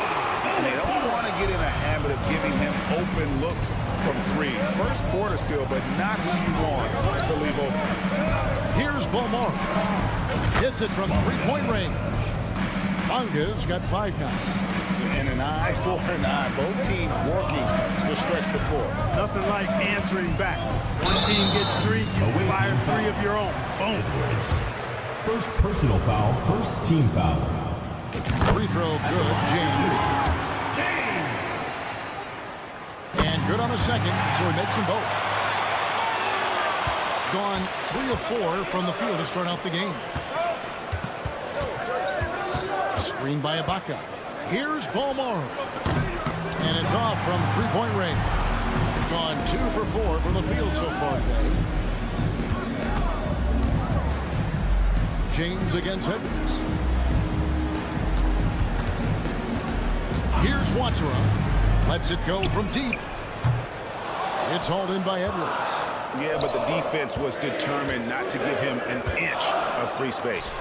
And they don't want to get in a habit of giving him open looks from 3. First quarter still, but not who you want to leave open. Here's Beaumont. Hits it from 3-point range. Bonga's got 5 now. And an eye for an eye. Both teams working to stretch the floor. Nothing like answering back. One team gets 3, you fire 3 of your own. Boom. First personal foul, first team foul. Free throw good, James. And good on the second, so he makes them both. Gone 3 of 4 from the field to start out the game. Screen by Ibaka. Here's Beaumont. And it's off from 3-point range. Gone 2 for 4 from the field so far today. James against Edwards. Here's Watchera. Lets it go from deep. It's hauled in by Edwards. Yeah, but the defense was determined not to give him an inch of free space.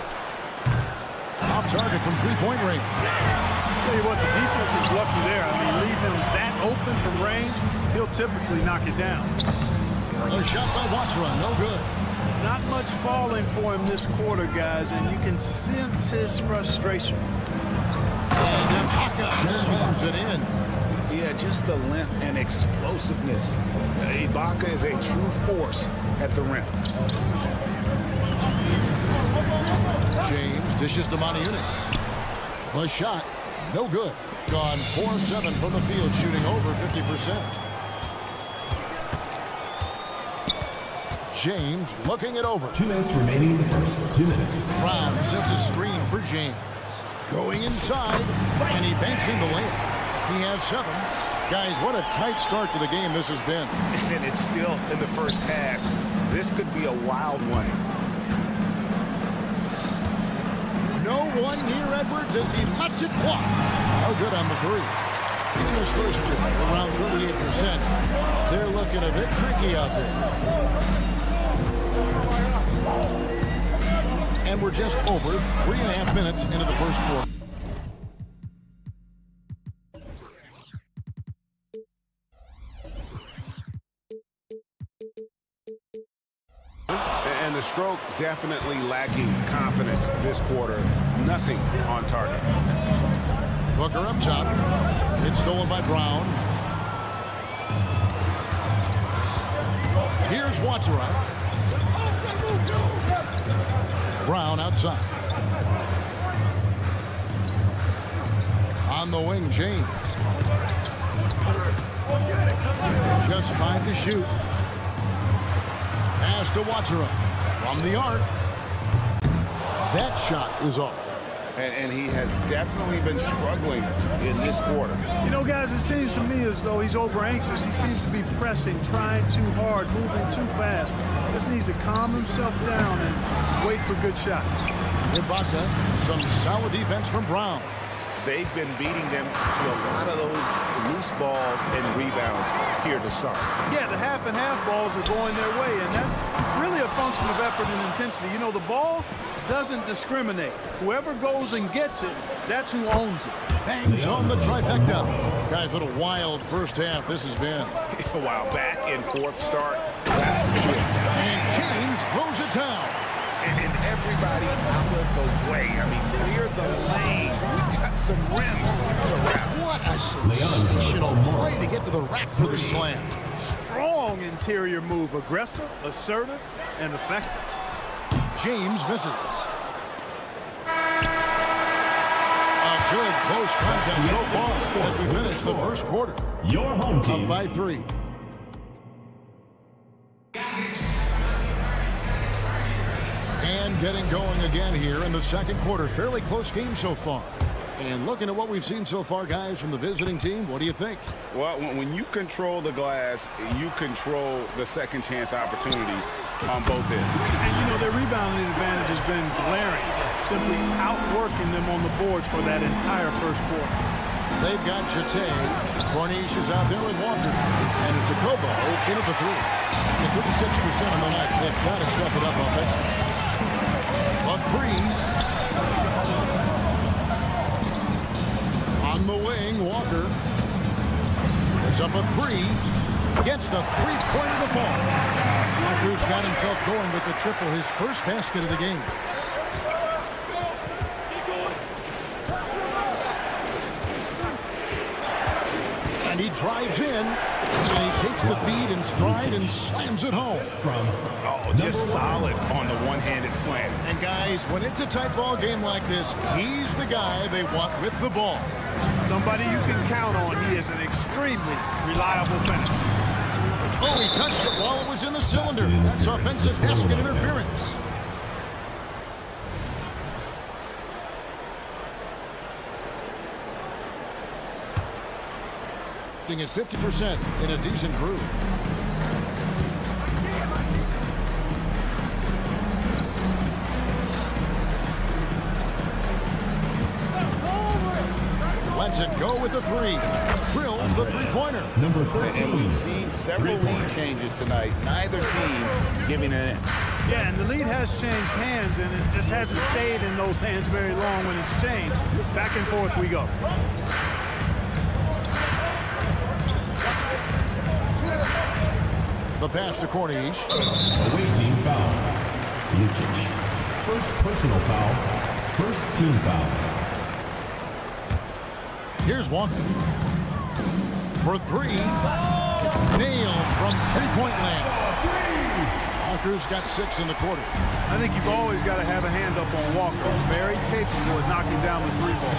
Off target from 3-point range. Tell you what, the defense was lucky there. I mean, leave him that open from range, he'll typically knock it down. A shot by Watchera, no good. Not much falling for him this quarter, guys, and you can sense his frustration. And Ibaka slams it in. Yeah, just the length and explosiveness. Ibaka is a true force at the rim. James dishes to Montiunas. The shot, no good. Gone 4-7 from the field, shooting over 50%. James looking it over. 2 minutes remaining in the first. 2 minutes. Brown sets a screen for James. Going inside, and he banks in the layup. He has 7. Guys, what a tight start to the game this has been. And it's still in the first half. This could be a wild one. No one near Edwards as he lets it fly. No good on the 3. In this first quarter, around 38%. They're looking a bit tricky out there. And we're just over 3.5 minutes into the first quarter. And the stroke definitely lacking confidence this quarter. Nothing on target. Booker up top. It's stolen by Brown. Here's Watsara. Brown outside. On the wing, James. Just 5 to shoot. Pass to Watsara. From the arc. That shot is off. And he has definitely been struggling in this quarter. You know, guys, it seems to me as though he's over anxious. He seems to be pressing, trying too hard, moving too fast. Just needs to calm himself down and wait for good shots. Ibaka, some solid defense from Brown. They've been beating them to a lot of those loose balls and rebounds here to start. Yeah, the half and half balls are going their way, and that's really a function of effort and intensity. You know, the ball doesn't discriminate. Whoever goes and gets it, that's who owns it. Bangs on the trifecta. Guys, what a wild first half this has been. A while back in fourth start, that's for sure. And James throws it down. And everybody out of the way. I mean, clear the lane. We got some rims to wrap. What a sensational play to get to the rack for the slam. Strong interior move. Aggressive, assertive, and effective. James misses. A good close contest so far as we finish the first quarter. Your home team. Up by 3. And getting going again here in the second quarter. Fairly close game so far. And looking at what we've seen so far, guys, from the visiting team, what do you think? Well, when you control the glass, you control the second chance opportunities on both ends. And, you know, their rebounding advantage has been glaring, simply outworking them on the boards for that entire first quarter. They've got Jete. Corniche is out there with Walker. And it's a Kobo in at the 3. At 36% on the night. They've got to step it up offensively. A 3. On the wing, Walker. It's up a 3. Gets the three-pointer to fall. Walker's got himself going with the triple, his first basket of the game. And he drives in, and he takes the feed in stride and slams it home. Just solid on the one-handed slam. And guys, when it's a tight ball game like this, he's the guy they want with the ball. Somebody you can count on. He is an extremely reliable finisher. Oh, he touched it while it was in the cylinder. That's offensive basket interference. At 50% in a decent groove. Lets it go with the 3. Drills the three-pointer. Number 13. And we've seen several lead changes tonight. Neither team giving an inch. Yeah, and the lead has changed hands, and it just hasn't stayed in those hands very long when it's changed. Back and forth we go. The pass to Corniche. Away team foul. Lucic. First personal foul. First team foul. Here's Walker. For 3. Nailed from three-point land. Walker's got 6 in the quarter. I think you've always got to have a hand up on Walker. Very capable of knocking down the 3 ball.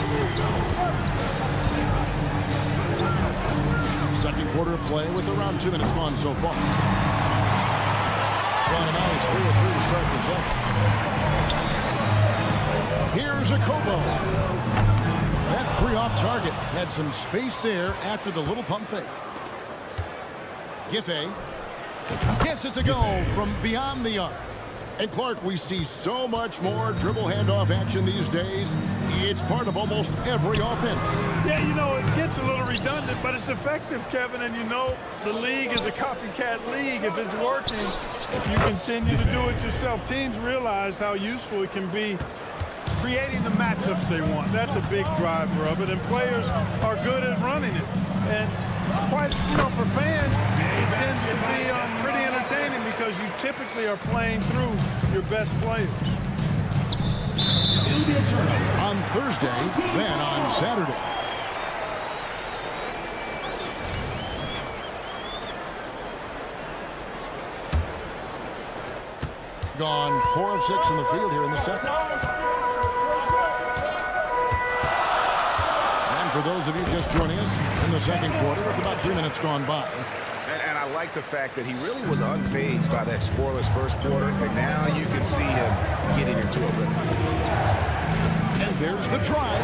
Second quarter of play with around 2 minutes gone so far. Guantanamo is 3 of 3 to start the second. Here's a Kobo. That 3 off target. Had some space there after the little pump fake. Giffey gets it to go from beyond the arc. And Clark, we see so much more dribble handoff action these days. It's part of almost every offense. Yeah, you know, it gets a little redundant, but it's effective, Kevin. And you know, the league is a copycat league. If it's working, you continue to do it yourself. Teams realized how useful it can be creating the matchups they want. That's a big driver of it, and players are good at running it. And quite, you know, for fans, it tends to be pretty entertaining because you typically are playing through your best players. On Thursday, then on Saturday. Gone 4 of 6 from the field here in the second. For those of you just joining us in the second quarter, with about 3 minutes gone by. And I like the fact that he really was unfazed by that scoreless first quarter, and now you can see him getting into a rhythm. And there's the drive.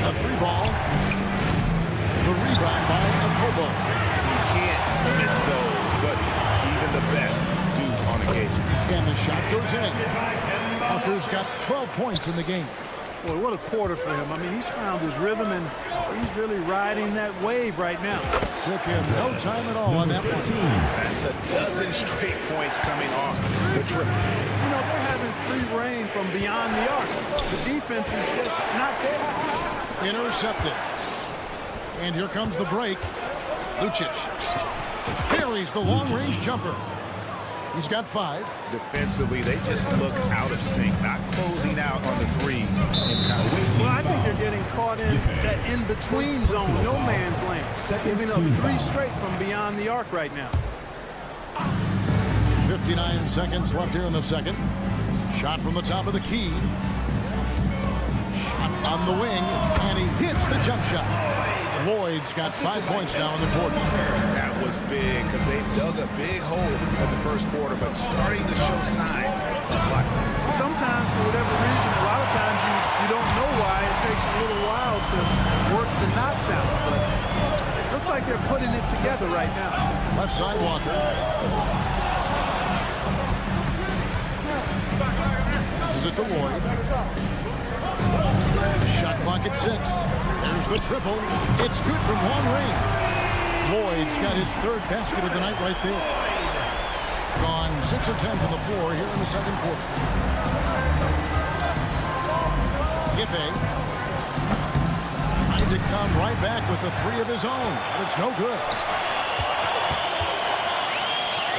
A 3 ball. The rebound by Kobo. You can't miss those, but even the best do on occasion. And the shot goes in. Walker's got 12 points in the game. Boy, what a quarter for him. I mean, he's found his rhythm, and he's really riding that wave right now. Took him no time at all on that one. That's a dozen straight points coming off the triple. You know, they're having free reign from beyond the arc. The defense is just not there. Intercepted. And here comes the break. Lucic buries the long-range jumper. He's got 5. Defensively, they just look out of sync, not closing out on the threes in time. Well, I think they're getting caught in that in-between zone, no man's land. Giving up 3 straight from beyond the arc right now. 59 seconds left here in the second. Shot from the top of the key. Shot on the wing, and he hits the jump shot. Lloyd's got 5 points now in the quarter. That was big because they dug a big hole in the first quarter, but starting to show signs of life. Sometimes, for whatever reason, a lot of times you don't know why. It takes a little while to work the knots out. But it looks like they're putting it together right now. Left side Walker. This is it to Lloyd. Shot clock at 6. There's the triple. It's good from long range. Lloyd's got his 3rd basket of the night right there. Gone 6 of 10 from the floor here in the second quarter. Giffey trying to come right back with the 3 of his own, but it's no good.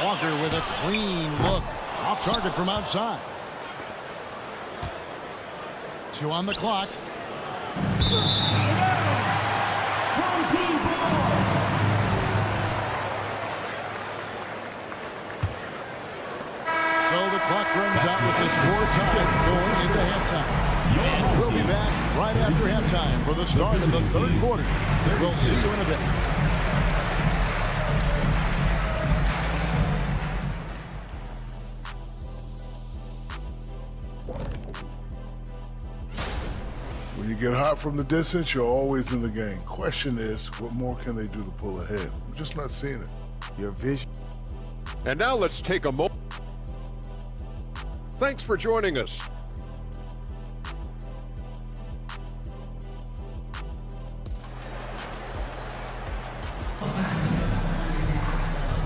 Walker with a clean look. Off target from outside. 2 on the clock. So the clock runs out with the score tied going into halftime. And we'll be back right after halftime for the start of the third quarter. We'll see you in a bit. When you get hot from the distance, you're always in the game. Question is, what more can they do to pull ahead? I'm just not seeing it. Your vision. And now let's take a moment. Thanks for joining us.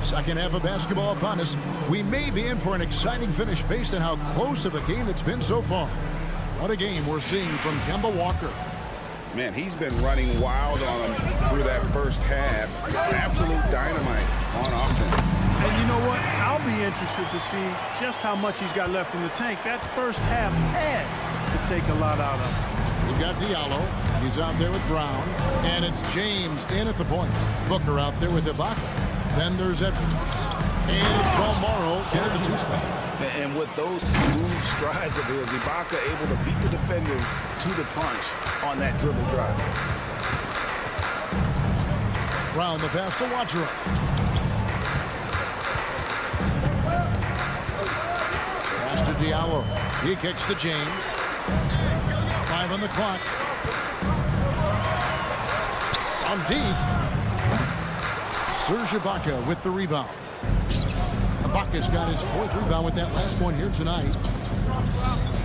Second half of basketball upon us. We may be in for an exciting finish based on how close of a game it's been so far. What a game we're seeing from Kemba Walker. Man, he's been running wild on him through that first half. Absolute dynamite on offense. And you know what? I'll be interested to see just how much he's got left in the tank. That first half had to take a lot out of him. We've got Diallo. He's out there with Brown. And it's James in at the point. Booker out there with Ibaka. Then there's Edwards. And it's Balmaro in at the two spot. And with those smooth strides of his, Ibaka able to beat the defender to the punch on that dribble drive. Brown the pass to Watcher. Pass to Diallo. He kicks to James. 5 on the clock. On deep. Serge Ibaka with the rebound. Ibaka's got his 4th rebound with that last one here tonight.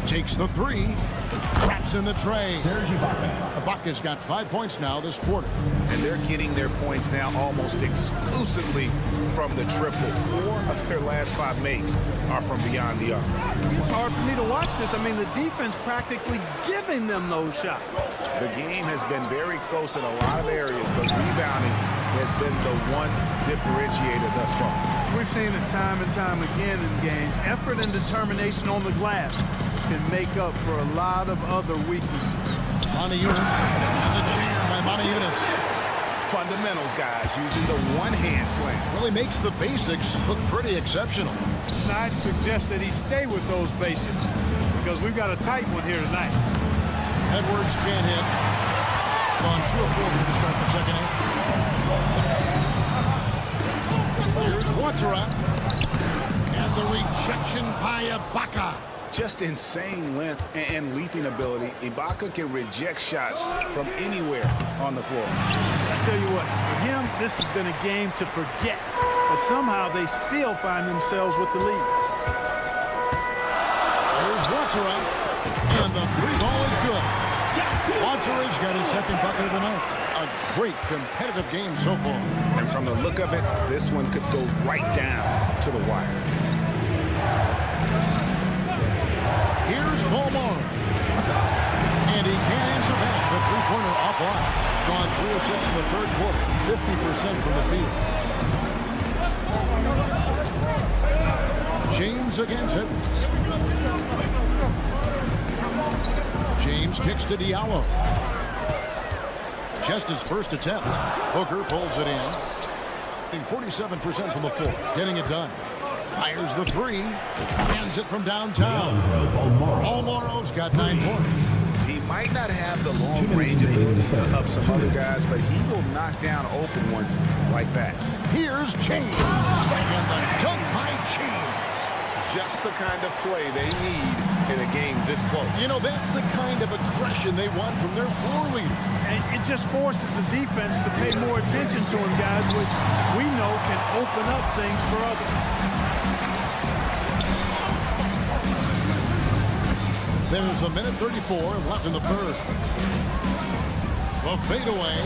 Takes the 3. Traps in the tray. Serge Ibaka. Ibaka's got 5 points now this quarter. And they're getting their points now almost exclusively from the triple. 4 of their last 5 makes are from beyond the arc. It's hard for me to watch this. I mean, the defense practically giving them those shots. The game has been very close in a lot of areas, but rebounding has been the one differentiator thus far. We've seen it time and time again in games. Effort and determination on the glass can make up for a lot of other weaknesses. Monty Eunice and the jam by Monty Eunice. Fundamentals, guys, using the one-hand slam. Really makes the basics look pretty exceptional. Now, I'd suggest that he stay with those basics because we've got a tight one here tonight. Edwards can't hit. On 2 of 4 to start the second half. Here's Watera. And the rejection by Ibaka. Just insane length and leaping ability. Ibaka can reject shots from anywhere on the floor. I tell you what, for him, this has been a game to forget. But somehow they still find themselves with the lead. Here's Watera. And the 3 ball is good. Watera's got his 2nd bucket of the night. A great competitive game so far. And from the look of it, this one could go right down to the wire. Here's Balmaro. And he can't answer back. The 3-pointer offline. Gone 3 of 6 in the 3rd quarter. 50% from the field. James against Edwards. James kicks to Diallo. Just his first attempt. Booker pulls it in. 47% from the floor. Getting it done. Fires the 3. Hands it from downtown. Balmaro's got 9 points. He might not have the long range ability of some other guys, but he will knock down open ones like that. Here's James. And the dunk by James. Just the kind of play they need in a game this close. You know, that's the kind of aggression they want from their floor leader. And it just forces the defense to pay more attention to him, guys, which we know can open up things for others. There's a minute 34 left in the first. A fadeaway.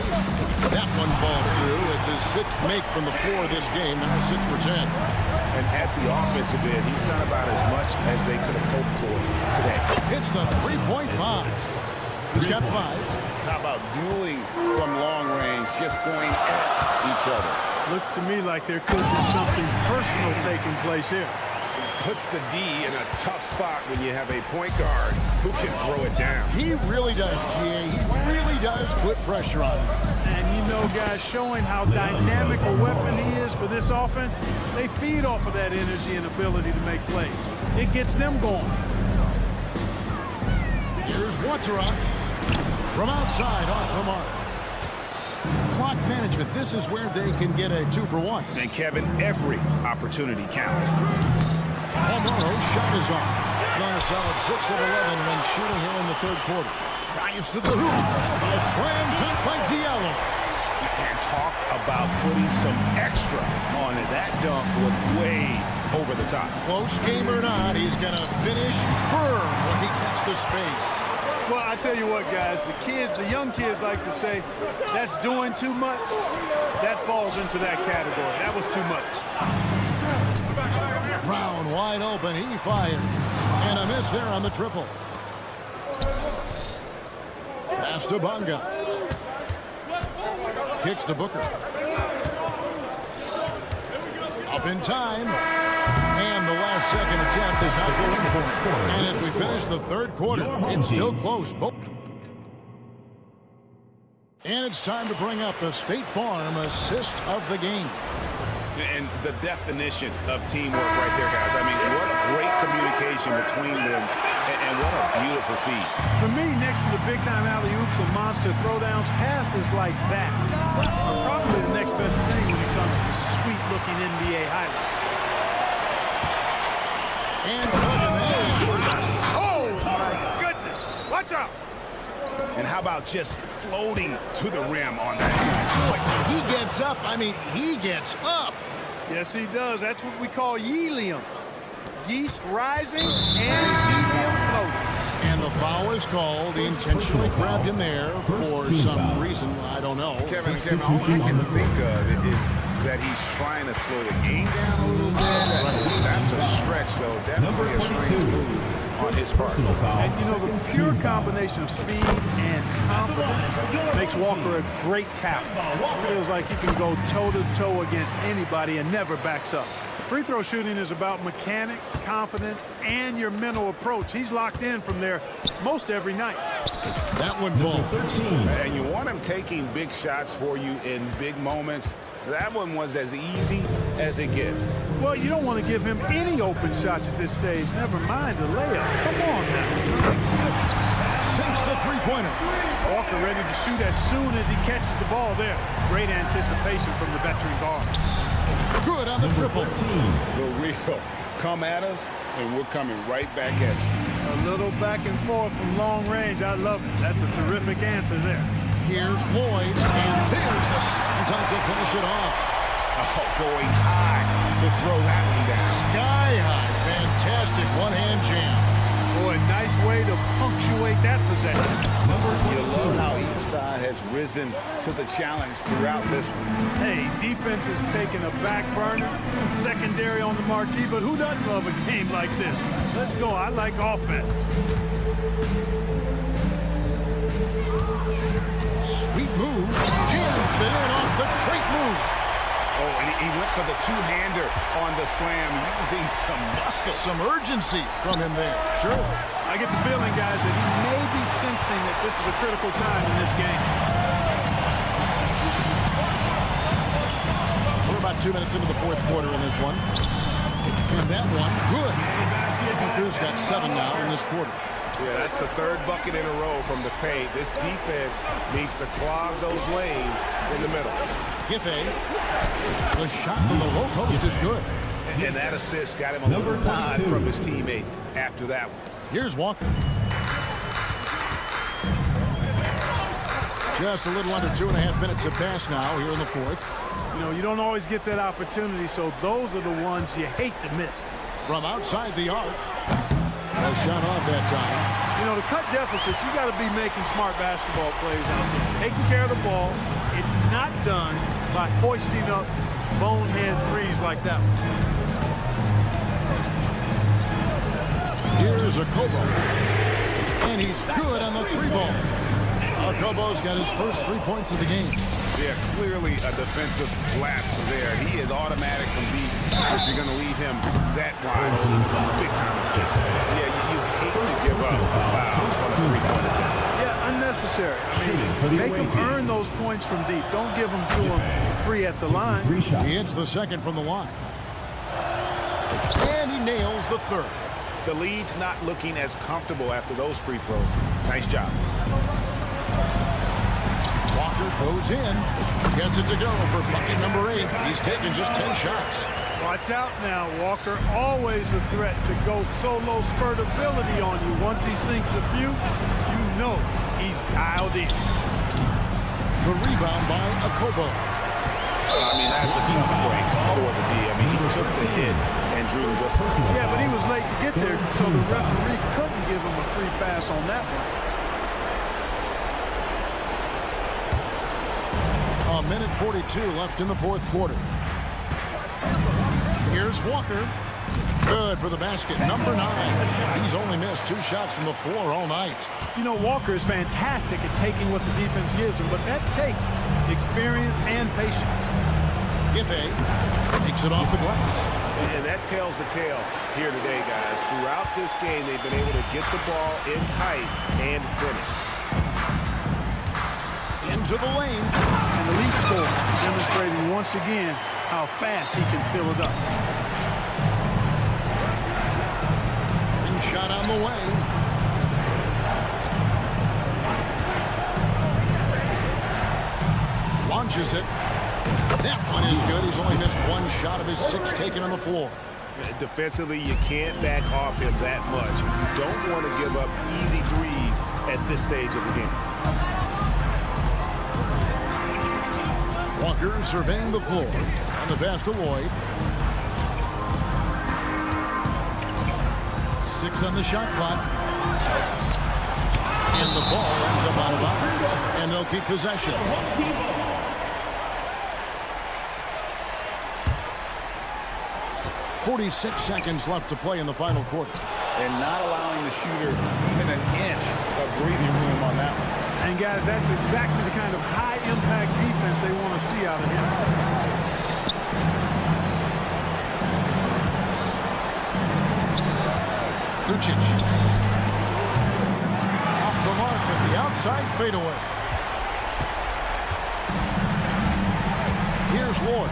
That one falls through. It's his 6th make from the floor this game. Now 6 for 10. And at the offensive end, he's done about as much as they could have hoped for today. Hits the 3-point box. He's got 5. How about dueling from long range, just going at each other? Looks to me like there could be something personal taking place here. Puts the D in a tough spot when you have a point guard who can throw it down. He really does, GA. He really does put pressure on him. And you know, guys, showing how dynamic a weapon he is for this offense, they feed off of that energy and ability to make plays. It gets them going. Here's Watera from outside off the mark. Clock management. This is where they can get a 2 for 1. And Kevin, every opportunity counts. Balmaro's shot is off. Gone a solid 6 of 11 when shooting here in the 3rd quarter. Drives to the hoop. A slam dunk by Diallo. And talk about putting some extra on it. That dunk was way over the top. Close game or not, he's going to finish firm when he gets the space. Well, I tell you what, guys, the young kids like to say, that's doing too much. That falls into that category. That was too much. Brown wide open, he fires. And a miss there on the triple. Pass to Bonga. Kicks to Booker. Up in time. And the last second attempt is not going for it. And as we finish the 3rd quarter, it's still close. And it's time to bring up the State Farm assist of the game. And the definition of teamwork right there, guys. I mean, what great communication between them, and what a beautiful feed. For me, next to the big-time alley-oops and monster throwdowns, passes like that are probably the next best thing when it comes to sweet-looking NBA highlights. And oh, my goodness. Watch out. And how about just floating to the rim on that side? Boy, he gets up. I mean, he gets up. Yes, he does. That's what we call helium. Yeast rising and helium floating. And the foul is called. He intentionally grabbed him there for some reason. I don't know. Kevin, all I can think of is that he's trying to slow the game down a little bit. That's a stretch, though. Definitely a strange move on his part. And, you know, the pure combination of speed and confidence makes Walker a great talent. Feels like he can go toe-to-toe against anybody and never backs up. Free throw shooting is about mechanics, confidence, and your mental approach. He's locked in from there most every night. That one falls. And you want him taking big shots for you in big moments. That one was as easy as it gets. Well, you don't want to give him any open shots at this stage. Never mind the layup. Come on now. Sinks the three-pointer. Walker ready to shoot as soon as he catches the ball there. Great anticipation from the veteran guard. Good on the triple. The real. Come at us, and we're coming right back at you. A little back and forth from long range. I love it. That's a terrific answer there. Here's Lloyd, and there's the time to finish it off. Oh, going high to throw that one down. Sky high. Fantastic one-hand jam. Boy, nice way to punctuate that possession. You love how each side has risen to the challenge throughout this one. Hey, defense is taking a back burner, secondary on the marquee, but who doesn't love a game like this? Let's go. I like offense. Sweet move. Jams it in off the great move. Oh, and he went for the two-hander on the slam, using some muscle. Some urgency from him there. Sure. I get the feeling, guys, that he may be sensing that this is a critical time in this game. We're about 2 minutes into the fourth quarter in this one. And that one, good. Walker's got 7 now in this quarter. Yeah, that's the third bucket in a row from the paint. This defense needs to clog those lanes in the middle. Giffey, the shot from the low post is good. And that assist got him a little nod from his teammate after that one. Here's Walker. Just a little under 2.5 minutes have passed now here in the fourth. You know, you don't always get that opportunity, so those are the ones you hate to miss. From outside the arc. A shot off that time. You know, to cut deficits, you got to be making smart basketball plays out there. Taking care of the ball. It's not done by hoisting up bonehead threes like that one. Here's Akobo. And he's good on the three ball. Akobo's got his first 3 points of the game. Yeah, clearly a defensive lapse there. He is automatic from deep if you're going to leave him that wide open. Big time mistake. Yeah, you hate to give up a foul on a three-point attempt. Yeah, unnecessary. I mean, make them earn those points from deep. Don't give them to them free at the line. He hits the second from the line. And he nails the third. The lead's not looking as comfortable after those free throws. Nice job. Walker goes in, gets it to go for bucket number 8. He's taken just 10 shots. Watch out now, Walker. Always a threat to go solo spurt ability on you. Once he sinks a few, you know he's dialed in. The rebound by Akobo. I mean, that's a tough break for the D. I mean, he took the hit and drew the whistle. Yeah, but he was late to get there, so the referee couldn't give him a free pass on that one. A minute 42 left in the fourth quarter. Here's Walker. Good for the basket. Number 9. He's only missed 2 shots from the floor all night. You know, Walker is fantastic at taking what the defense gives him, but that takes experience and patience. Giffey takes it off the glass. And that tells the tale here today, guys. Throughout this game, they've been able to get the ball in tight and finish. In into the lane. And the lead scorer demonstrating once again how fast he can fill it up. And shot on the way. Launches it. That one is good. He's only missed one shot of his 6 taken on the floor. Defensively, you can't back off him that much. You don't want to give up easy threes at this stage of the game. Walker surveying the floor. On the pass to Lloyd. 6 on the shot clock. And the ball ends up out of bounds. And they'll keep possession. 46 seconds left to play in the final quarter. And not allowing the shooter even an inch of breathing room on that one. And guys, that's exactly the kind of high-impact defense they want to see out of him. Lucic. Off the mark at the outside fadeaway. Here's Ward.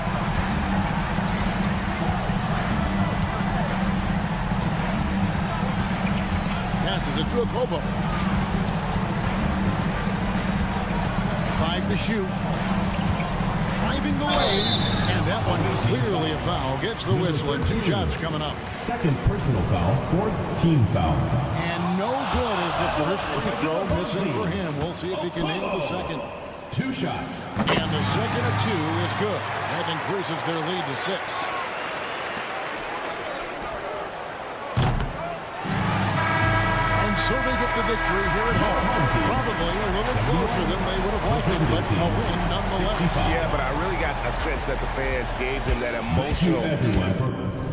Passes it to Akobo. 5 to shoot. Driving the lane. And that one is clearly a foul. Gets the whistle and 2 shots coming up. Second personal foul, 4th team foul. And no good as the first free throw missing for him. We'll see if he can nail the second. 2 shots. And the second of 2 is good. That increases their lead to 6. So they get the victory here at home. Probably a little closer than they would have liked, but a win nonetheless. Yeah, but I really got a sense that the fans gave them that Thank you emotional everyone for